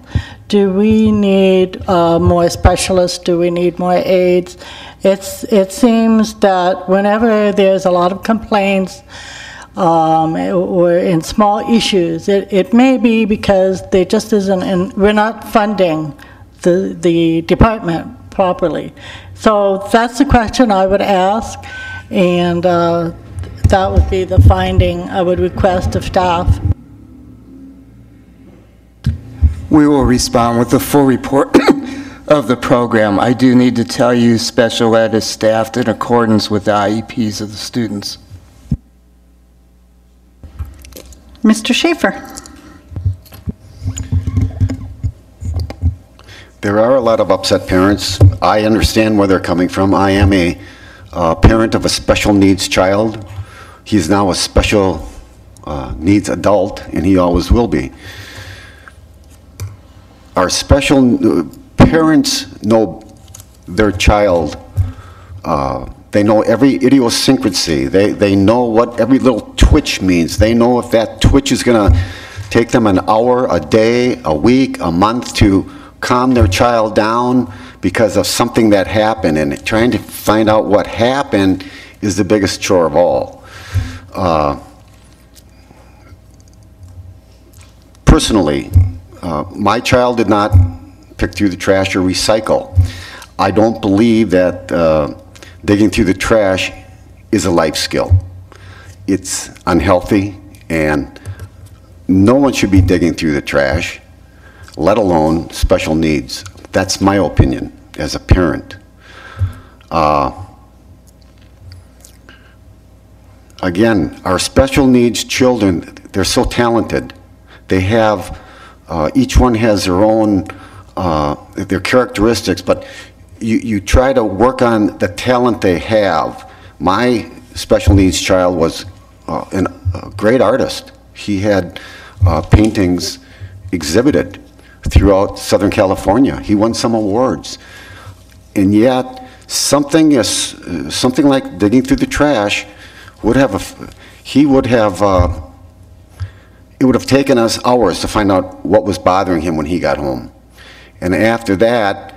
Do we need more specialists? Do we need more aides? It seems that whenever there's a lot of complaints or in small issues, it may be because there just isn't, and we're not funding the department properly. So that's the question I would ask, and that would be the finding I would request of staff. We will respond with a full report of the program. I do need to tell you, special ed is staffed in accordance with the IEPs of the students. Mr. Schaefer. There are a lot of upset parents. I understand where they're coming from. I am a parent of a special needs child. He's now a special needs adult, and he always will be. Our special parents know their child. They know every idiosyncrasy. They know what every little twitch means. They know if that twitch is going to take them an hour, a day, a week, a month to calm their child down because of something that happened. And trying to find out what happened is the biggest chore of all. Personally, my child did not pick through the trash or recycle. I don't believe that digging through the trash is a life skill. It's unhealthy, and no one should be digging through the trash, let alone special needs. That's my opinion as a parent. Again, our special needs children, they're so talented. They have, each one has their own, their characteristics, but you try to work on the talent they have. My special needs child was a great artist. He had paintings exhibited throughout Southern California. He won some awards. And yet, something like digging through the trash would have, it it would have taken us hours to find out what was bothering him when he got home. And after that,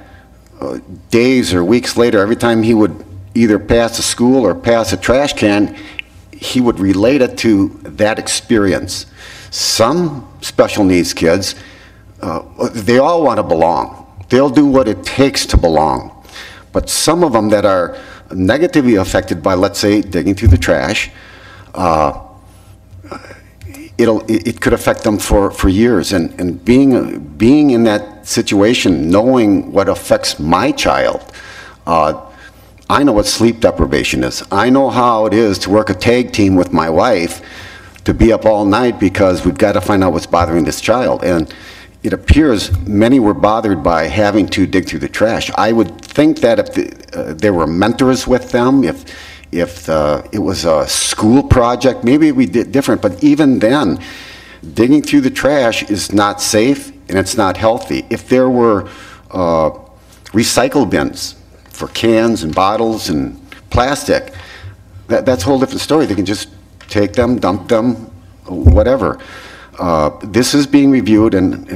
days or weeks later, every time he would either pass a school or pass a trash can, he would relate it to that experience. Some special needs kids, they all want to belong. They'll do what it takes to belong. But some of them that are negatively affected by, let's say, digging through the trash, it could affect them for years. And being in that situation, knowing what affects my child, I know what sleep deprivation is. I know how it is to work a tag team with my wife, to be up all night because we've got to find out what's bothering this child. And it appears many were bothered by having to dig through the trash. I would think that if there were mentors with them, if it was a school project, maybe we did different. But even then, digging through the trash is not safe and it's not healthy. If there were recycle bins for cans and bottles and plastic, that's a whole different story. They can just take them, dump them, whatever. This is being reviewed, and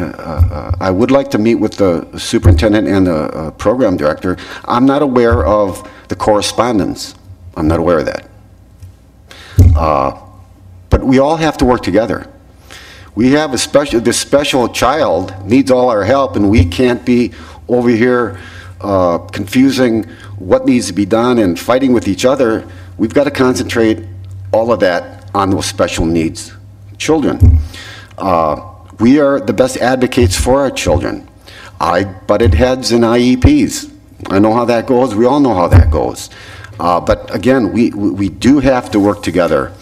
I would like to meet with the superintendent and the program director. I'm not aware of the correspondence. I'm not aware of that. But we all have to work together. We have this special child needs all our help, and we can't be over here confusing what needs to be done and fighting with each other. We've got to concentrate all of that on those special needs children. We are the best advocates for our children. I butted heads in IEPs. I know how that goes. We all know how that goes. But again, we do have to work together.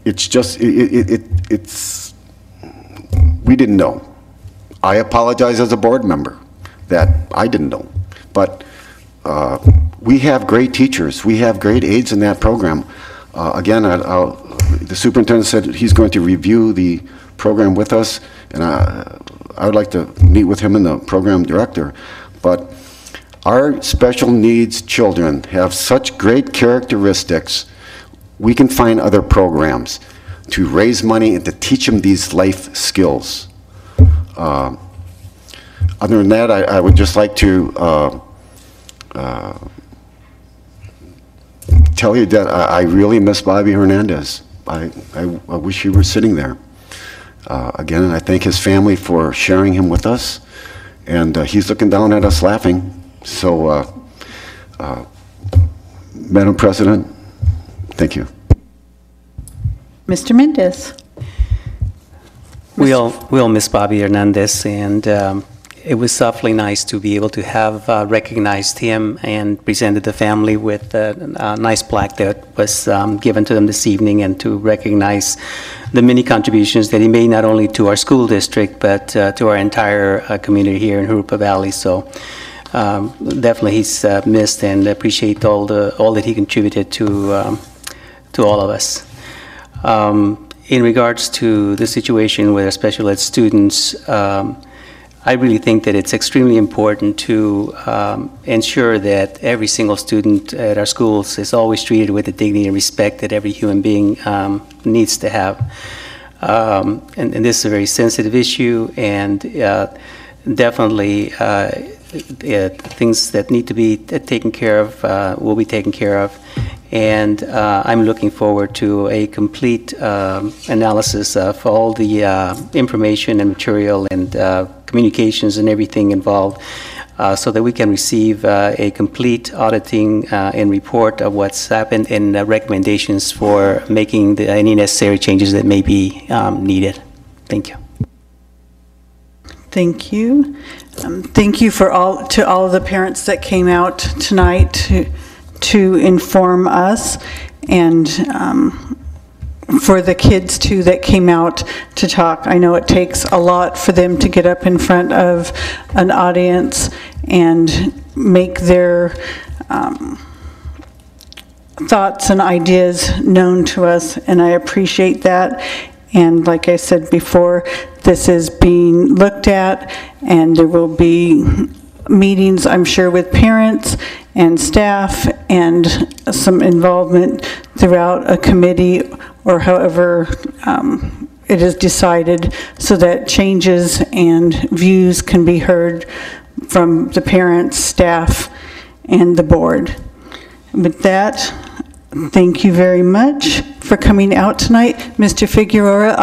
It's just, it's, we didn't know. I apologize as a board member that I didn't know. But we have great teachers. We have great aides in that program. Again, the superintendent said he's going to review the program with us, and I would like to meet with him and the program director. But our special needs children have such great characteristics. We can find other programs to raise money and to teach them these life skills. Other than that, I would just like to tell you that I really miss Bobby Hernandez. I wish he were sitting there. Again, I thank his family for sharing him with us, and he's looking down at us laughing. So, Madam President, thank you. Mr. Mendez. We all miss Bobby Hernandez, and it was awfully nice to be able to have recognized him and presented the family with a nice plaque that was given to them this evening, and to recognize the many contributions that he made not only to our school district but to our entire community here in Jurupa Valley. So definitely he's missed, and appreciate all that he contributed to all of us. In regards to the situation with our special ed students, I really think that it's extremely important to ensure that every single student at our schools is always treated with the dignity and respect that every human being needs to have. And this is a very sensitive issue, and definitely things that need to be taken care of will be taken care of. And I'm looking forward to a complete analysis of all the information and material and communications and everything involved, so that we can receive a complete auditing and report of what's happened, and recommendations for making any necessary changes that may be needed. Thank you. Thank you. Thank you to all of the parents that came out tonight to inform us, and for the kids too that came out to talk. I know it takes a lot for them to get up in front of an audience and make their thoughts and ideas known to us, and I appreciate that. And like I said before, this is being looked at, and there will be meetings, I'm sure, with parents and staff, and some involvement throughout a committee or however it is decided, so that changes and views can be heard from the parents, staff, and the board. With that, thank you very much for coming out tonight. Mr. Figueroa,